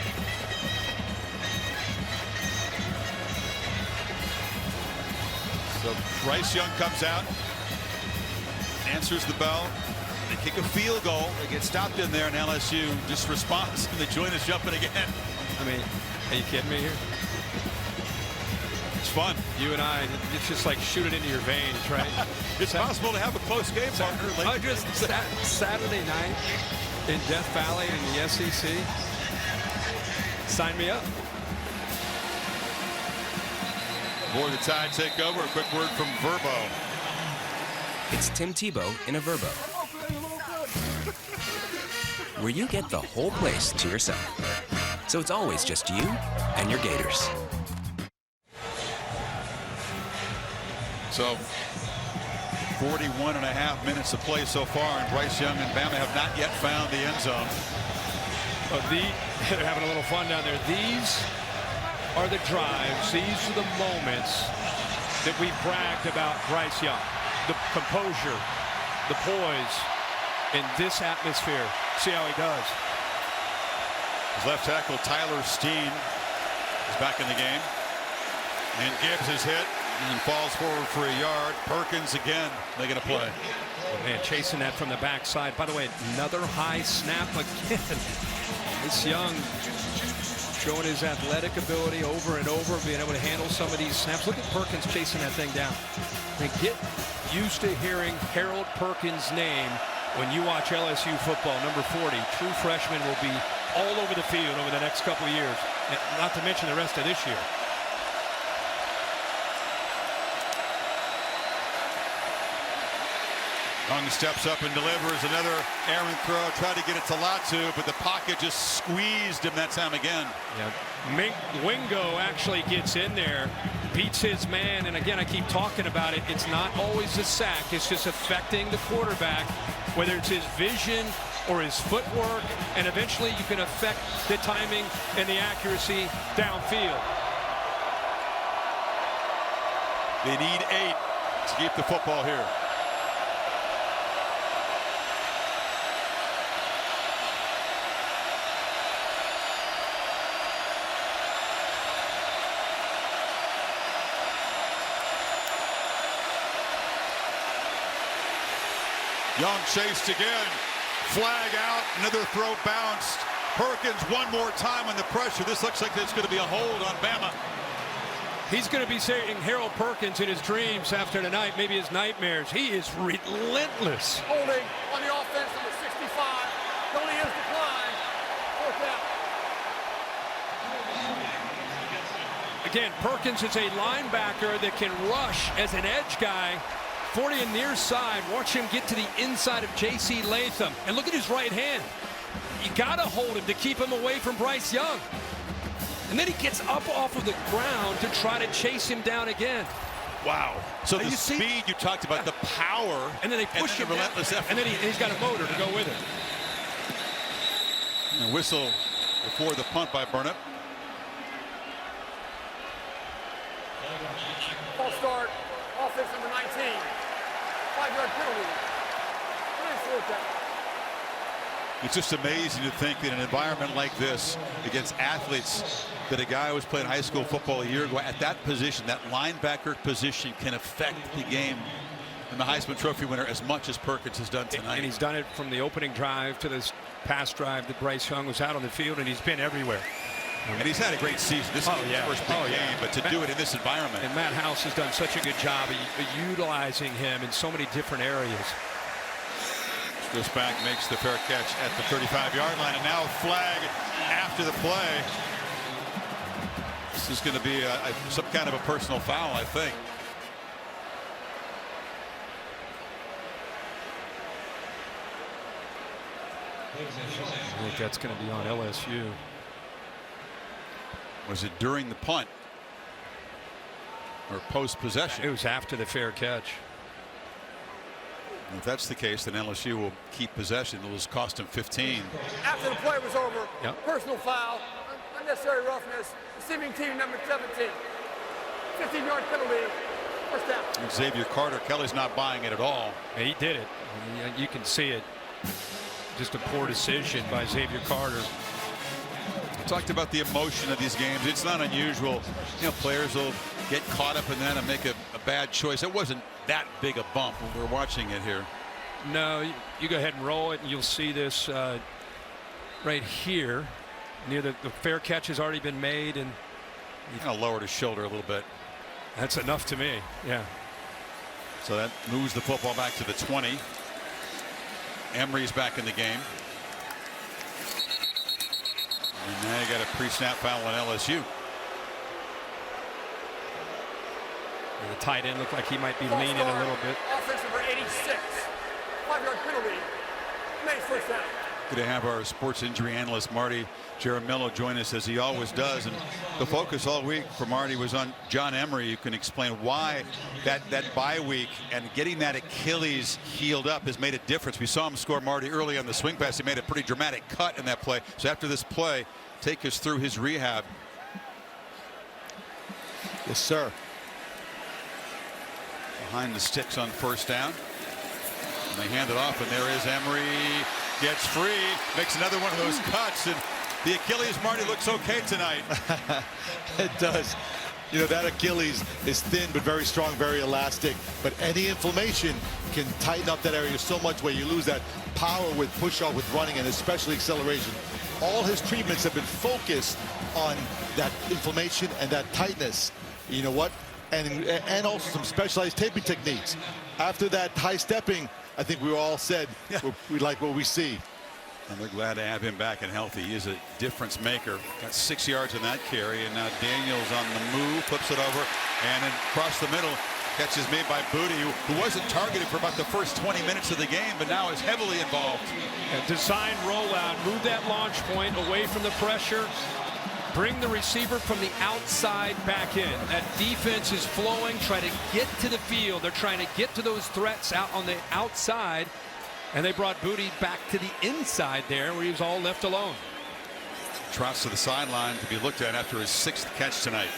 So Bryce Young comes out, answers the bell. They kick a field goal. They get stopped in there, and LSU just responds, and the joint is jumping again. I mean, are you kidding me here? It's fun. You and I, it's just like shoot it into your veins, right? It's possible to have a close game, partner. Oh, just Saturday night in Death Valley in the SEC. Sign me up. Before the Tide take over, a quick word from Verbo. It's Tim Tebow in a Verbo, where you get the whole place to yourself. So it's always just you and your Gators. So 41 and a half minutes of play so far, and Bryce Young and Bama have not yet found the end zone. They're having a little fun down there. These are the drives. These are the moments that we bragged about Bryce Young. The composure, the poise in this atmosphere. See how he does. His left tackle, Tyler Steen, is back in the game. And Gibbs is hit and falls forward for a yard. Perkins again making a play. Oh, man, chasing that from the backside. By the way, another high snap again. This Young showing his athletic ability over and over, being able to handle some of these snaps. Look at Perkins chasing that thing down. And get used to hearing Harold Perkins' name when you watch LSU football. Number 40, true freshman, will be all over the field over the next couple of years, and not to mention the rest of this year. Young steps up and delivers another errant throw. Tried to get it to Latu, but the pocket just squeezed him that time again. Yeah, Wingo actually gets in there, beats his man, and again, I keep talking about it. It's not always a sack. It's just affecting the quarterback, whether it's his vision or his footwork, and eventually you can affect the timing and the accuracy downfield. They need 8 to keep the football here. Young chased again. Flag out. Another throw bounced. Perkins one more time on the pressure. This looks like it's going to be a hold on Bama. He's going to be saying Harold Perkins in his dreams after tonight, maybe his nightmares. He is relentless. Holding on the offense, number 65. Penalty is declined. 4th down. Again, Perkins is a linebacker that can rush as an edge guy. 40 on near side. Watch him get to the inside of J.C. Latham. And look at his right hand. You got to hold him to keep him away from Bryce Young. And then he gets up off of the ground to try to chase him down again. Wow. So the speed you talked about, the power, and then they push him relentless effort. And then he's got a motor to go with it. And a whistle before the punt by Burnett. False start. Offense number 19. 5-yard penalty. 4th down. It's just amazing to think that in an environment like this, against athletes, that a guy who was playing high school football a year ago at that position, that linebacker position, can affect the game. And the Heisman Trophy winner as much as Perkins has done tonight. And he's done it from the opening drive to this pass drive that Bryce Young was out on the field, and he's been everywhere. And he's had a great season. This is his first big game, but to do it in this environment. And Matt House has done such a good job of utilizing him in so many different areas. Goes back, makes the fair catch at the 35-yard line, and now a flag after the play. This is going to be some kind of a personal foul, I think. I think that's going to be on LSU. Was it during the punt or post-possession? It was after the fair catch. If that's the case, then LSU will keep possession. It will cost him 15. After the play was over, personal foul, unnecessary roughness, receiving team number 17. 15-yard penalty, 1st down. And Xavier Carter, Kelly's not buying it at all. Yeah, he did it. You can see it. Just a poor decision by Xavier Carter. We talked about the emotion of these games. It's not unusual. You know, players will get caught up in that and make a bad choice. It wasn't that big a bump when we're watching it here. No, you go ahead and roll it, and you'll see this right here. Near the fair catch has already been made, and he kind of lowered his shoulder a little bit. That's enough to me. Yeah. So that moves the football back to the 20. Emery's back in the game. And now you got a pre-snap foul on LSU. And the tight end looked like he might be leaning a little bit. Offense number 86. 5-yard penalty. Made first down. Good to have our sports injury analyst Marty Jaramillo join us, as he always does. And the focus all week for Marty was on John Emery. You can explain why that bye week and getting that Achilles healed up has made a difference. We saw him score, Marty, early on the swing pass. He made a pretty dramatic cut in that play. So after this play, take us through his rehab. Yes, sir. Behind the sticks on first down. And they hand it off, and there is Emery. Gets free, makes another one of those cuts, and the Achilles, Marty, looks okay tonight. It does. You know, that Achilles is thin but very strong, very elastic. But any inflammation can tighten up that area so much where you lose that power with push-off, with running, and especially acceleration. All his treatments have been focused on that inflammation and that tightness. You know what? And also some specialized taping techniques. After that high stepping, I think we all said we like what we see. And we're glad to have him back and healthy. He is a difference maker. Got 6 yards in that carry, and now Daniels on the move, flips it over, and then across the middle, catch is made by Booty, who wasn't targeted for about the first 20 minutes of the game, but now is heavily involved. A design rollout, move that launch point away from the pressure. Bring the receiver from the outside back in. That defense is flowing. Try to get to the field. They're trying to get to those threats out on the outside. And they brought Booty back to the inside there where he was all left alone. Trots to the sideline to be looked at after his 6th catch tonight.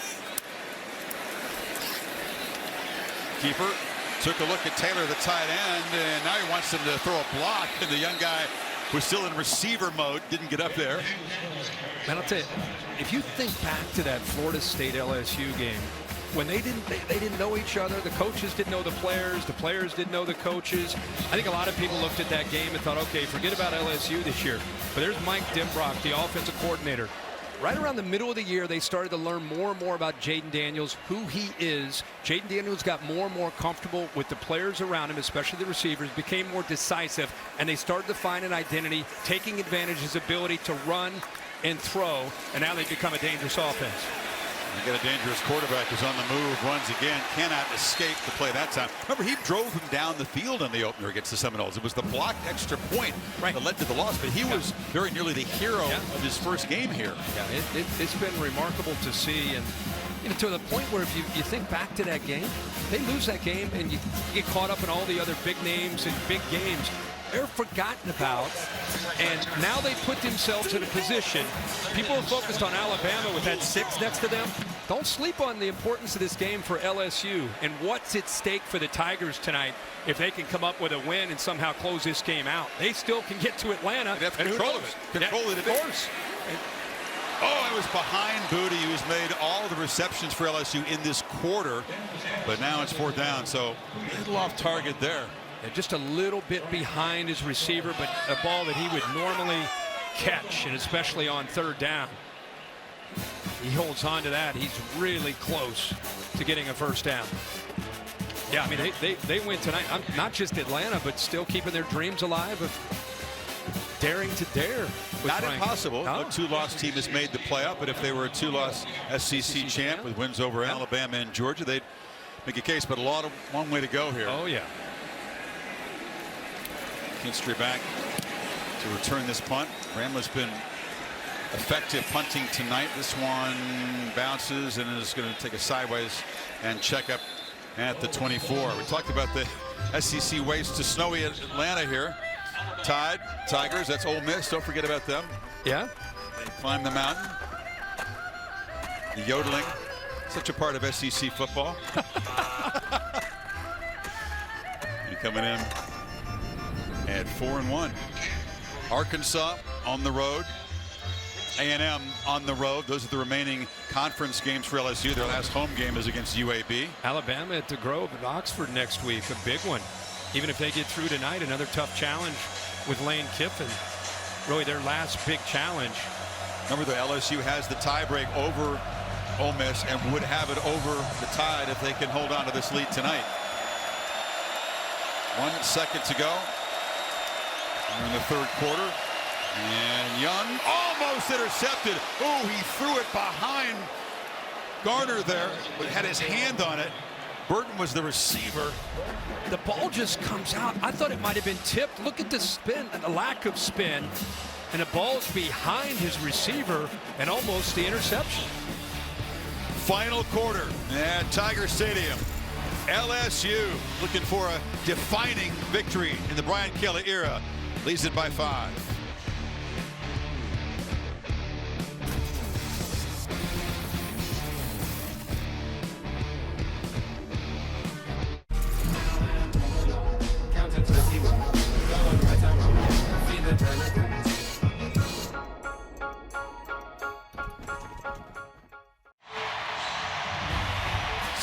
Keeper took a look at Taylor, the tight end, and now he wants him to throw a block. And the young guy was still in receiver mode, didn't get up there. Man, I'll tell you, if you think back to that Florida State LSU game, when they didn't know each other, the coaches didn't know the players didn't know the coaches. I think a lot of people looked at that game and thought, okay, forget about LSU this year. But there's Mike Dimbrock, the offensive coordinator. Right around the middle of the year, they started to learn more and more about Jayden Daniels, who he is. Jayden Daniels got more and more comfortable with the players around him, especially the receivers, became more decisive, and they started to find an identity, taking advantage of his ability to run and throw, and now they've become a dangerous offense. You got a dangerous quarterback who's on the move, runs again, cannot escape the play that time. Remember, he drove him down the field in the opener against the Seminoles. It was the blocked extra point that led to the loss, but he was very nearly the hero of his first game here. Yeah, it's been remarkable to see, and you know, to the point where if you think back to that game, they lose that game and you get caught up in all the other big names and big games. They're forgotten about, and now they put themselves in a position. People are focused on Alabama with that 6 next to them. Don't sleep on the importance of this game for LSU and what's at stake for the Tigers tonight. If they can come up with a win and somehow close this game out, they still can get to Atlanta. They have control of it. Control it, of course. Oh, it was behind Booty, who's made all the receptions for LSU in this quarter, but now it's 4th down, so a little off target there. Just a little bit behind his receiver, but a ball that he would normally catch, and especially on 3rd down. He holds on to that. He's really close to getting a 1st down. Yeah, I mean, they win tonight. Not just Atlanta, but still keeping their dreams alive of daring to dare. Not impossible. No. A 2-loss team has made the playoff, but if they were a 2-loss SEC champ with wins over Alabama and Georgia, they'd make a case, but one way to go here. Oh, yeah. Kinstry back to return this punt. Bramlett's been effective punting tonight. This one bounces and is going to take a sideways and check up at the 24. We talked about the SEC ways to snowy Atlanta here. Tide, Tigers, that's Ole Miss. Don't forget about them. Yeah. They climb the mountain. The yodeling, such a part of SEC football. And coming in at 4-1. Arkansas on the road. A&M on the road. Those are the remaining conference games for LSU. Their last home game is against UAB. Alabama at the Grove at Oxford next week, a big one. Even if they get through tonight, another tough challenge with Lane Kiffin. Really their last big challenge. Remember, the LSU has the tiebreak over Ole Miss and would have it over the Tide if they can hold on to this lead tonight. 1 second to go. We're in the third quarter. And Young almost intercepted. Oh, he threw it behind Garner there, but had his hand on it. Burton was the receiver. The ball just comes out. I thought it might have been tipped. Look at the spin, the lack of spin. And the ball's behind his receiver and almost the interception. Final quarter at Tiger Stadium. LSU looking for a defining victory in the Brian Kelly era. Leads it by 5.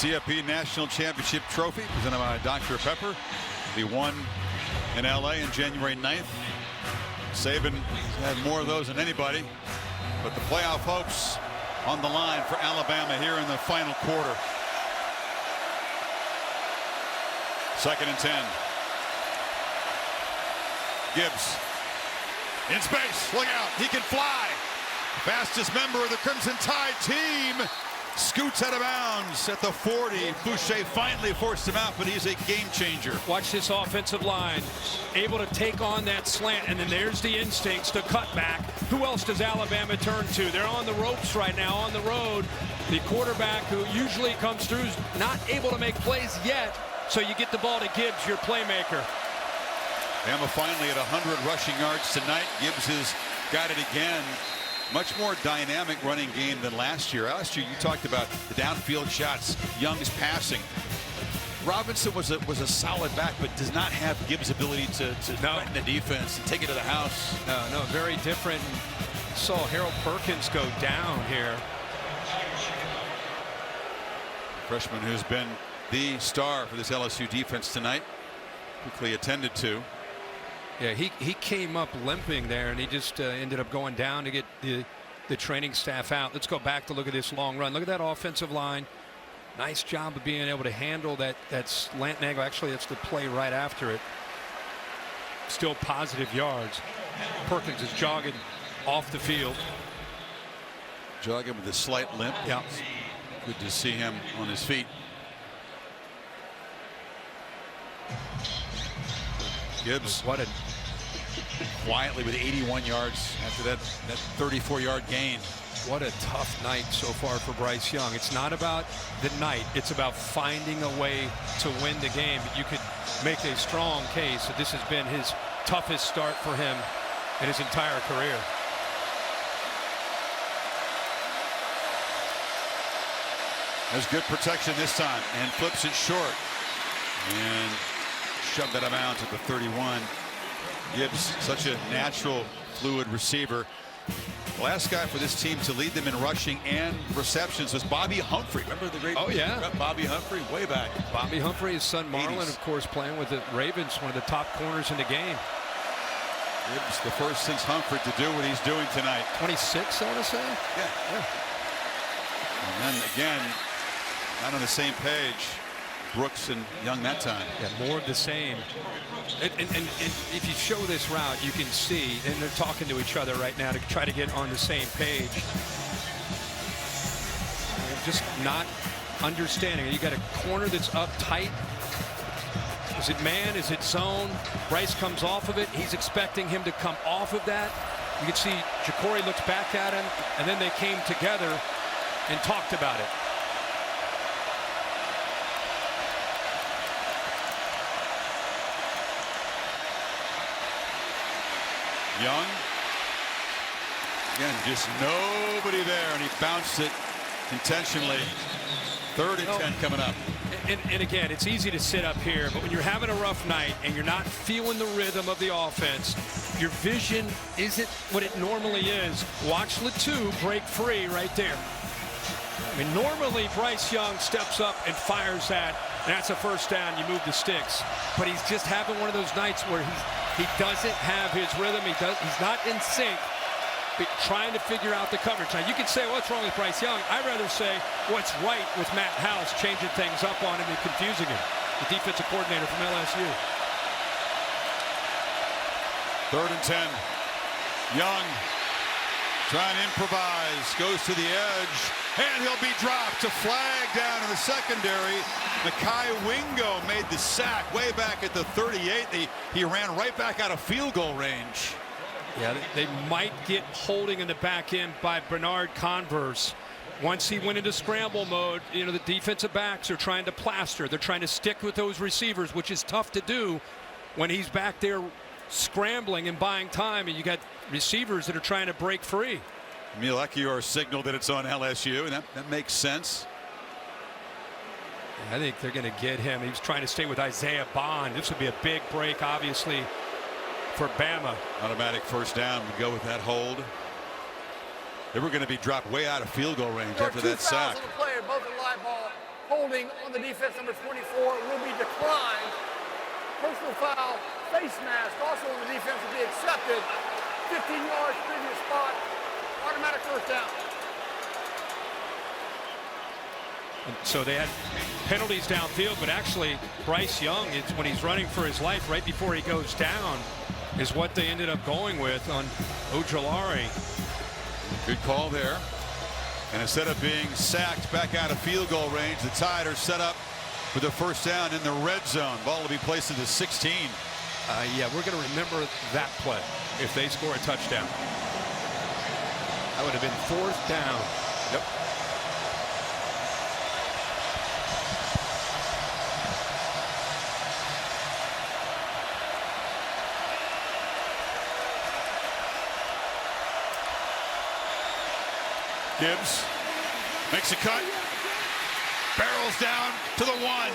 CFP National Championship Trophy presented by Dr. Pepper. He won in LA on January 9th. Saban had more of those than anybody, but the playoff hopes on the line for Alabama here in the final quarter. 2nd and 10. Gibbs in space. Look out. He can fly. Fastest member of the Crimson Tide team scoots out of bounds at the 40. Boucher finally forced him out, but he's a game changer. Watch this offensive line, able to take on that slant, and then there's the instincts to cut back. Who else does Alabama turn to? They're on the ropes right now, on the road. The quarterback, who usually comes through, is not able to make plays yet, so you get the ball to Gibbs, your playmaker. Bama finally at 100 rushing yards tonight. Gibbs has got it again. Much more dynamic running game than last year. Last year, you talked about the downfield shots, Young's passing. Robinson was a solid back, but does not have Gibbs' ability to threaten the defense and take it to the house. No, very different. Saw Harold Perkins go down here. Freshman who's been the star for this LSU defense tonight. Quickly attended to. Yeah, he came up limping there, and he just ended up going down to get the training staff out. Let's go back to look at this long run. Look at that offensive line. Nice job of being able to handle that slant and angle. Actually, that's the play right after it. Still positive yards. Perkins is jogging off the field. Jogging with a slight limp. Yeah. Good to see him on his feet. Gibbs quietly with 81 yards after that 34-yard gain. What a tough night so far for Bryce Young. It's not about the night. It's about finding a way to win the game. You could make a strong case that this has been his toughest start for him in his entire career. There's good protection this time and flips it short. And shoved that amount at the 31. Gibbs, such a natural, fluid receiver. The last guy for this team to lead them in rushing and receptions was Bobby Humphrey. Remember the great Bobby Humphrey way back. Bobby Humphrey, his son Marlon, of course, playing with the Ravens, one of the top corners in the game. Gibbs, the first since Humphrey to do what he's doing tonight. 26, I want to say. Yeah. And then again, not on the same page. Brooks and Young that time. Yeah, more of the same. And if you show this route, you can see, and they're talking to each other right now to try to get on the same page. Just not understanding. You got a corner that's up tight. Is it man? Is it zone? Bryce comes off of it. He's expecting him to come off of that. You can see Ja'Cory looks back at him, and then they came together and talked about it. Young, again, just nobody there, and he bounced it intentionally. 3rd and 10 coming up. And again, it's easy to sit up here, but when you're having a rough night and you're not feeling the rhythm of the offense, your vision isn't what it normally is. Watch Latu break free right there. I mean, normally Bryce Young steps up and fires that, and that's a first down. You move the sticks. But he's just having one of those nights where he doesn't have his rhythm. He's not in sync, but trying to figure out the coverage. Now, you can say, what's wrong with Bryce Young? I'd rather say what's right with Matt House changing things up on him and confusing him, the defensive coordinator from LSU. 3rd and 10. Young trying to improvise, goes to the edge, and he'll be dropped. A flag down in the secondary. Mekhi Wingo made the sack way back at the 38. He ran right back out of field goal range. Yeah, they might get holding in the back end by Bernard Converse. Once he went into scramble mode, you know, the defensive backs are trying to plaster. They're trying to stick with those receivers, which is tough to do when he's back there scrambling and buying time, and you got receivers that are trying to break free. Milekior signaled that it's on LSU, and that makes sense. I think they're going to get him. He was trying to stay with Isaiah Bond. This would be a big break, obviously, for Bama. Automatic first down would go with that hold. They were going to be dropped way out of field goal range after that sack. On the play, both the live ball holding on the defense, number 24, will be declined. Personal foul, face mask, also on the defense will be accepted. 15 yards, previous spot, automatic first down. And so they had penalties downfield, but actually Bryce Young, it's when he's running for his life right before he goes down, is what they ended up going with on Ojulari. Good call there. And instead of being sacked back out of field goal range, the Tide are set up with a first down in the red zone. Ball will be placed at the 16. Yeah, we're going to remember that play if they score a touchdown. That would have been 4th down. Yep. Gibbs makes a cut, barrels down to the 1.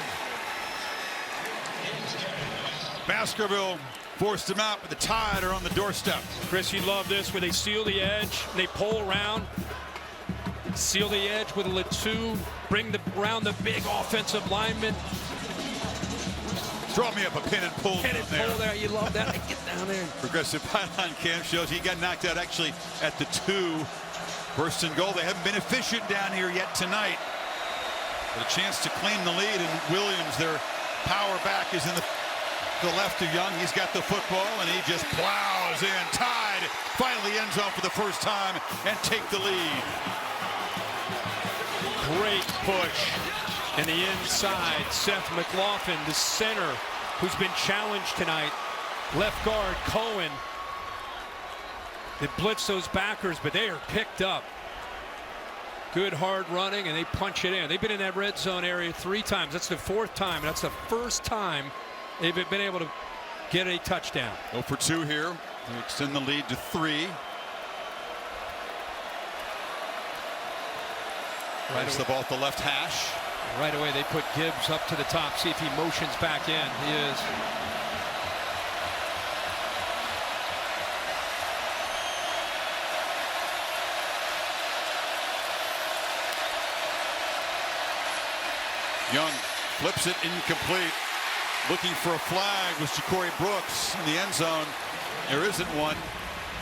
Baskerville forced him out, but the Tide are on the doorstep. Chris, you love this where they seal the edge, they pull around, seal the edge with a Latu, bring around the big offensive lineman. Draw me up a pin and pull. Pin and pull there. You love that. Get down there. Progressive Pylon Cam shows he got knocked out actually at the 2. First and goal. They haven't been efficient down here yet tonight. But a chance to claim the lead, and Williams, their power back, is in the left of Young. He's got the football, and he just plows in. Tide finally ends zone for the first time and take the lead. Great push in the inside. Seth McLaughlin, the center, who's been challenged tonight. Left guard Cohen. They blitz those backers, but they are picked up. Good hard running, and they punch it in. They've been in that red zone area 3 times. That's the 4th time. That's the first time they've been able to get a touchdown. 0 for 2 here. They extend the lead to 3. Right, the ball at the left hash. Right away, they put Gibbs up to the top. See if he motions back in. He is. Young flips it incomplete. Looking for a flag was Ja'Cory Brooks in the end zone. There isn't one,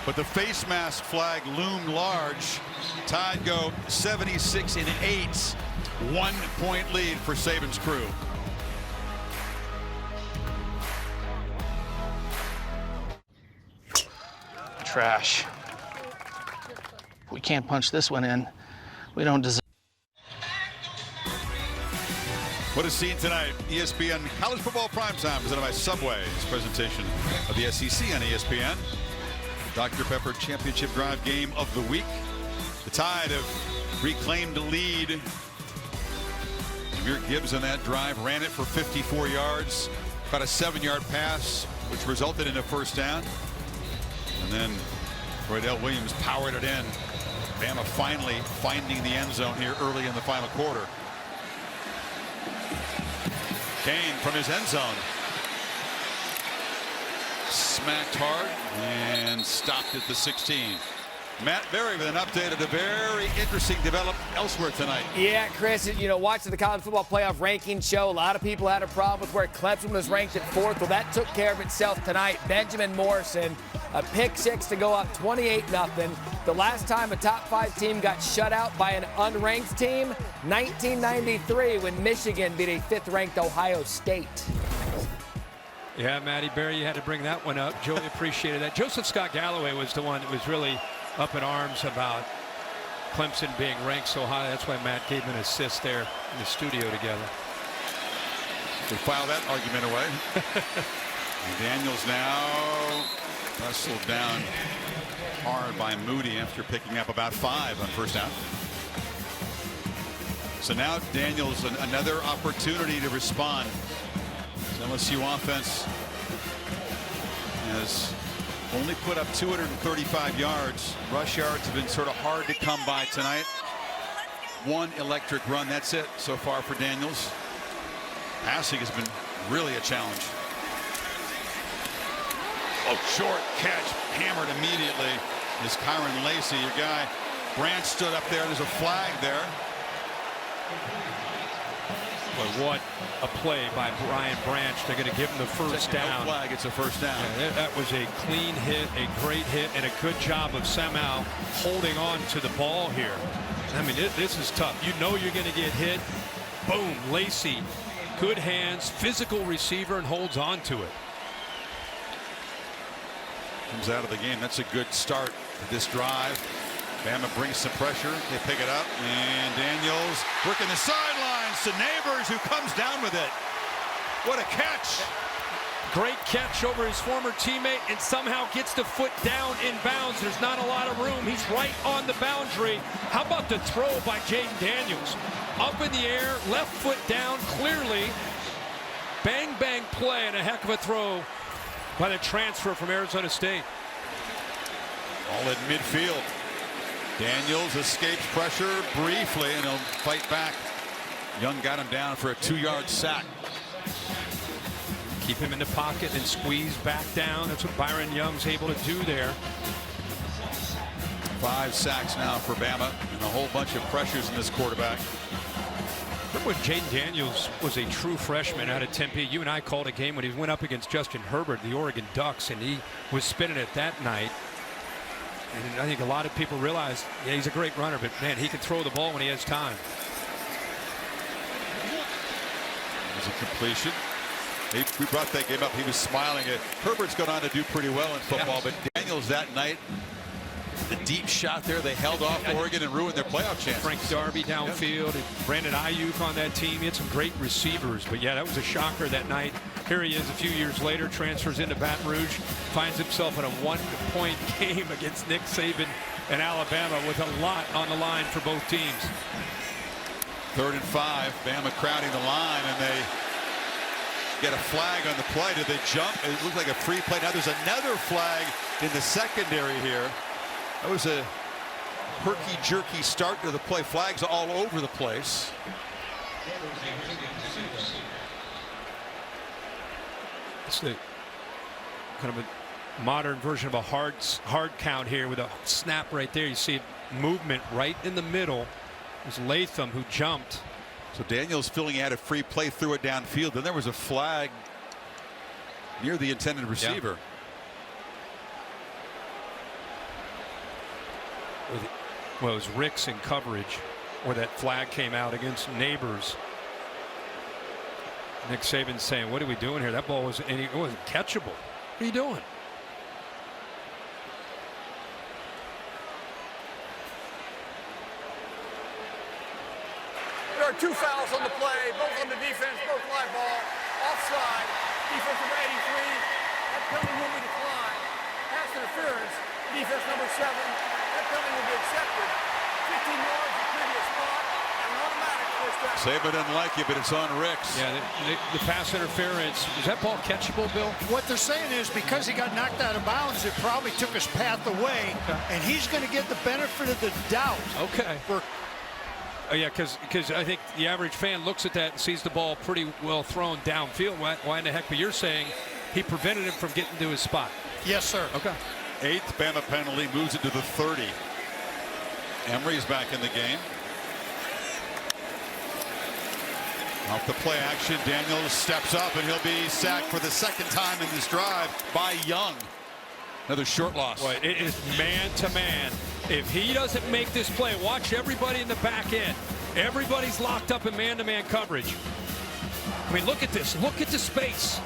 but the face mask flag loomed large. Tide go 76-8. 1-point lead for Saban's crew. Trash. We can't punch this one in. We don't deserve. What is seen tonight? ESPN College Football Primetime presented by Subway. This presentation of the SEC on ESPN. Dr. Pepper Championship Drive game of the week. The Tide have reclaimed the lead. Amir Gibbs on that drive ran it for 54 yards. About a 7-yard pass, which resulted in a first down. And then Roydell Williams powered it in. Bama finally finding the end zone here early in the final quarter. Kane from his end zone. smacked hard and stopped at the 16. Matt Berry with an update of the very interesting development elsewhere tonight. Yeah, Chris, you know, watching the college football playoff ranking show, a lot of people had a problem with where Clemson was ranked at 4th. Well, that took care of itself tonight. Benjamin Morrison, a pick 6 to go up 28-0. The last time a top 5 team got shut out by an unranked team, 1993, when Michigan beat a 5th-ranked Ohio State. Yeah, Matty Berry, you had to bring that one up. Joey appreciated that. Joseph Scott Galloway was the one that was really up in arms about Clemson being ranked so high. That's why Matt gave him an assist there in the studio together. We file that argument away. Daniels now wrestled down hard by Moody after picking up about 5 on first down. So now Daniels another opportunity to respond. LSU offense has only put up 235 yards. Rush yards have been sort of hard to come by tonight. 1 electric run, that's it so far for Daniels. Passing has been really a challenge. Oh, short catch, hammered immediately is Kyron Lacey. Your guy Branch stood up there. There's a flag there. But what a play by Brian Branch. They're going to give him the first down. No flag, it's a first down. Yeah, that was a clean hit, a great hit, and a good job of somehow holding on to the ball here. I mean, this is tough. You know you're going to get hit. Boom, Lacey. Good hands, physical receiver, and holds on to it. Comes out of the game. That's a good start to this drive. Bama brings some pressure. They pick it up. And Daniels working the sidelines to Neighbors, who comes down with it. What a catch. Great catch over his former teammate and somehow gets the foot down in bounds. There's not a lot of room. He's right on the boundary. How about the throw by Jayden Daniels? Up in the air, left foot down clearly. Bang, bang play and a heck of a throw by the transfer from Arizona State. All in midfield. Daniels escapes pressure briefly, and he'll fight back. Young got him down for a 2-yard sack. Keep him in the pocket and squeeze back down. That's what Byron Young's able to do there. 5 sacks now for Bama, and a whole bunch of pressures in this quarterback. Remember when Jayden Daniels was a true freshman out of Tempe? You and I called a game when he went up against Justin Herbert, the Oregon Ducks, and he was spinning it that night. And I think a lot of people realize, yeah, he's a great runner, but man, he can throw the ball when he has time. There's a completion. We brought that game up. He was smiling. Herbert's gone on to do pretty well in football, but Daniels that night, the deep shot there, they held off Oregon and ruined their playoff chances. Frank Darby downfield, and Brandon Ayuk on that team. He had some great receivers, but yeah, that was a shocker that night. Here he is a few years later, transfers into Baton Rouge, finds himself in a 1-point game against Nick Saban and Alabama with a lot on the line for both teams. 3rd and 5, Bama crowding the line, and they get a flag on the play. Did they jump? It looked like a free play. Now there's another flag in the secondary here. That was a herky-jerky start to the play. Flags all over the place. It's the kind of a modern version of a hard count here with a snap right there. You see movement right in the middle. It was Latham who jumped. So Daniels feeling he had a free play, threw it downfield. Then there was a flag near the intended receiver. Yeah. Well, it was Ricks in coverage where that flag came out against Neighbors. Nick Saban saying, what are we doing here? That ball wasn't catchable. What are you doing? There are 2 fouls on the play, both on the defense, both live ball, offside, defense number 83. That penalty will be declined. Pass interference, defense number 7. That penalty will be accepted. 15 yards the previous spot, and an automatic first down. Saban doesn't like you, but it's on Ricks. Yeah, the pass interference. Was that ball catchable, Bill? What they're saying is because he got knocked out of bounds, it probably took his path away, and he's going to get the benefit of the doubt. Okay. Yeah, because I think the average fan looks at that and sees the ball pretty well thrown downfield. Why in the heck? But you're saying he prevented him from getting to his spot. Yes, sir. Okay. 8th Bama penalty, moves it to the 30. Emery's back in the game. Off the play action, Daniels steps up, and he'll be sacked for the second time in this drive by Young. Another short loss. Boy, it is man-to-man. If he doesn't make this play, watch everybody in the back end. Everybody's locked up in man-to-man coverage. I mean, look at this. Look at the space.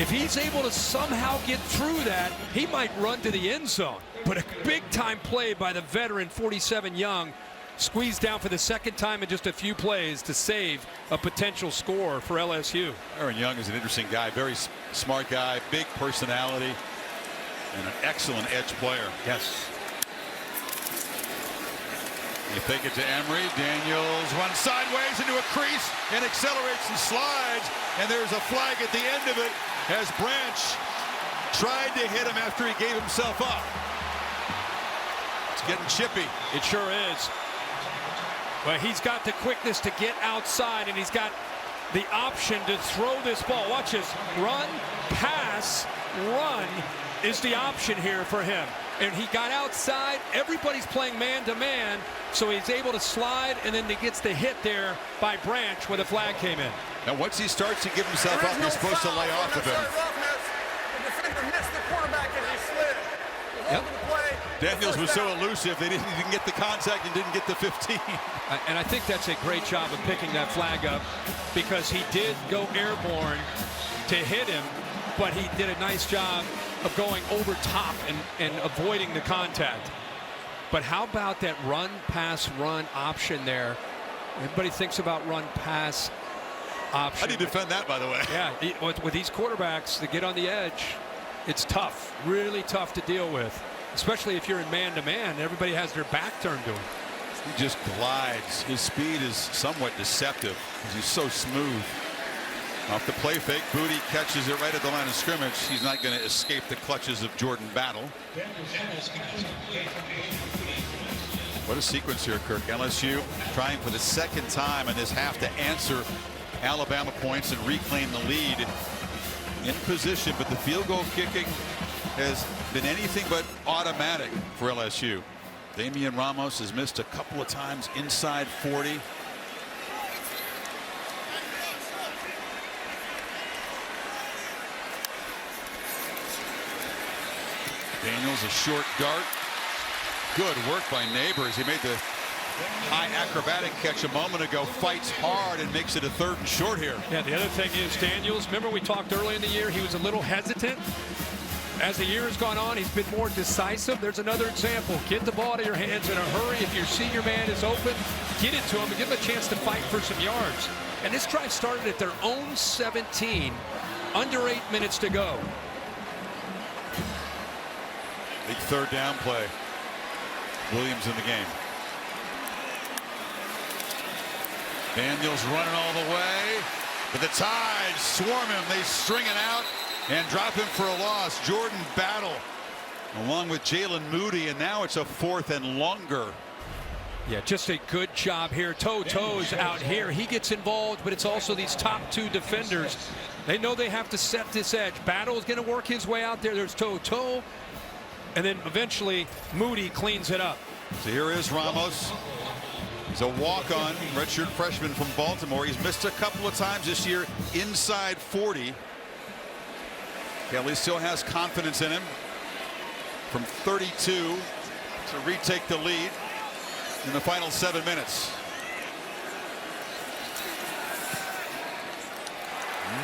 If he's able to somehow get through that, he might run to the end zone. But a big-time play by the veteran, 47 Young, squeezed down for the second time in just a few plays to save a potential score for LSU. Aaron Young is an interesting guy, very smart guy, big personality, and an excellent edge player. Yes. You fake it to Emery. Daniels runs sideways into a crease and accelerates and slides. And there's a flag at the end of it as Branch tried to hit him after he gave himself up. It's getting chippy. It sure is. But he's got the quickness to get outside, and he's got the option to throw this ball. Watch this. Run, pass, run is the option here for him. And he got outside. Everybody's playing man-to-man, so he's able to slide, and then he gets the hit there by Branch where the flag came in. Now, once he starts to give himself up, you're supposed to lay off of him. The defender missed the quarterback as he slid. Yep. Daniels was so elusive, they didn't even get the contact and didn't get the 15. And I think that's a great job of picking that flag up, because he did go airborne to hit him, but he did a nice job of going over top and avoiding the contact. But how about that run, pass, run option there? Everybody thinks about run, pass option. How do you defend that, by the way? Yeah, with these quarterbacks that get on the edge, it's tough, really tough to deal with, especially if you're in man-to-man. Everybody has their back turned to him. He just glides. His speed is somewhat deceptive because he's so smooth. Off the play fake, Booty catches it right at the line of scrimmage. He's not going to escape the clutches of Jordan Battle. What a sequence here, Kirk. LSU trying for the second time in this half to answer Alabama points and reclaim the lead in position, but the field goal kicking has been anything but automatic for LSU. Damian Ramos has missed a couple of times inside 40. Daniels, a short dart. Good work by Neighbors. He made the high acrobatic catch a moment ago, fights hard and makes it a 3rd and short here. Yeah, the other thing is Daniels, remember we talked early in the year, he was a little hesitant. As the year has gone on, he's been more decisive. There's another example. Get the ball to your hands in a hurry. If your senior man is open, get it to him and give him a chance to fight for some yards. And this drive started at their own 17, under 8 minutes to go. Big 3rd down play. Williams in the game. Daniels running all the way, but the Tides swarm him. They string it out and drop him for a loss. Jordan Battle along with Jalen Moody, and now it's a 4th and longer. Yeah, just a good job here. To's out here. He gets involved, but it's also these top 2 defenders. They know they have to set this edge. Battle is going to work his way out there. There's Toe. And then eventually Moody cleans it up. So here is Ramos. He's a walk-on redshirt freshman from Baltimore. He's missed a couple of times this year inside 40. Kelly still has confidence in him from 32 to retake the lead in the final 7 minutes.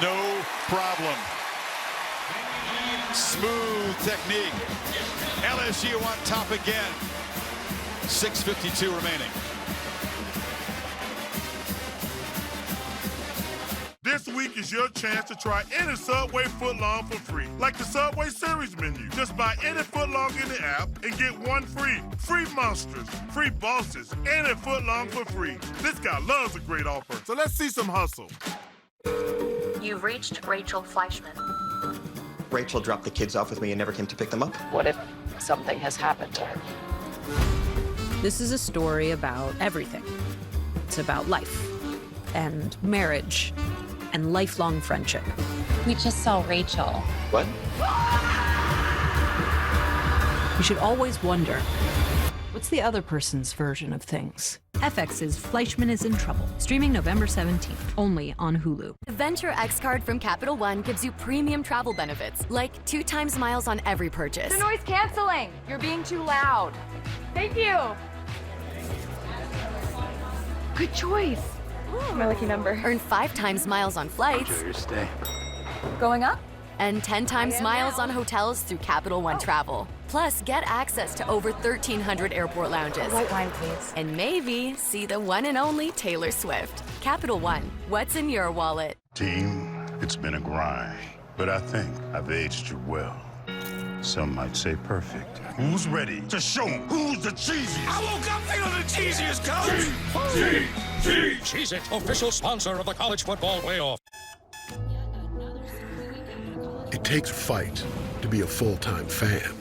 No problem. Smooth technique. LSU on top again. 6:52 remaining. This week is your chance to try any Subway footlong for free. Like the Subway Series menu. Just buy any footlong in the app and get one free. Free monsters, free bosses, any footlong for free. This guy loves a great offer. So let's see some hustle. You've reached Rachel Fleischman. Rachel dropped the kids off with me and never came to pick them up. What if something has happened to her? This is a story about everything. It's about life and marriage and lifelong friendship. We just saw Rachel. What? You should always wonder, what's the other person's version of things? FX's Fleischman is in Trouble, streaming November 17th, only on Hulu. The Venture X card from Capital One gives you premium travel benefits, like 2 times miles on every purchase. The noise canceling. You're being too loud. Thank you. Good choice. Ooh, my lucky number. Earn 5 times miles on flights. Enjoy your stay. Going up? And 10 times miles on hotels through Capital One Travel. Plus, get access to over 1,300 airport lounges. White wine, please. And maybe see the one and only Taylor Swift. Capital One, what's in your wallet? Team, it's been a grind, but I think I've aged you well. Some might say perfect. Who's ready to show who's the cheesiest? I woke up feeling the cheesiest, coach! Cheez-It, official sponsor of the college football playoff. It takes fight to be a full-time fan.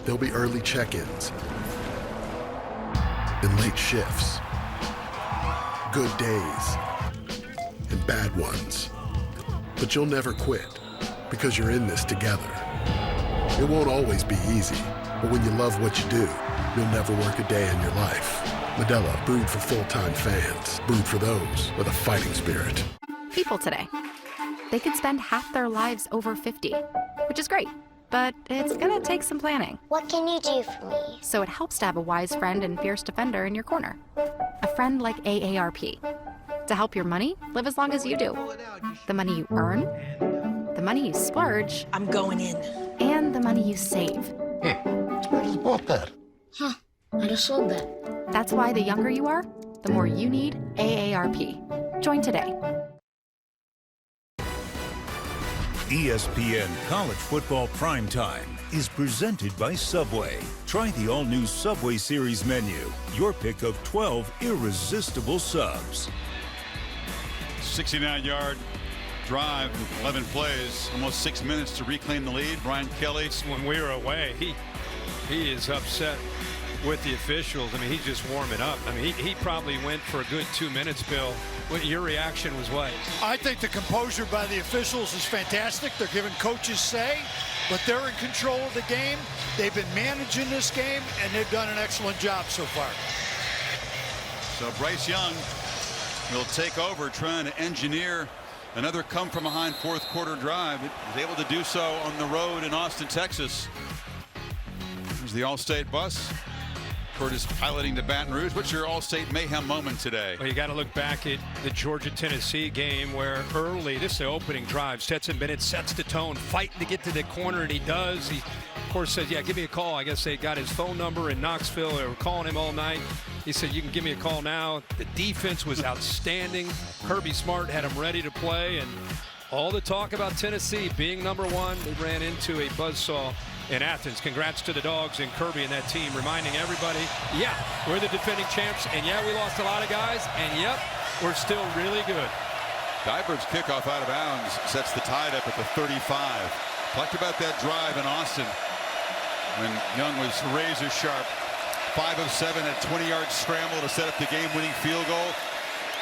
There'll be early check-ins and late shifts, good days and bad ones. But you'll never quit because you're in this together. It won't always be easy, but when you love what you do, you'll never work a day in your life. Modelo, brewed for full-time fans, brewed for those with a fighting spirit. People today, they could spend half their lives over 50, which is great, but it's gonna take some planning. What can you do for me? So it helps to have a wise friend and fierce defender in your corner. A friend like AARP. To help your money live as long as you do. The money you earn, the money you splurge. I'm going in. And the money you save. I just bought that. Huh, I just sold that. That's why the younger you are, the more you need AARP. Join today. ESPN College Football Primetime is presented by Subway. Try the all-new Subway Series menu. Your pick of 12 irresistible subs. 69-yard drive, 11 plays, almost 6 minutes to reclaim the lead. Brian Kelly. When we were away, he is upset with the officials. I mean, he's just warming up. I mean, he probably went for a good 2 minutes, Bill. Your reaction was what? I think the composure by the officials is fantastic. They're giving coaches say, but they're in control of the game. They've been managing this game, and they've done an excellent job so far. So Bryce Young will take over, trying to engineer another come-from-behind fourth-quarter drive. It was able to do so on the road in Austin, Texas. There's the All-State bus. Curtis piloting to Baton Rouge. What's your All-State mayhem moment today? Well, you got to look back at the Georgia-Tennessee game where early, this is the opening drive, Stetson Bennett sets the tone, fighting to get to the corner, and he does. He, of course, says, yeah, give me a call. I guess they got his phone number in Knoxville. They were calling him all night. He said, you can give me a call now. The defense was outstanding. Kirby Smart had him ready to play, and all the talk about Tennessee being number one, they ran into a buzzsaw in Athens. Congrats to the Dogs and Kirby and that team, reminding everybody, yeah, we're the defending champs, and yeah, we lost a lot of guys, and yep, we're still really good. Diver's kickoff out of bounds sets the tide up at the 35. Talked about that drive in Austin when Young was razor sharp. 5 of 7 at 20-yard scramble to set up the game-winning field goal.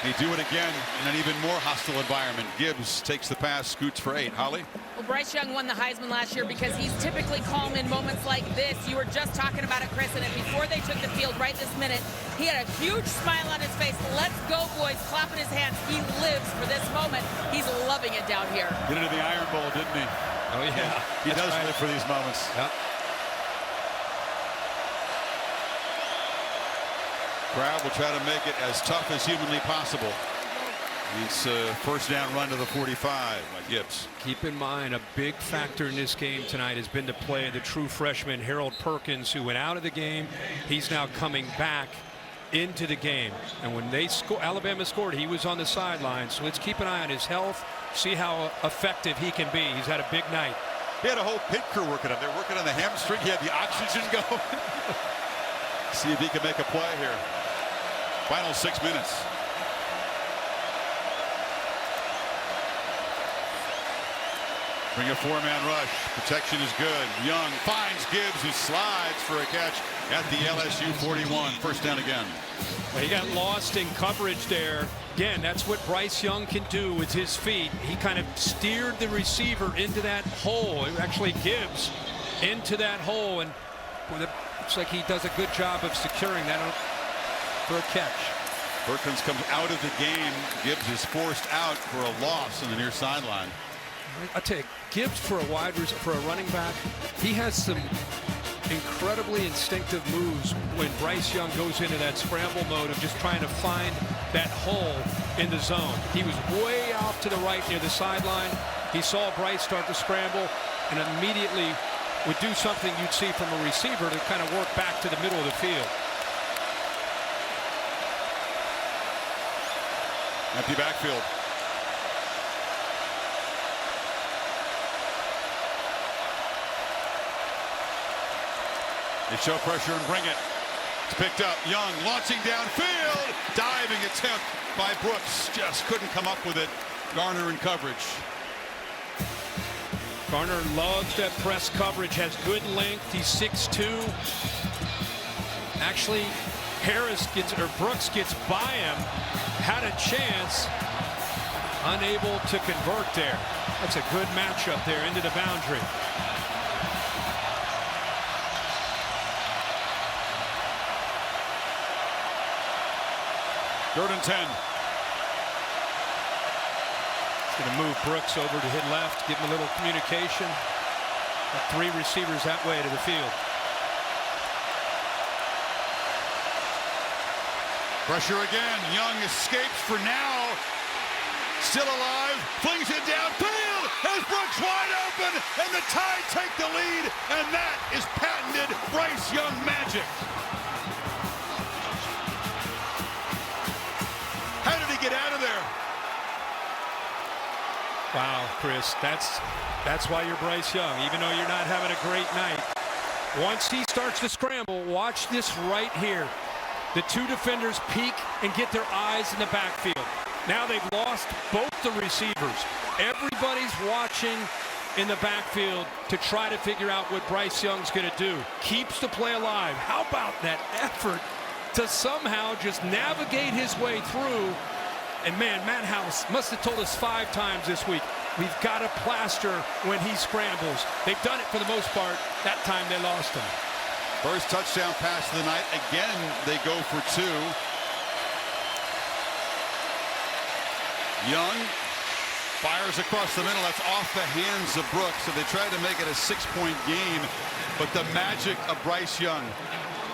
They do it again in an even more hostile environment. Gibbs takes the pass, scoots for 8. Holly? Well, Bryce Young won the Heisman last year because he's typically calm in moments like this. You were just talking about it, Chris, and before they took the field right this minute, he had a huge smile on his face. Let's go, boys, clapping his hands. He lives for this moment. He's loving it down here. Did it in the Iron Bowl, didn't he? Oh, yeah. He does live for these moments. Yep. Crowd will try to make it as tough as humanly possible. It's a first down run to the 45 by Gibbs. Keep in mind, a big factor in this game tonight has been to play the true freshman Harold Perkins, who went out of the game. He's now coming back into the game. And when they Alabama scored, he was on the sideline. So let's keep an eye on his health, see how effective he can be. He's had a big night. He had a whole pit crew working on. They're working on the hamstring. He had the oxygen going. See if he can make a play here. Final 6 minutes. Bring a four-man rush. Protection is good. Young finds Gibbs, who slides for a catch at the LSU 41. First down again. Well, he got lost in coverage there. Again, that's what Bryce Young can do with his feet. He kind of steered the receiver into that hole. Actually, Gibbs into that hole, and looks like he does a good job of securing that for a catch. Perkins comes out of the game. Gibbs is forced out for a loss on the near sideline. I'll tell you, Gibbs for a running back, he has some incredibly instinctive moves when Bryce Young goes into that scramble mode of just trying to find that hole in the zone. He was way off to the right near the sideline. He saw Bryce start to scramble and immediately would do something you'd see from a receiver to kind of work back to the middle of the field. Empty backfield. They show pressure and bring it. It's picked up. Young launching downfield. Diving attempt by Brooks. Just couldn't come up with it. Garner in coverage. Garner loves that press coverage. Has good length. He's 6'2". Actually, Brooks gets by him. Had a chance. Unable to convert there. That's a good matchup there into the boundary. Third and 10. He's going to move Brooks over to hit left, give him a little communication. Got three receivers that way to the field. Pressure again. Young escapes for now. Still alive. Flings it downfield. As Brooks wide open. And the Tide take the lead. And that is patented Bryce Young magic. How did he get out of there? Wow, Chris, that's why you're Bryce Young, even though you're not having a great night. Once he starts to scramble, watch this right here. The two defenders peek and get their eyes in the backfield. Now they've lost both the receivers. Everybody's watching in the backfield to try to figure out what Bryce Young's going to do. Keeps the play alive. How about that effort to somehow just navigate his way through? And man, Matt House must have told us 5 times this week, we've got to plaster when he scrambles. They've done it for the most part. That time they lost him. First touchdown pass of the night. Again, they go for 2. Young fires across the middle. That's off the hands of Brooks. So they tried to make it a 6-point game. But the magic of Bryce Young,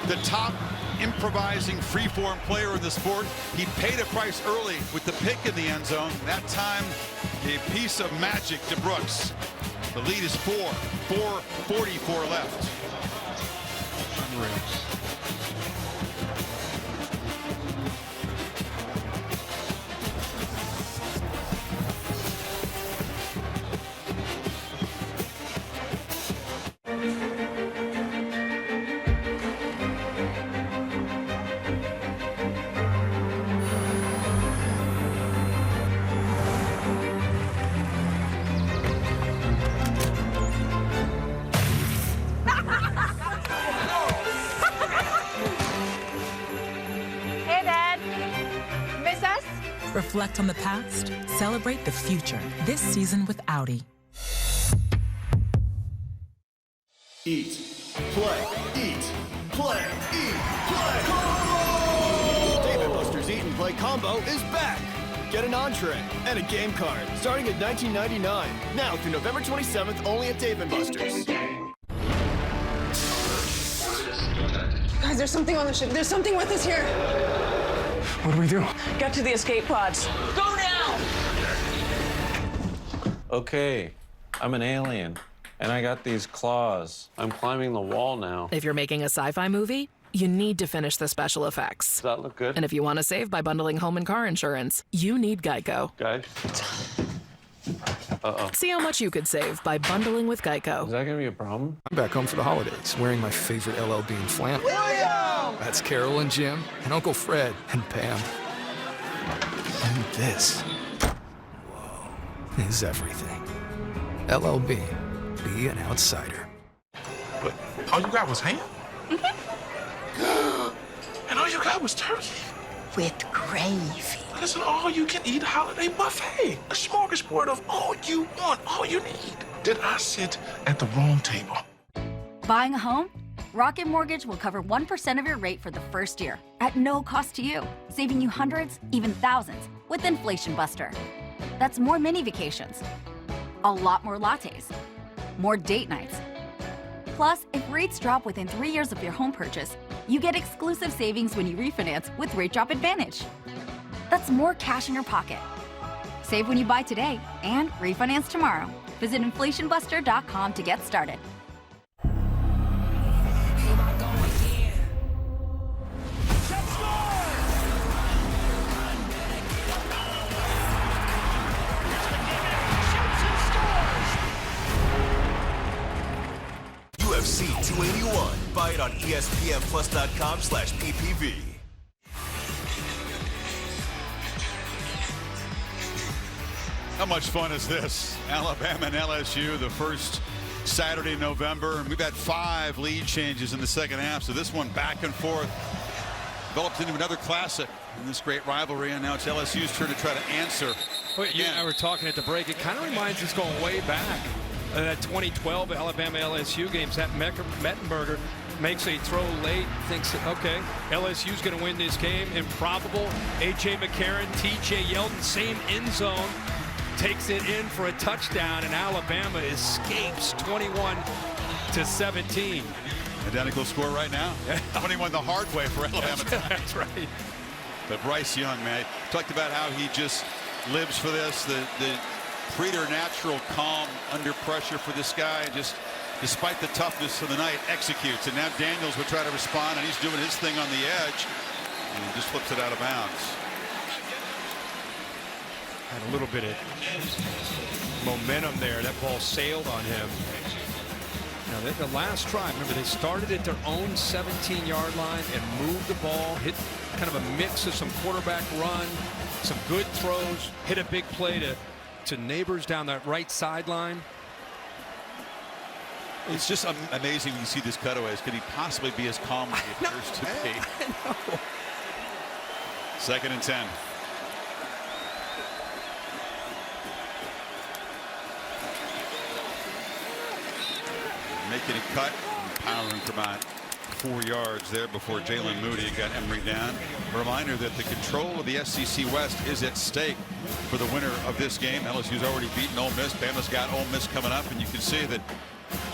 the top improvising freeform player in the sport, he paid a price early with the pick in the end zone. That time, a piece of magic to Brooks. The lead is 4. 4:44 left. Unreal. Reflect on the past, celebrate the future. This season with Audi. Eat, play, eat, play, eat, play. Combo! Dave & Buster's Eat and Play Combo is back. Get an entree and a game card starting at $19.99. Now through November 27th, only at Dave & Buster's. Guys, there's something on the ship. There's something with us here. What do we do? Get to the escape pods. Go now! Okay, I'm an alien, and I got these claws. I'm climbing the wall now. If you're making a sci-fi movie, you need to finish the special effects. Does that look good? And if you want to save by bundling home and car insurance, you need Geico. Guys? Uh-oh. See how much you could save by bundling with Geico. Is that going to be a problem? I'm back home for the holidays, wearing my favorite LL Bean flannel. William! That's Carol and Jim, and Uncle Fred, and Pam. And this, whoa, is everything. LLB. Be an outsider. But all you got was ham? And all you got was turkey? With gravy. That's an all-you-can-eat holiday buffet. A smorgasbord of all you want, all you need. Did I sit at the wrong table? Buying a home? Rocket Mortgage will cover 1% of your rate for the first year at no cost to you, saving you hundreds, even thousands with Inflation Buster. That's more mini vacations, a lot more lattes, more date nights. Plus, if rates drop within 3 years of your home purchase, you get exclusive savings when you refinance with Rate Drop Advantage. That's more cash in your pocket. Save when you buy today and refinance tomorrow. Visit inflationbuster.com to get started. UFC 281. Buy it on ESPNplus.com/PPV. How much fun is this? Alabama and LSU, the first Saturday in November. And we've had 5 lead changes in the second half. So this one back and forth develops into another classic in this great rivalry. And now it's LSU's turn to try to answer. Well, you and I were talking at the break. It kind of reminds us going way back. That 2012 Alabama-LSU games, that Mettenberger makes a throw late, thinks, okay, LSU's going to win this game. Improbable. A.J. McCarron, T.J. Yeldon, same end zone, takes it in for a touchdown, and Alabama escapes 21-17. Identical score right now. 21 the hard way for Alabama. That's right. But Bryce Young, man, talked about how he just lives for this. The preternatural calm under pressure for this guy, just despite the toughness of the night, executes. And now Daniels would try to respond, and he's doing his thing on the edge, and he just flips it out of bounds. Had a little bit of momentum there. That ball sailed on him. Now, the last try, remember, they started at their own 17-yard line and moved the ball, hit kind of a mix of some quarterback run, some good throws, hit a big play to Neighbors down that right sideline. It's just amazing when you see these cutaways. Could he possibly be as calm as he appears to be? I know. 2nd and 10. Making a cut, powering for about 4 yards there before Jalen Moody got Emory down. A reminder that the control of the SEC West is at stake for the winner of this game. LSU's already beaten Ole Miss. Bama's got Ole Miss coming up, and you can see that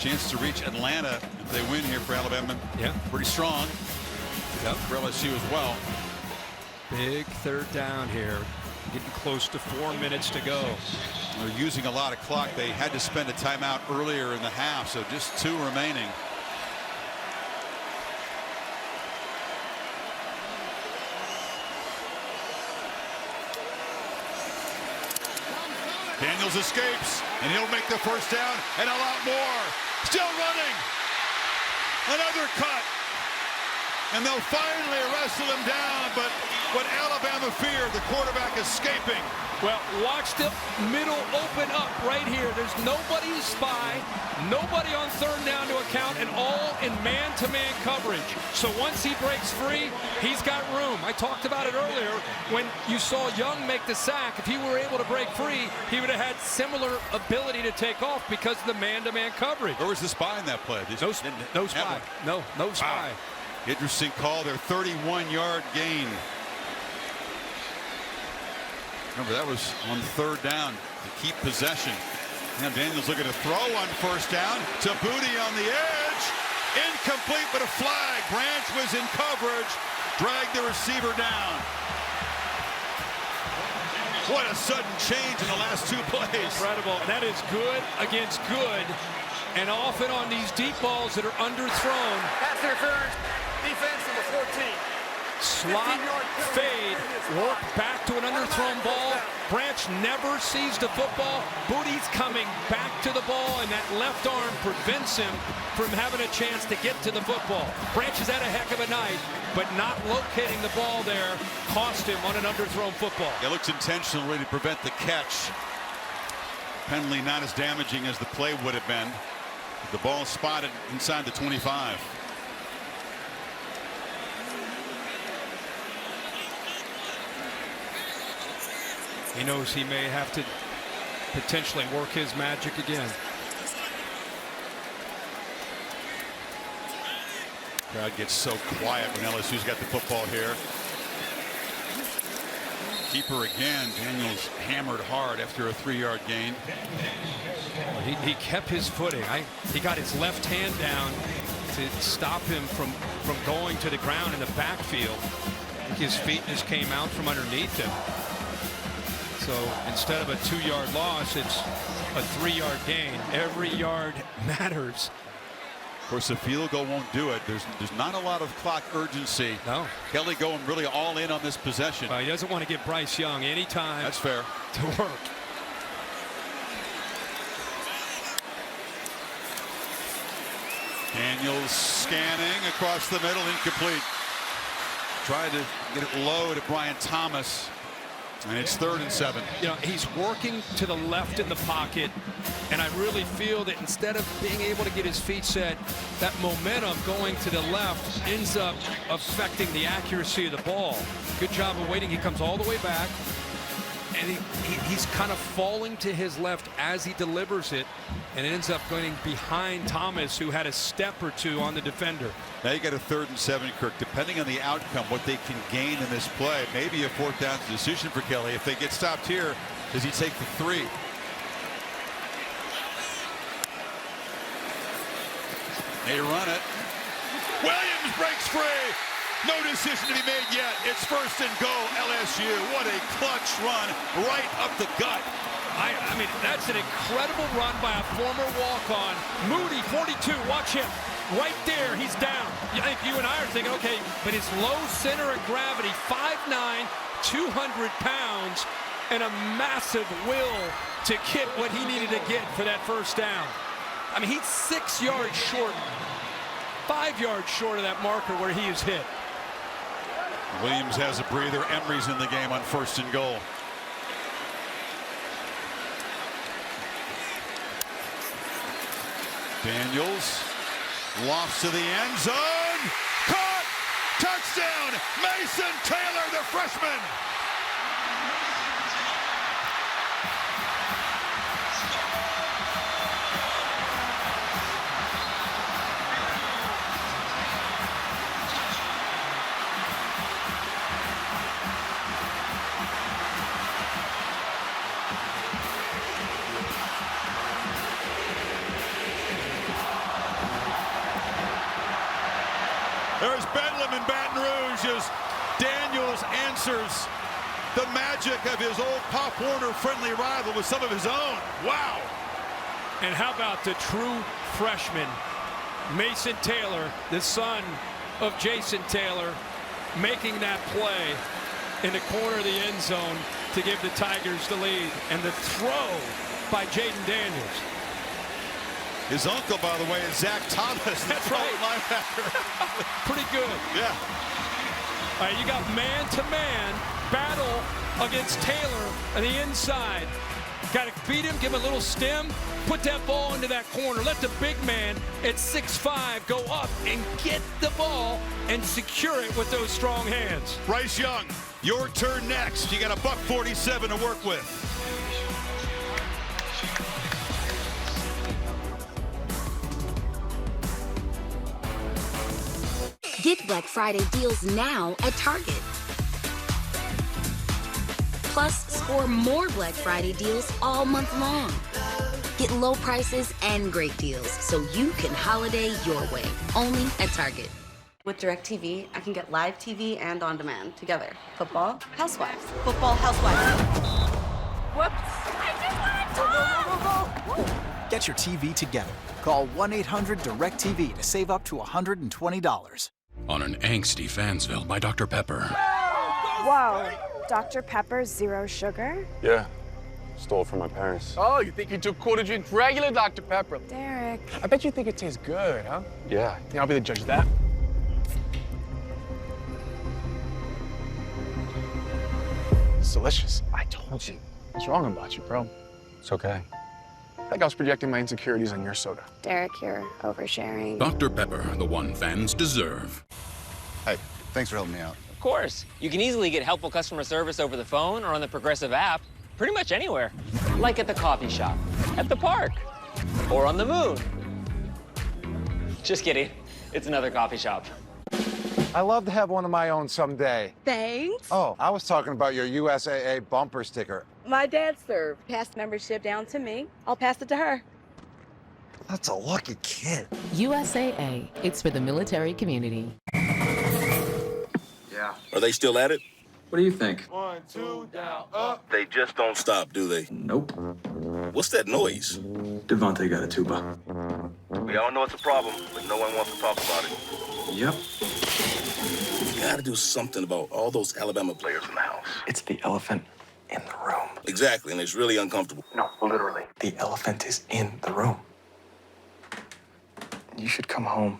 chance to reach Atlanta if they win here for Alabama. Yeah, pretty strong. Yep. For LSU as well. Big 3rd down here. Getting close to 4 minutes to go. They're using a lot of clock. They had to spend a timeout earlier in the half, so just 2 remaining. Daniels escapes, and he'll make the 1st down and a lot more. Still running. Another cut. And they'll finally wrestle him down, but what Alabama feared, the quarterback escaping. Well, watch the middle open up right here. There's nobody to spy, nobody on 3rd down to account, and all in man-to-man coverage. So once he breaks free, he's got room. I talked about it earlier when you saw Young make the sack. If he were able to break free, he would have had similar ability to take off because of the man-to-man coverage. Where was the spy in that play? No spy. No spy. Wow. Interesting call there. 31-yard gain. Remember, that was on 3rd down to keep possession. Now Daniels looking to throw on 1st down to Booty on the edge. Incomplete, but a flag. Branch was in coverage. Dragged the receiver down. What a sudden change in the last 2 plays. Incredible. That is good against good. And often on these deep balls that are underthrown. Pass interference. Defense in the 14. Slot fade, work back to an underthrown ball. Branch never sees the football. Booty's coming back to the ball, and that left arm prevents him from having a chance to get to the football. Branch has had a heck of a night, but not locating the ball there cost him on an underthrown football. It looks intentional, really, to prevent the catch. Penalty not as damaging as the play would have been. The ball spotted inside the 25. He knows he may have to potentially work his magic again. Crowd gets so quiet when LSU's got the football here. Keeper again. Daniels hammered hard after a 3-yard gain. Well, he kept his footing. He got his left hand down to stop him from going to the ground in the backfield. I think his feet just came out from underneath him. So instead of a 2-yard loss, it's a 3-yard gain. Every yard matters. Of course, the field goal won't do it. There's not a lot of clock urgency. No. Kelly going really all in on this possession. He doesn't want to give Bryce Young any time. That's fair. To work. Daniels scanning across the middle, incomplete. Tried to get it low to Brian Thomas. And it's 3rd and 7. You know, he's working to the left in the pocket, and I really feel that instead of being able to get his feet set, that momentum going to the left ends up affecting the accuracy of the ball. Good job of waiting. He comes all the way back, and he's kind of falling to his left as he delivers it, and it ends up going behind Thomas, who had a step or two on the defender. Now you got a 3rd and 7, Kirk. Depending on the outcome, what they can gain in this play, maybe a 4th down decision for Kelly. If they get stopped here, does he take the 3? They run it. Williams breaks free. No decision to be made yet. It's 1st and goal, LSU. What a clutch run right up the gut. I mean, that's an incredible run by a former walk-on. Moody, 42, watch him. Right there, he's down. I think you and I are thinking, okay, but his low center of gravity, 5'9", 200 pounds, and a massive will to get what he needed to get for that 1st down. I mean, he's 6 yards short, 5 yards short of that marker where he is hit. Williams has a breather. Emery's in the game on 1st and goal. Daniels lofts to the end zone. Caught! Touchdown! Mason Taylor, the freshman! There's Bedlam in Baton Rouge as Daniels answers the magic of his old Pop Warner friendly rival with some of his own. Wow. And how about the true freshman, Mason Taylor, the son of Jason Taylor, making that play in the corner of the end zone to give the Tigers the lead. And the throw by Jayden Daniels. His uncle, by the way, is Zach Thomas. That's right. Linebacker. Pretty good. Yeah. All right, you got man-to-man battle against Taylor on the inside. Got to beat him, give him a little stem, put that ball into that corner. Let the big man at 6'5" go up and get the ball and secure it with those strong hands. Bryce Young, your turn next. You got a $147 to work with. Get Black Friday deals now at Target. Plus, score more Black Friday deals all month long. Get low prices and great deals so you can holiday your way. Only at Target. With DirecTV, I can get live TV and on demand together. Football, Housewives. Football, Housewives. Whoops. I just want to talk. Get your TV together. Call 1-800-DIRECTV to save up to $120. On an angsty Fansville by Dr. Pepper. Whoa, Dr. Pepper Zero Sugar? Yeah, stole it from my parents. Oh, you think you took quarter drink regular Dr. Pepper? Derek. I bet you think it tastes good, huh? Yeah. Yeah, I'll be the judge of that. It's delicious. I told you. What's wrong about you, bro? It's okay. think I was projecting my insecurities on your soda. Derek, you're oversharing. Dr. Pepper, the one fans deserve. Hey, thanks for helping me out. Of course. You can easily get helpful customer service over the phone or on the Progressive app, pretty much anywhere. Like at the coffee shop, at the park, or on the moon. Just kidding. It's another coffee shop. I'd love to have one of my own someday. Thanks. Oh, I was talking about your USAA bumper sticker. My dad served. Passed membership down to me. I'll pass it to her. That's a lucky kid. USAA. It's for the military community. Yeah. Are they still at it? What do you think? 1, 2, down, up. They just don't stop, do they? Nope. What's that noise? Devontae got a tuba. We all know it's a problem, but no one wants to talk about it. Yep. We gotta do something about all those Alabama players in the house. It's the elephant in the room. Exactly, and it's really uncomfortable. No, literally. The elephant is in the room. You should come home.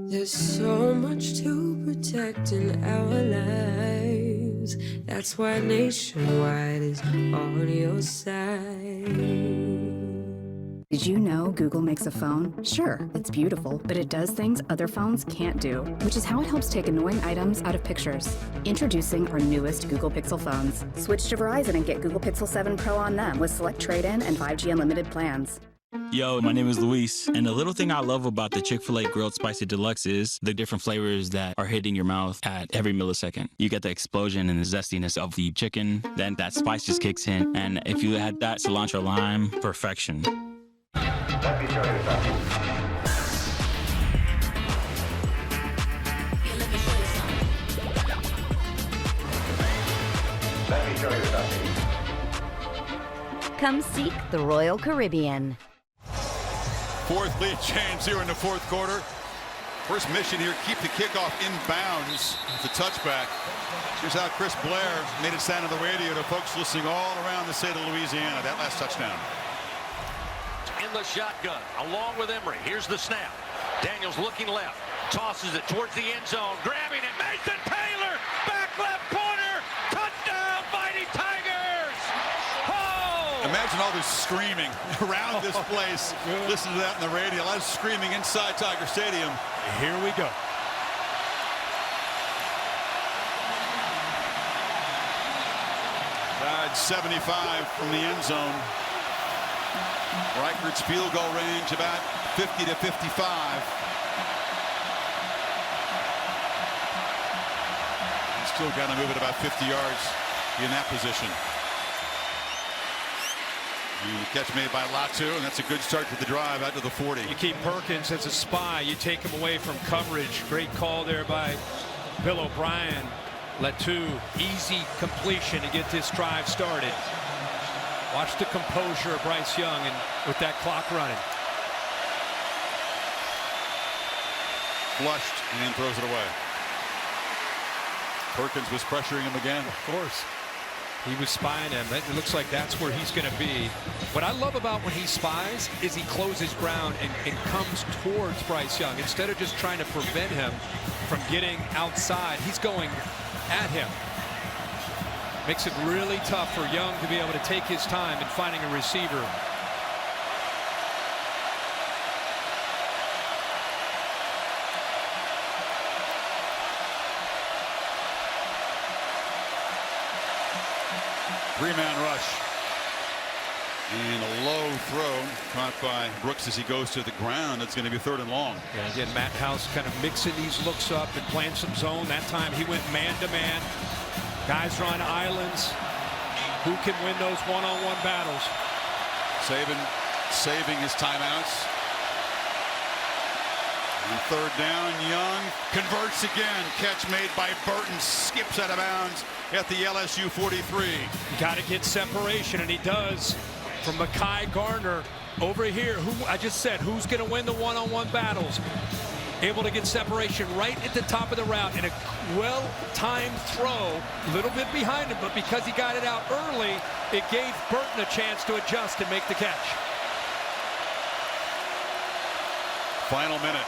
There's so much to protect in our lives. That's why Nationwide is on your side. Did you know Google makes a phone? Sure, it's beautiful, but it does things other phones can't do, which is how it helps take annoying items out of pictures. Introducing our newest Google Pixel phones. Switch to Verizon and get Google Pixel 7 Pro on them with select trade-in and 5G unlimited plans. Yo, my name is Luis, and the little thing I love about the Chick-fil-A Grilled Spicy Deluxe is the different flavors that are hitting your mouth at every millisecond. You get the explosion and the zestiness of the chicken, then that spice just kicks in, and if you add that cilantro lime, perfection. Let me show you something. Let me show you something. Come seek the Royal Caribbean. Fourth lead change here in the fourth quarter. First mission here, keep the kickoff in bounds with the touchback. Here's how Chris Blair made it sound on the radio to folks listening all around the state of Louisiana. That last touchdown. In the shotgun, along with Emery. Here's the snap. Daniels looking left. Tosses it towards the end zone. Grabbing it. Mason Taylor. Back left corner. Touchdown, Mighty Tigers. Oh! Imagine all this screaming around this place. Listen to that on the radio. A lot of screaming inside Tiger Stadium. Here we go. Died 75 from the end zone. Reichert's field goal range about 50 to 55. He's still got to move it about 50 yards in that position. And the catch made by Latu, and that's a good start to the drive out to the 40. You keep Perkins as a spy. You take him away from coverage. Great call there by Bill O'Brien. Latu, easy completion to get this drive started. Watch the composure of Bryce Young and with that clock running. Flushed and then throws it away. Perkins was pressuring him again. Of course. He was spying him. It looks like that's where he's going to be. What I love about when he spies is he closes ground and comes towards Bryce Young. Instead of just trying to prevent him from getting outside, he's going at him. Makes it really tough for Young to be able to take his time in finding a receiver. Three-man rush. And a low throw caught by Brooks as he goes to the ground. It's going to be third and long. Yeah, again, Matt House kind of mixing these looks up and playing some zone. That time he went man-to-man. Guys are on islands. Who can win those one-on-one battles? Saban saving his timeouts. And third down, Young converts again. Catch made by Burton. Skips out of bounds at the LSU 43. You got to get separation, and he does. From Mekhi Garner over here. Who I just said, who's going to win the one-on-one battles? Able to get separation right at the top of the route and a well-timed throw, a little bit behind him, but because he got it out early, it gave Burton a chance to adjust and make the catch. Final minute.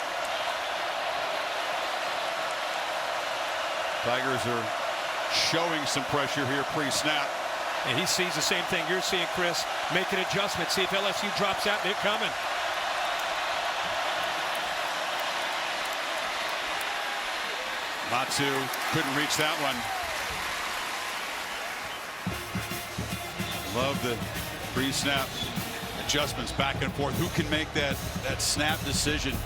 Tigers are showing some pressure here pre-snap. And he sees the same thing you're seeing, Chris. Make an adjustment. See if LSU drops out. They're coming. Matsu couldn't reach that one. Love the pre-snap adjustments back and forth. Who can make that snap decision?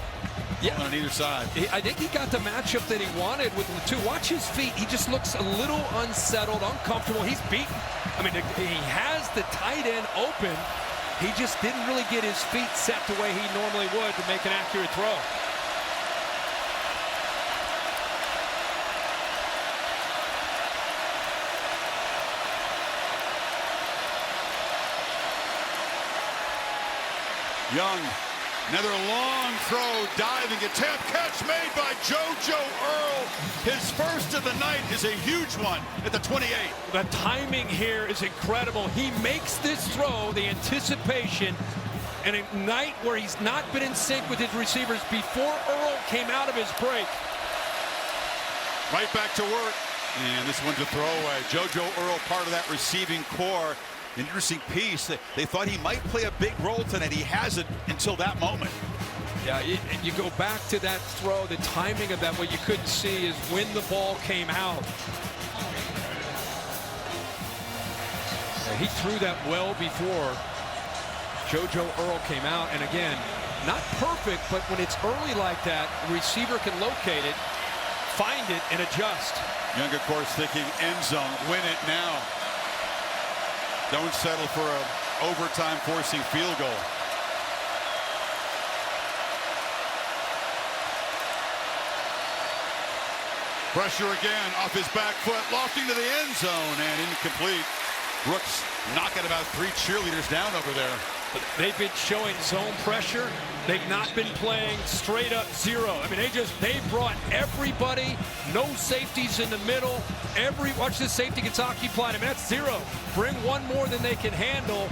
Yeah, on either side. I think he got the matchup that he wanted with the two. Watch his feet. He just looks a little unsettled, uncomfortable. He's beaten. I mean, he has the tight end open. He just didn't really get his feet set the way he normally would to make an accurate throw. Young, another long throw, diving attempt, catch made by JoJo Earl. His first of the night is a huge one at the 28. The timing here is incredible. He makes this throw, the anticipation, and a night where he's not been in sync with his receivers before Earl came out of his break. Right back to work, and this one's a throwaway. JoJo Earl, part of that receiving core. An interesting piece. They thought he might play a big role tonight. He hasn't until that moment. Yeah, and you go back to that throw, the timing of that, what you couldn't see is when the ball came out. Yeah, he threw that well before JoJo Earl came out. And again, not perfect, but when it's early like that, the receiver can locate it, find it, and adjust. Young, of course, thinking end zone, win it now. Don't settle for a overtime forcing field goal. Pressure again off his back foot, lofting to the end zone and incomplete. Brooks knocking about 3 cheerleaders down over there. But they've been showing zone pressure. They've not been playing straight up zero. I mean, they brought everybody, no safeties in the middle. Watch this safety gets occupied. I mean, that's zero. Bring one more than they can handle.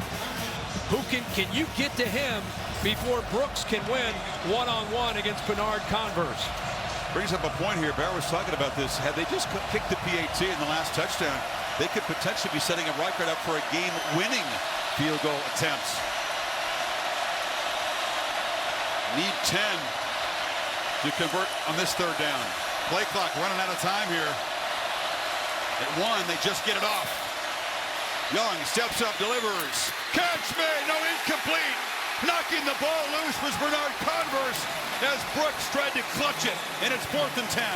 Can you get to him before Brooks can win one-on-one against Bernard Converse? Brings up a point here. Barry was talking about this. Had they just kicked the PAT in the last touchdown, they could potentially be setting a record up for a game-winning field goal attempts. Need 10 to convert on this third down. Play clock running out of time here. At 1, they just get it off. Young steps up, delivers. Catch made, no, incomplete. Knocking the ball loose was Bernard Converse as Brooks tried to clutch it, and it's 4th and 10.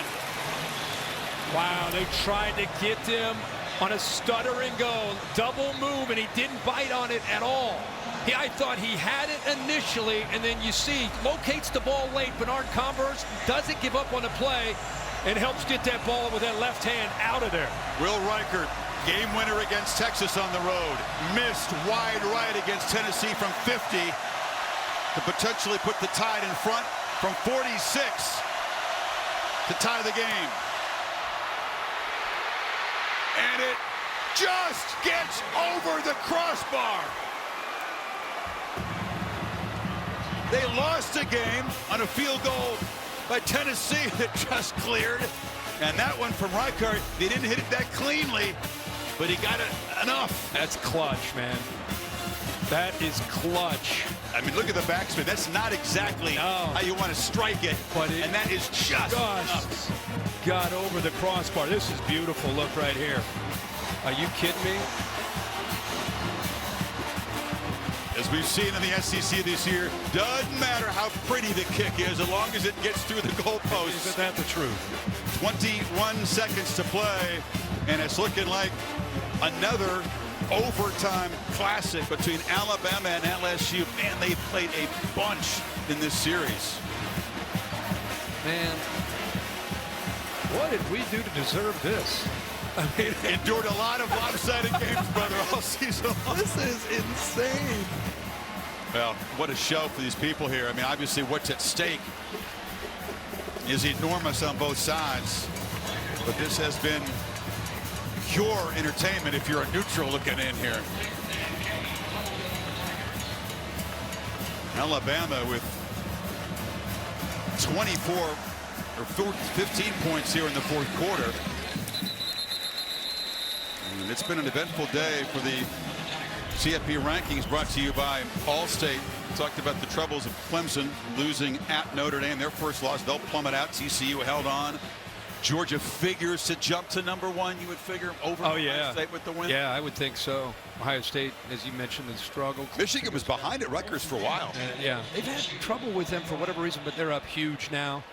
Wow, they tried to get him on a stutter and go, double move, and he didn't bite on it at all. I thought he had it initially, and then you see, locates the ball late. Bernard Converse doesn't give up on the play and helps get that ball with that left hand out of there. Will Reichert, game winner against Texas on the road. Missed wide right against Tennessee from 50 to potentially put the Tide in front from 46 to tie the game. And it just gets over the crossbar. They lost a game on a field goal by Tennessee that just cleared. And that one from Reichert, they didn't hit it that cleanly, but he got it enough. That's clutch, man. That is clutch. I mean, look at the backspin. That's not exactly how you want to strike it, and that is just enough. Got over the crossbar. This is beautiful. Look right here. Are you kidding me? As we've seen in the SEC this year, doesn't matter how pretty the kick is as long as it gets through the goalposts. Isn't that the truth? 21 seconds to play, and it's looking like another overtime classic between Alabama and LSU. Man, they played a bunch in this series. Man, what did we do to deserve this? I mean, endured a lot of lopsided games, brother, all season long. This is insane. Well, what a show for these people here. I mean, obviously what's at stake is enormous on both sides. But this has been pure entertainment if you're a neutral looking in here. Alabama with 24 or 15 points here in the 4th quarter. And it's been an eventful day for the CFP rankings, brought to you by Allstate. We talked about the troubles of Clemson losing at Notre Dame. Their first loss, they'll plummet out. TCU held on. Georgia figures to jump to #1. You would figure over Ohio State with the win? Yeah, I would think so. Ohio State, as you mentioned, has struggled. Michigan was behind at Rutgers for a while. Yeah, they've had trouble with them for whatever reason, but they're up huge now.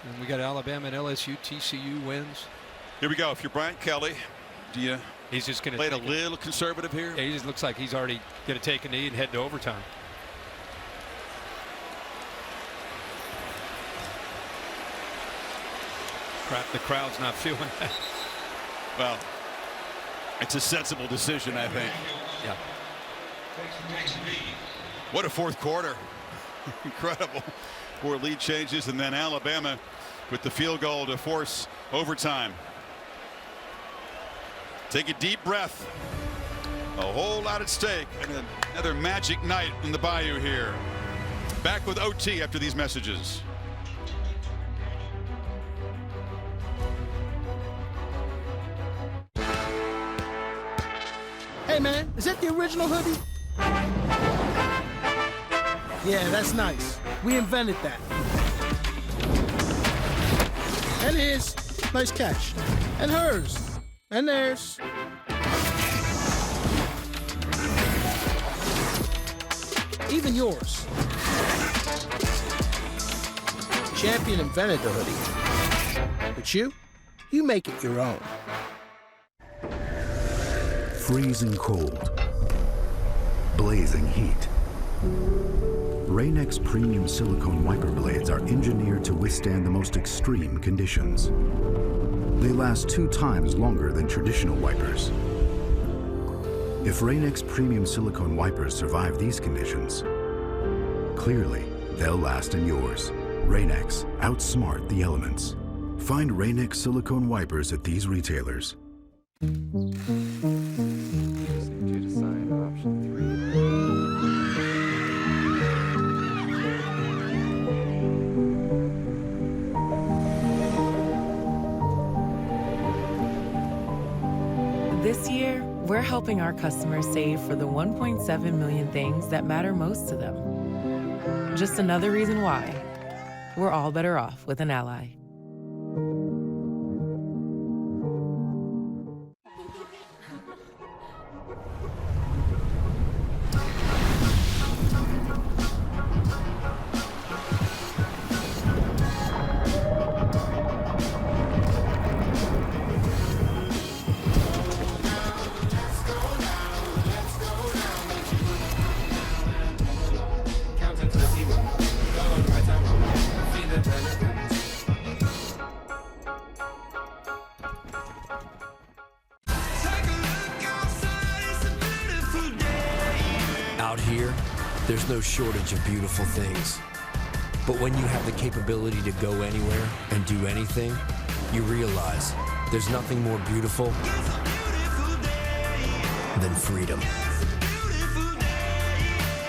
And we got Alabama and LSU. TCU wins. Here we go. If you're Brian Kelly, do you he's just going to play it a little conservative here? Yeah, he just looks like he's already going to take a knee and head to overtime. The crowd's not feeling that. Well, it's a sensible decision, I think. Yeah. What a fourth quarter. Incredible. 4 lead changes, and then Alabama with the field goal to force overtime. Take a deep breath. A whole lot at stake, and another magic night in the Bayou here. Back with OT after these messages. Hey man, is that the original hoodie? Yeah, that's nice. We invented that. And his. Nice catch. And hers. And theirs. Even yours. Champion invented the hoodie. But you make it your own. Freezing cold, blazing heat. Rain-X premium silicone wiper blades are engineered to withstand the most extreme conditions. They last 2 times longer than traditional wipers. If Rain-X premium silicone wipers survive these conditions, clearly they'll last in yours. Rain-X, outsmart the elements. Find Rain-X silicone wipers at these retailers. This year, we're helping our customers save for the 1.7 million things that matter most to them. Just another reason why we're all better off with an ally. Out here, there's no shortage of beautiful things. But when you have the capability to go anywhere and do anything, you realize there's nothing more beautiful than freedom.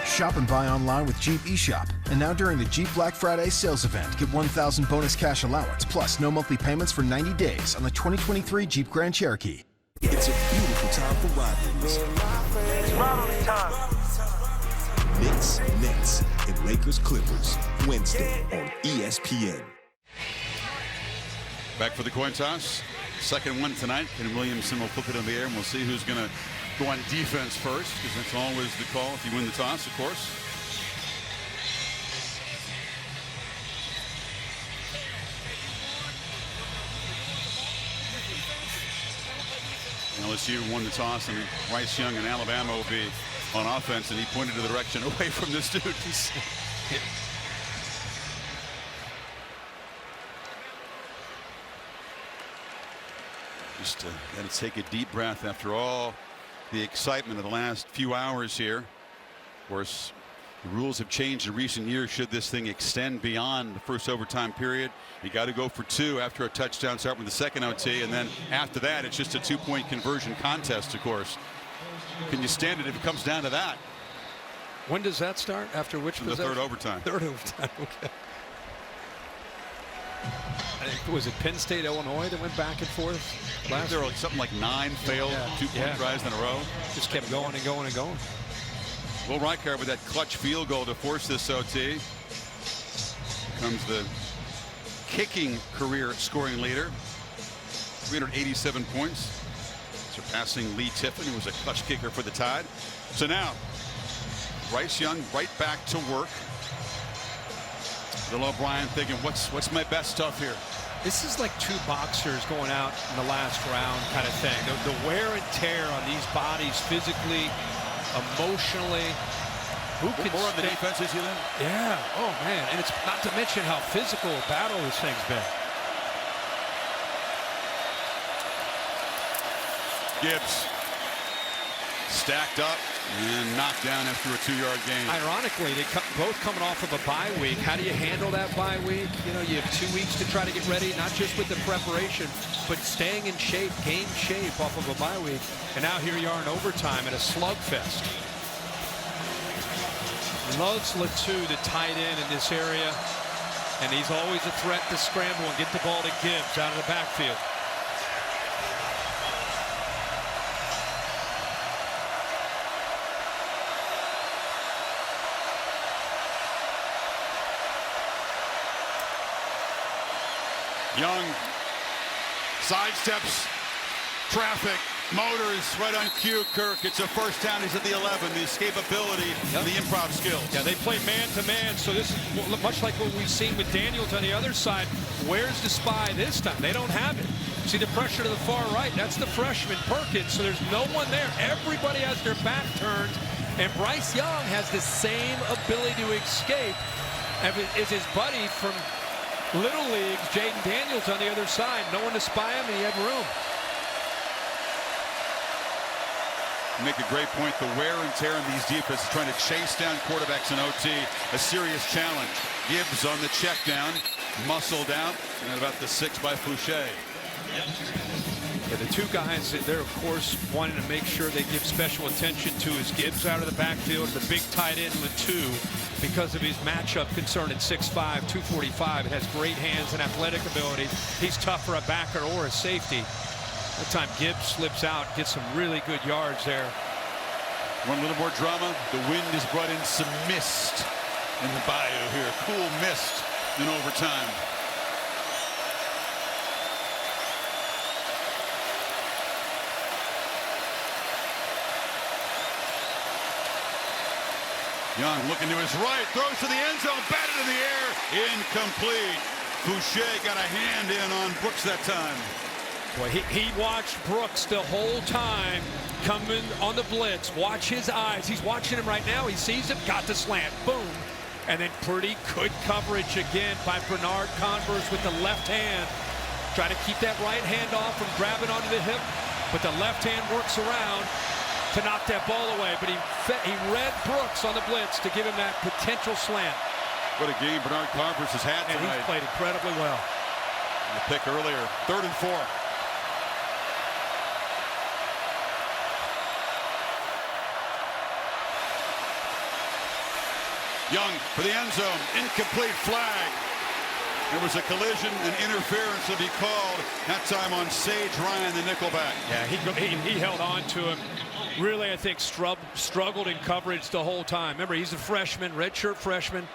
Shop and buy online with Jeep eShop. And now during the Jeep Black Friday sales event, get $1,000 bonus cash allowance, plus no monthly payments for 90 days on the 2023 Jeep Grand Cherokee. It's a beautiful time for rivalries. It's rivalry time. Knicks, Nets, and Lakers Clippers, Wednesday on ESPN. Back for the coin toss. Second one tonight. Ken Williamson will flip it in the air, and we'll see who's going to go on defense first, because that's always the call if you win the toss, of course. LSU won the toss, and Bryce Young and Alabama will be on offense, and he pointed to the direction away from the students. Just got to take a deep breath after all the excitement of the last few hours here. Of course, the rules have changed in recent years. Should this thing extend beyond the first overtime period, you got to go for 2 after a touchdown, start with the second OT, and then after that, it's just a 2-point conversion contest, of course. Can you stand it if it comes down to that? When does that start? After which possession? The third overtime. Third overtime, okay. Was it Penn State, Illinois that went back and forth? There were something like 9 failed 2-point tries in a row. Just kept going and going and going. Will Reichard with that clutch field goal to force this OT. Comes the kicking career scoring leader. 387 points. Surpassing Lee Tiffin, who was a clutch kicker for the Tide. So now, Bryce Young right back to work. Bill O'Brien thinking, what's my best stuff here? This is like two boxers going out in the last round kind of thing. The wear and tear on these bodies physically, emotionally. Who can more on the defense is he then? Yeah. Oh, man. And it's not to mention how physical a battle this thing's been. Gibbs stacked up and knocked down after a 2-yard gain. Ironically, they both coming off of a bye week. How do you handle that bye week? You know, you have 2 weeks to try to get ready, not just with the preparation, but staying in shape, game shape off of a bye week. And now here you are in overtime at a slugfest. Loves Latu, the tight end in this area, and he's always a threat to scramble and get the ball to Gibbs out of the backfield. Young sidesteps traffic, motors right on cue. Kirk, it's a first down. He's at the 11. The escapability and the improv skills. Yeah, they play man-to-man, so this is much like what we've seen with Daniels on the other side. Where's the spy this time? They don't have it. See the pressure to the far right? That's the freshman, Perkins, so there's no one there. Everybody has their back turned, and Bryce Young has the same ability to escape as his buddy from Little League, Jayden Daniels, on the other side. No one to spy him, and he had room. Make a great point. The wear and tear in these defenses, trying to chase down quarterbacks in OT, a serious challenge. Gibbs on the check down, muscled out, and at about the 6 by Fouché. Yeah, the two guys that they're, of course, wanting to make sure they give special attention to is Gibbs out of the backfield, the big tight end, Latu, because of his matchup concern at 6'5", 245. It has great hands and athletic ability. He's tough for a backer or a safety. That time Gibbs slips out, gets some really good yards there. One little more drama. The wind has brought in some mist in the bayou here. Cool mist in overtime. Young looking to his right, throws to the end zone, batted in the air, incomplete. Fouché got a hand in on Brooks that time. Boy, he watched Brooks the whole time coming on the blitz. Watch his eyes. He's watching him right now. He sees him, got the slant, boom. And then pretty good coverage again by Bernard Converse with the left hand. Try to keep that right hand off from grabbing onto the hip, but the left hand works around to knock that ball away. But he read Brooks on the blitz to give him that potential slant. What a game Bernard Converse has had tonight. And he's played incredibly well. The pick earlier, 3rd and 4. Young for the end zone, incomplete flag. There was a collision and interference to be called, that time on Sage Ryan, the nickelback. Yeah, he held on to him. Really, I think, struggled in coverage the whole time. Remember, he's a freshman, redshirt freshman.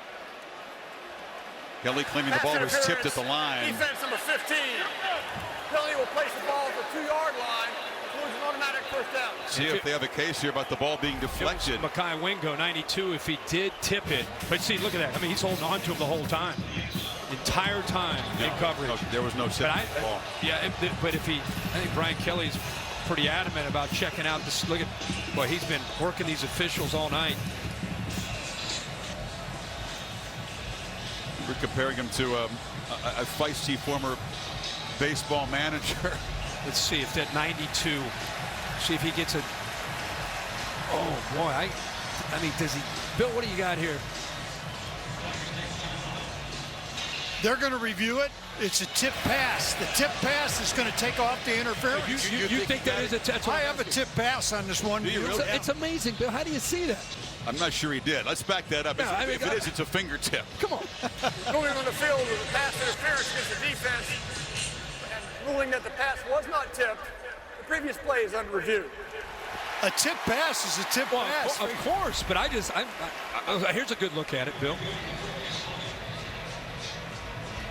Kelly claiming the ball was tipped at the line. Defense number 15. Kelly will place the ball at the 2-yard line. Towards an automatic first down. See if they have a case here about the ball being deflected. Makai Wingo, 92, if he did tip it. But see, look at that. I mean, he's holding on to him the whole time. Entire time in coverage. No, there was no tip ball. Yeah, but if I think Brian Kelly's pretty adamant about checking out this. Look at, boy, he's been working these officials all night. We're comparing him to a feisty former baseball manager. Let's see if that 92. See if he gets a. Oh boy, I mean, does he? Bill, what do you got here? They're going to review it. It's a tip pass. The tip pass is going to take off the interference. You think that is a tip? I have a tip pass on this one. Really? It's amazing, Bill. How do you see that? I'm not sure he did. Let's back that up. Yeah, if it is, it's a fingertip. Come on. Ruling on the field with a pass interference against the defense, and ruling that the pass was not tipped. The previous play is under review. A tip pass is a tip pass. Of course, but here's a good look at it, Bill.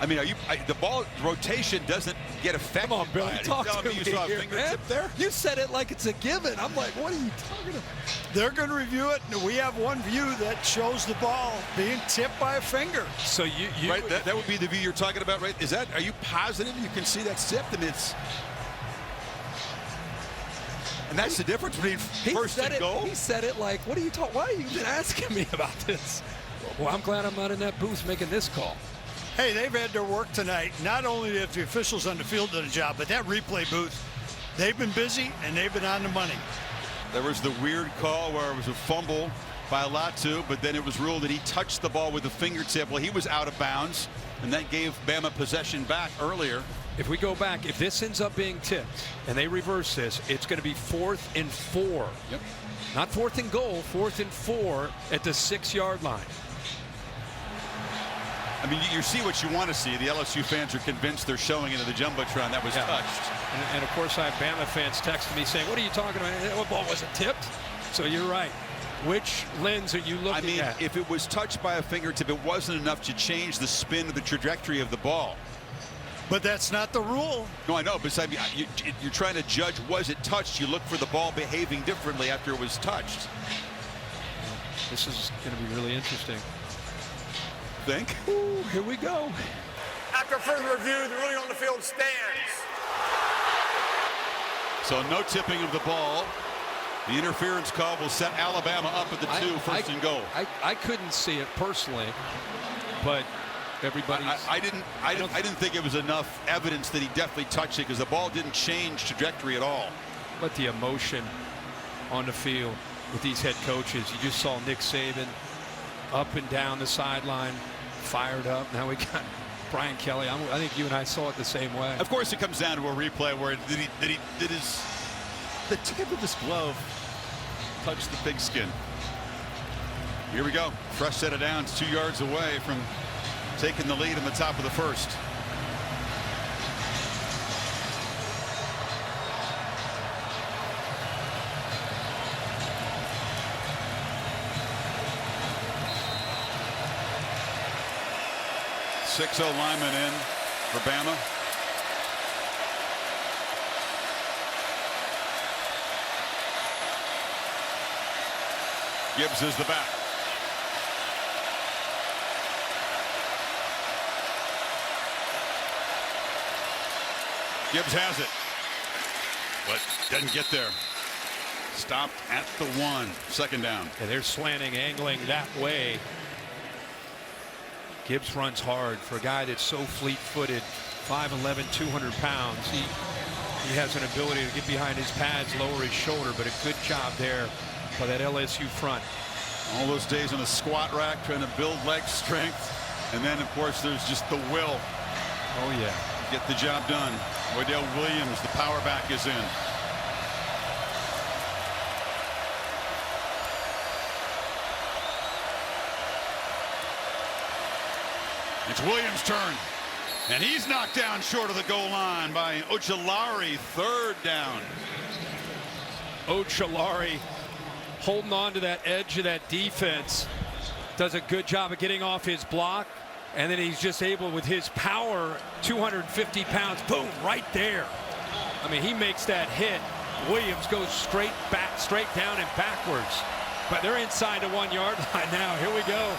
I mean, the ball rotation doesn't get affected. Come on, Bill. Talk to me you saw a here, fingertip man. there? You said it like it's a given. I'm like, what are you talking about? They're going to review it, and we have one view that shows the ball being tipped by a finger. So you right? That would be the view you're talking about, right? Are you positive you can see that tipped? And and that's the difference between first and goal. He said it like, what are you talking? Why are you even asking me about this? Well, I'm glad I'm not in that booth making this call. Hey, they've had their work tonight. Not only have the officials on the field done a job, but that replay booth, they've been busy and they've been on the money. There was the weird call where it was a fumble by Latu, but then it was ruled that he touched the ball with a fingertip. Well, he was out of bounds, and that gave Bama possession back earlier. If we go back, if this ends up being tipped and they reverse this, it's going to be 4th and 4. Yep. Not 4th and goal, 4th and 4 at the 6-yard line. I mean, you see what you want to see. The LSU fans are convinced they're showing into the Jumbotron that was touched. And of course, I have Bama fans texting me saying, what are you talking about? That ball wasn't tipped. So you're right. Which lens are you looking at? If it was touched by a fingertip, it wasn't enough to change the spin of the trajectory of the ball. But that's not the rule. No, I know, but you're trying to judge, was it touched? You look for the ball behaving differently after it was touched. This is going to be really interesting. Think? Ooh, here we go. After further review, the ruling on the field stands. So no tipping of the ball. The interference call will set Alabama up at the 2, first and goal. I couldn't see it personally, but everybody. I didn't think it was enough evidence that he definitely touched it because the ball didn't change trajectory at all. But the emotion on the field with these head coaches, you just saw Nick Saban up and down the sideline, fired up. Now we got Brian Kelly. I think you and I saw it the same way. Of course, it comes down to a replay where the tip of his glove touched the pigskin. Here we go. Fresh set of downs, 2 yards away from taking the lead in the top of the first. Six-0 lineman in for Bama. Gibbs is the back. Gibbs has it, but doesn't get there. Stopped at the 1, second down. And they're slanting, angling that way. Gibbs runs hard for a guy that's so fleet-footed, 5'11", 200 pounds. He has an ability to get behind his pads, lower his shoulder, but a good job there by that LSU front. All those days on a squat rack trying to build leg strength. And then, of course, there's just the will. Oh, yeah. Get the job done. Wardell Williams, the power back, is in. It's Williams' turn. And he's knocked down short of the goal line by Ocholari, third down. Ocholari holding on to that edge of that defense. Does a good job of getting off his block. And then he's just able, with his power, 250 pounds, boom, right there. I mean, he makes that hit. Williams goes straight back, straight down and backwards. But they're inside the 1 yard line now. Here we go.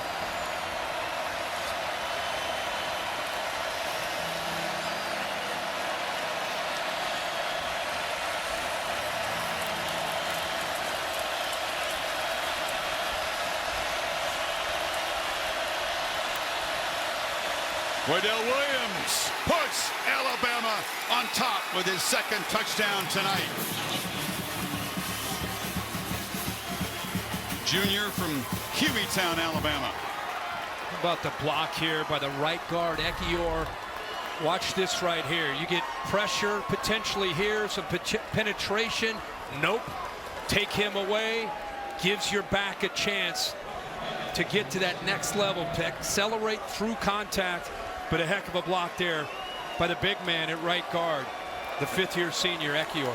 Wardell Williams puts Alabama on top with his second touchdown tonight. Junior from Hueytown, Alabama. about the block here by the right guard, Ekiyor. Watch this right here. You get pressure potentially here, some penetration. Nope. Take him away. Gives your back a chance to get to that next level, to accelerate through contact. But a heck of a block there by the big man at right guard, the fifth-year senior, Ekiyor.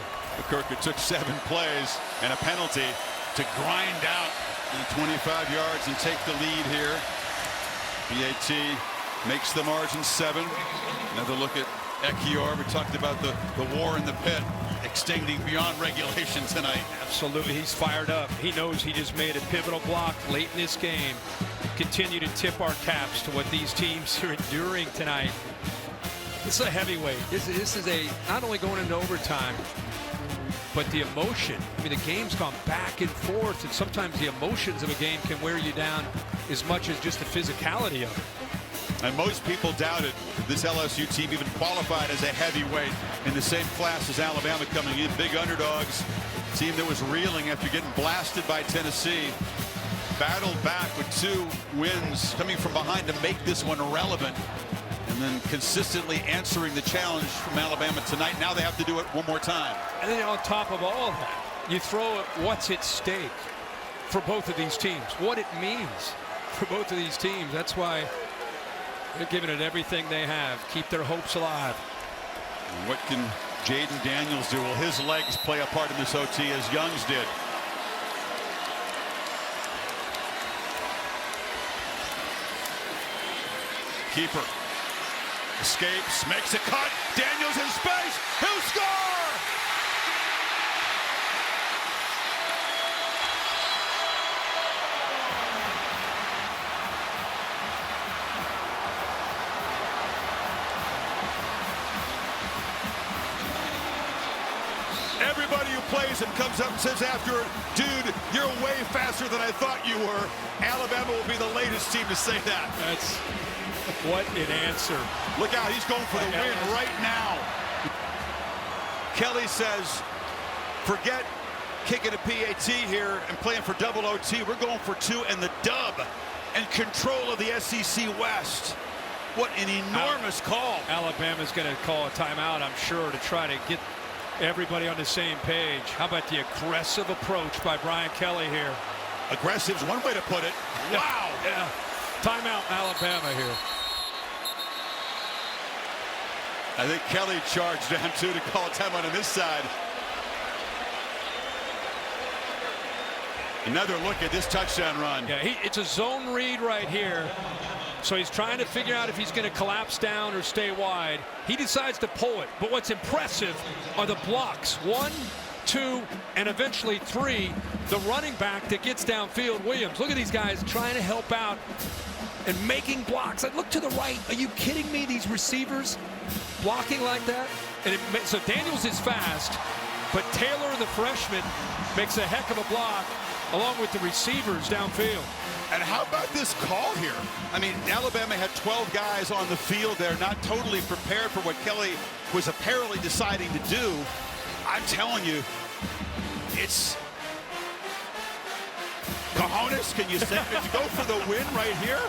Kirk, it took 7 plays and a penalty to grind out the 25 yards and take the lead here. BAT makes the margin 7. Another look at Ekiyor. We talked about the war in the pit extending beyond regulation tonight. Absolutely, he's fired up. He knows he just made a pivotal block late in this game. Continue to tip our caps to what these teams are enduring tonight. This is a heavyweight. This is a not only going into overtime, but the emotion. I mean, the game's gone back and forth, and sometimes the emotions of a game can wear you down as much as just the physicality of it. And most people doubted this LSU team even qualified as a heavyweight in the same class as Alabama coming in. Big underdogs. Team that was reeling after getting blasted by Tennessee. Battled back with 2 wins coming from behind to make this one relevant. And then consistently answering the challenge from Alabama tonight. Now they have to do it one more time. And then on top of all that, you throw it what's at stake for both of these teams. What it means for both of these teams. That's why they're giving it everything they have. Keep their hopes alive. And what can Jayden Daniels do? Will his legs play a part in this OT as Young's did? Keeper escapes, makes a cut. Daniels in space. He'll score! Everybody who plays him comes up and says after, dude, you're way faster than I thought you were. Alabama will be the latest team to say that. That's what an answer. Look out, he's going for the win right now. Kelly says, forget kicking a PAT here and playing for double OT. We're going for 2 and the dub and control of the SEC West. What an enormous call. Alabama's going to call a timeout, I'm sure, to try to get everybody on the same page. How about the aggressive approach by Brian Kelly here? Aggressive's one way to put it. Wow. Yeah. Timeout Alabama here. I think Kelly charged down too to call a timeout on this side. Another look at this touchdown run. Yeah, it's a zone read right here. So he's trying to figure out if he's going to collapse down or stay wide. He decides to pull it. But what's impressive are the blocks. 1, 2, and eventually 3. The running back that gets downfield, Williams. Look at these guys trying to help out and making blocks. Like, look to the right. Are you kidding me? These receivers blocking like that? And so Daniels is fast, but Taylor, the freshman, makes a heck of a block along with the receivers downfield. And how about this call here? I mean, Alabama had 12 guys on the field there, not totally prepared for what Kelly was apparently deciding to do. I'm telling you, it's cojones. Can you say it? Go for the win right here?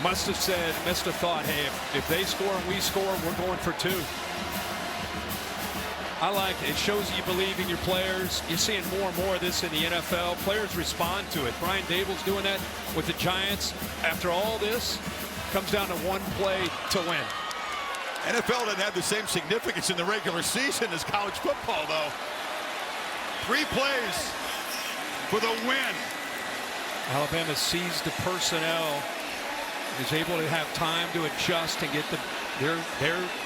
Must have thought, hey, if they score and we score, we're going for 2. I like it. It shows you believe in your players. You're seeing more and more of this in the NFL. Players respond to it. Brian Dable's doing that with the Giants. After all this, comes down to one play to win. NFL doesn't have the same significance in the regular season as college football, though. 3 plays for the win. Alabama sees the personnel, is able to have time to adjust and get their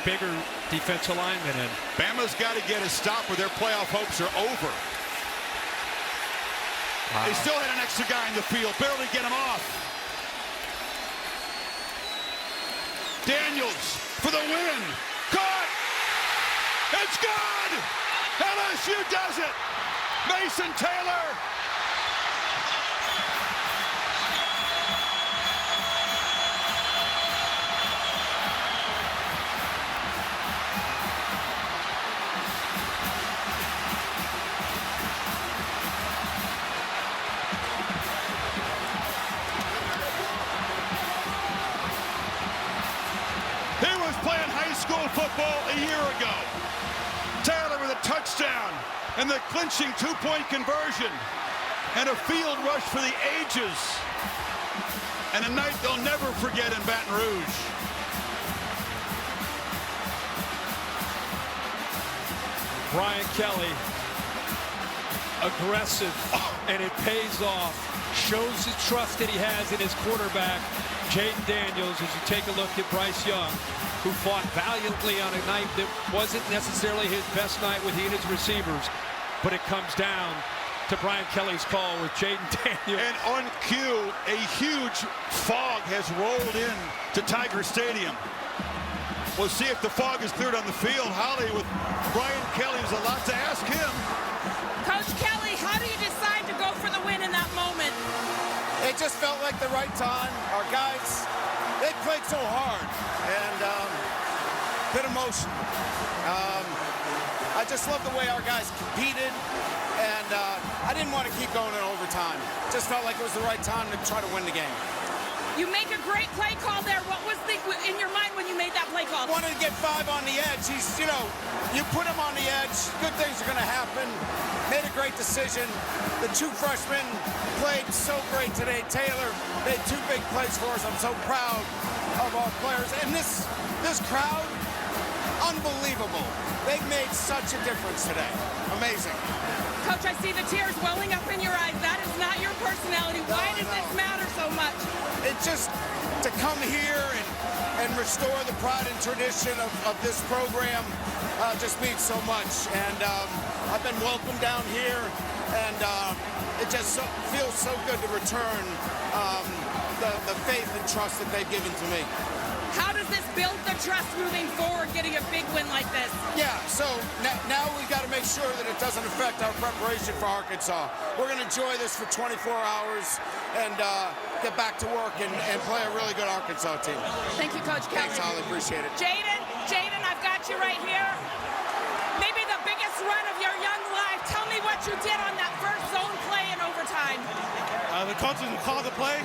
bigger defensive linemen in. Bama's got to get a stop or their playoff hopes are over. Wow. They still had an extra guy in the field, barely get him off. Daniels for the win. Caught! It's good! LSU does it! Mason Taylor! football a year ago. Taylor with a touchdown and the clinching two-point conversion and a field rush for the ages. And a night they'll never forget in Baton Rouge. Brian Kelly, aggressive, and it pays off. Shows the trust that he has in his quarterback, Jayden Daniels, as you take a look at Bryce Young, who fought valiantly on a night that wasn't necessarily his best night with he and his receivers. But it comes down to Brian Kelly's call with Jayden Daniels. And on cue, a huge fog has rolled in to Tiger Stadium. We'll see if the fog is cleared on the field. Holly with Brian Kelly, has a lot to ask him. Coach Kelly, how do you decide to go for the win in that moment? It just felt like the right time. Our guys, they played so hard and bit emotional. I just love the way our guys competed, and I didn't want to keep going in overtime. Just felt like it was the right time to try to win the game. You make a great play call there. What was in your mind when you made that play call? Wanted to get 5 on the edge. He's, you know, you put him on the edge, good things are going to happen. Made a great decision. The 2 freshmen played so great today. Taylor made 2 big plays for us. I'm so proud of our players. And this crowd, unbelievable. They've made such a difference today. Amazing. Coach, I see the tears welling up in your eyes. That is not your personality. Why does this matter so much? It's just to come here and restore the pride and tradition of this program just means so much. And I've been welcomed down here, and it just feels so good to return the faith and trust that they've given to me. How does this build the trust moving forward, getting a big win like this? Yeah, so now we've got to make sure that it doesn't affect our preparation for Arkansas. We're going to enjoy this for 24 hours and get back to work and play a really good Arkansas team. Thank you, Coach Kelly. Thanks, Holly. Appreciate it. Jayden, I've got you right here. Maybe the biggest run of your young life. Tell me what you did on that first zone play in overtime. The coaches called the play.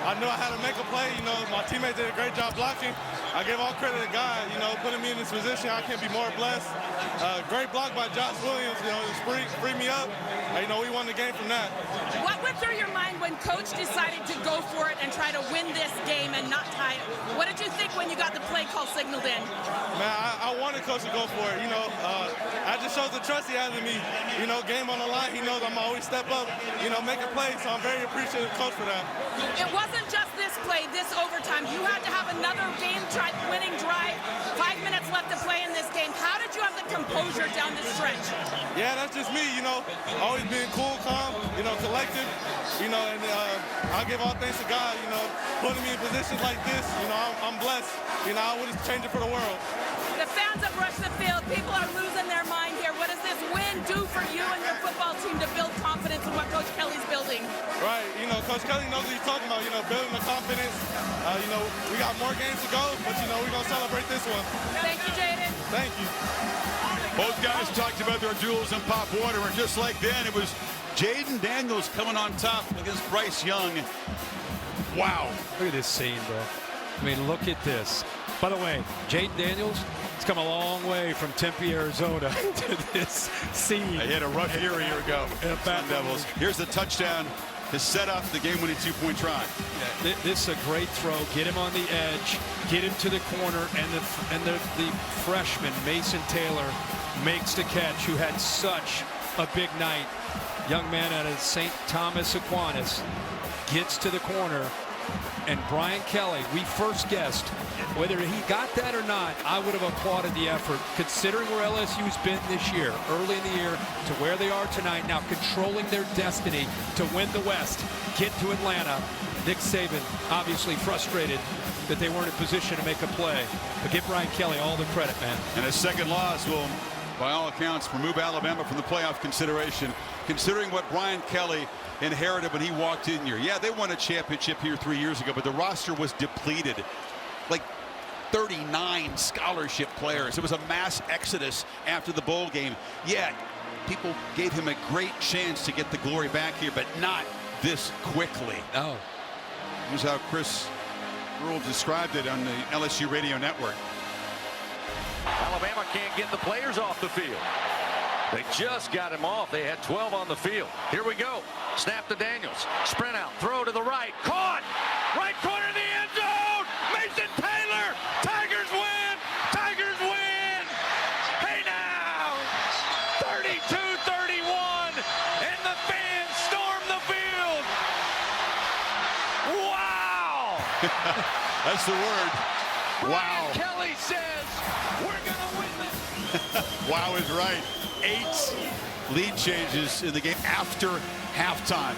I knew I had to make a play. You know, my teammates did a great job blocking. I give all credit to God, you know, putting me in this position. I can't be more blessed. Great block by Josh Williams, you know, just freed me up. You know, we won the game from that. What went through your mind when Coach decided to go for it and try to win this game and not tie it? What did you think when you got the play call signaled in? Man, I wanted Coach to go for it. You know, I just shows the trust he has in me. You know, game on the line, he knows I'm always step up, you know, make a play. So I'm very appreciative of Coach for that. It wasn't just this play, this overtime. You had to have another game-winning drive. 5 minutes left to play in this game. How did you have the composure down the stretch? Yeah, that's just me, you know, always being cool, calm, you know, collective, you know, and I give all thanks to God, you know, putting me in positions like this, you know, I'm blessed. You know, I wouldn't change it for the world. The fans have rushed the field. People are losing their mind here. What does this win do for you and your football team to build confidence in what Coach Kelly's building? Right, you know, Coach Kelly knows what he's talking about, you know, building the confidence. You know, we got more games to go, but, you know, we're going to celebrate this one. Thank you, Jayden. Thank you. Both guys talked about their duels in pop water, and just like then, it was Jayden Daniels coming on top against Bryce Young. Wow. Look at this scene, bro. I mean, look at this. By the way, Jayden Daniels has come a long way from Tempe, Arizona to this scene. They had a rough year a year ago. Sun Devils. Here's the touchdown to set up the game-winning two-point try. Yeah, this is a great throw. Get him on the edge, get him to the corner, and the freshman, Mason Taylor, makes the catch, who had such a big night. Young man out of St. Thomas Aquinas gets to the corner, and Brian Kelly, we first guessed whether he got that or not. I would have applauded the effort, considering where LSU's been this year, early in the year to where they are tonight, now controlling their destiny to win the West, get to Atlanta. Nick Saban obviously frustrated that they weren't in position to make a play, but give Brian Kelly all the credit, man. And a second loss will, by all accounts, remove Alabama from the playoff consideration, considering what Brian Kelly inherited when he walked in here. Yeah, they won a championship here 3 years ago, but the roster was depleted. Like 39 scholarship players. It was a mass exodus after the bowl game. Yeah, people gave him a great chance to get the glory back here, but not this quickly. Oh. Here's how Chris Rule described it on the LSU radio network. Alabama can't get the players off the field. They just got him off. They had 12 on the field. Here we go. Snap to Daniels. Sprint out. Throw to the right. Caught. Right corner of the end zone. Mason Taylor. Tigers win. Tigers win. Hey now. 32-31. And the fans storm the field. Wow. That's the word. Wow. Brian Kelly says we're going to win this. Wow is right. 8 lead changes in the game after halftime.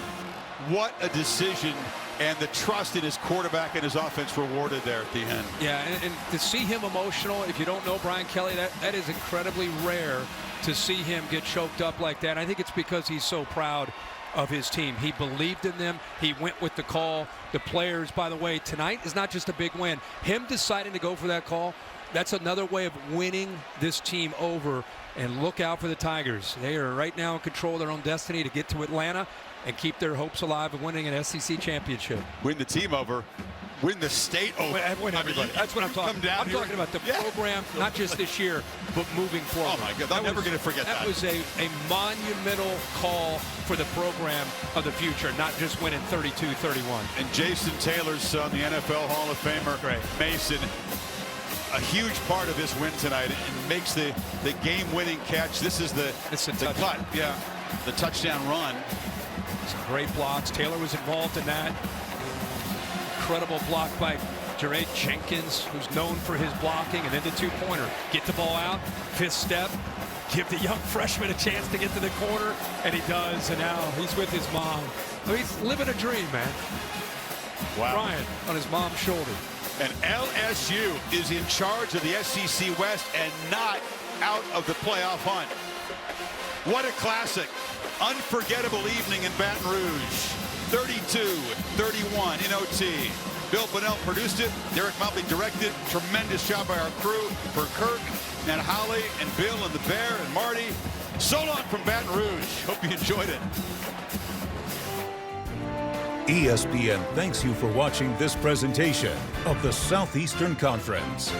What a decision, and the trust in his quarterback and his offense rewarded there at the end. Yeah, and to see him emotional, if you don't know Brian Kelly, that is incredibly rare to see him get choked up like that. I think it's because he's so proud of his team. He believed in them. He went with the call. The players, by the way, tonight is not just a big win. Him deciding to go for that call, that's another way of winning this team over. And look out for the Tigers. They are right now in control of their own destiny to get to Atlanta and keep their hopes alive of winning an SEC championship. Win the team over. Win the state over. Win everybody. That's what I'm talking about. I'm talking about the program, not just this year, but moving forward. Oh, my God. I'm never going to forget that. That was a monumental call for the program of the future, not just winning 32-31. And Jason Taylor's son, the NFL Hall of Famer, Mason, a huge part of his win tonight, and makes the game-winning catch. This is the cut, the touchdown run. Some great blocks. Taylor was involved in that. Incredible block by Jared Jenkins, who's known for his blocking, and then the two-pointer. Get the ball out, fifth step, give the young freshman a chance to get to the corner, and he does, and now he's with his mom. So he's living a dream, man. Wow. Crying on his mom's shoulder. And LSU is in charge of the SEC West and not out of the playoff hunt. What a classic. Unforgettable evening in Baton Rouge. 32-31 in OT. Bill Bunnell produced it. Derek Motley directed. Tremendous job by our crew. For Kirk and Holly and Bill and the Bear and Marty. So long from Baton Rouge. Hope you enjoyed it. ESPN thanks you for watching this presentation of the Southeastern Conference.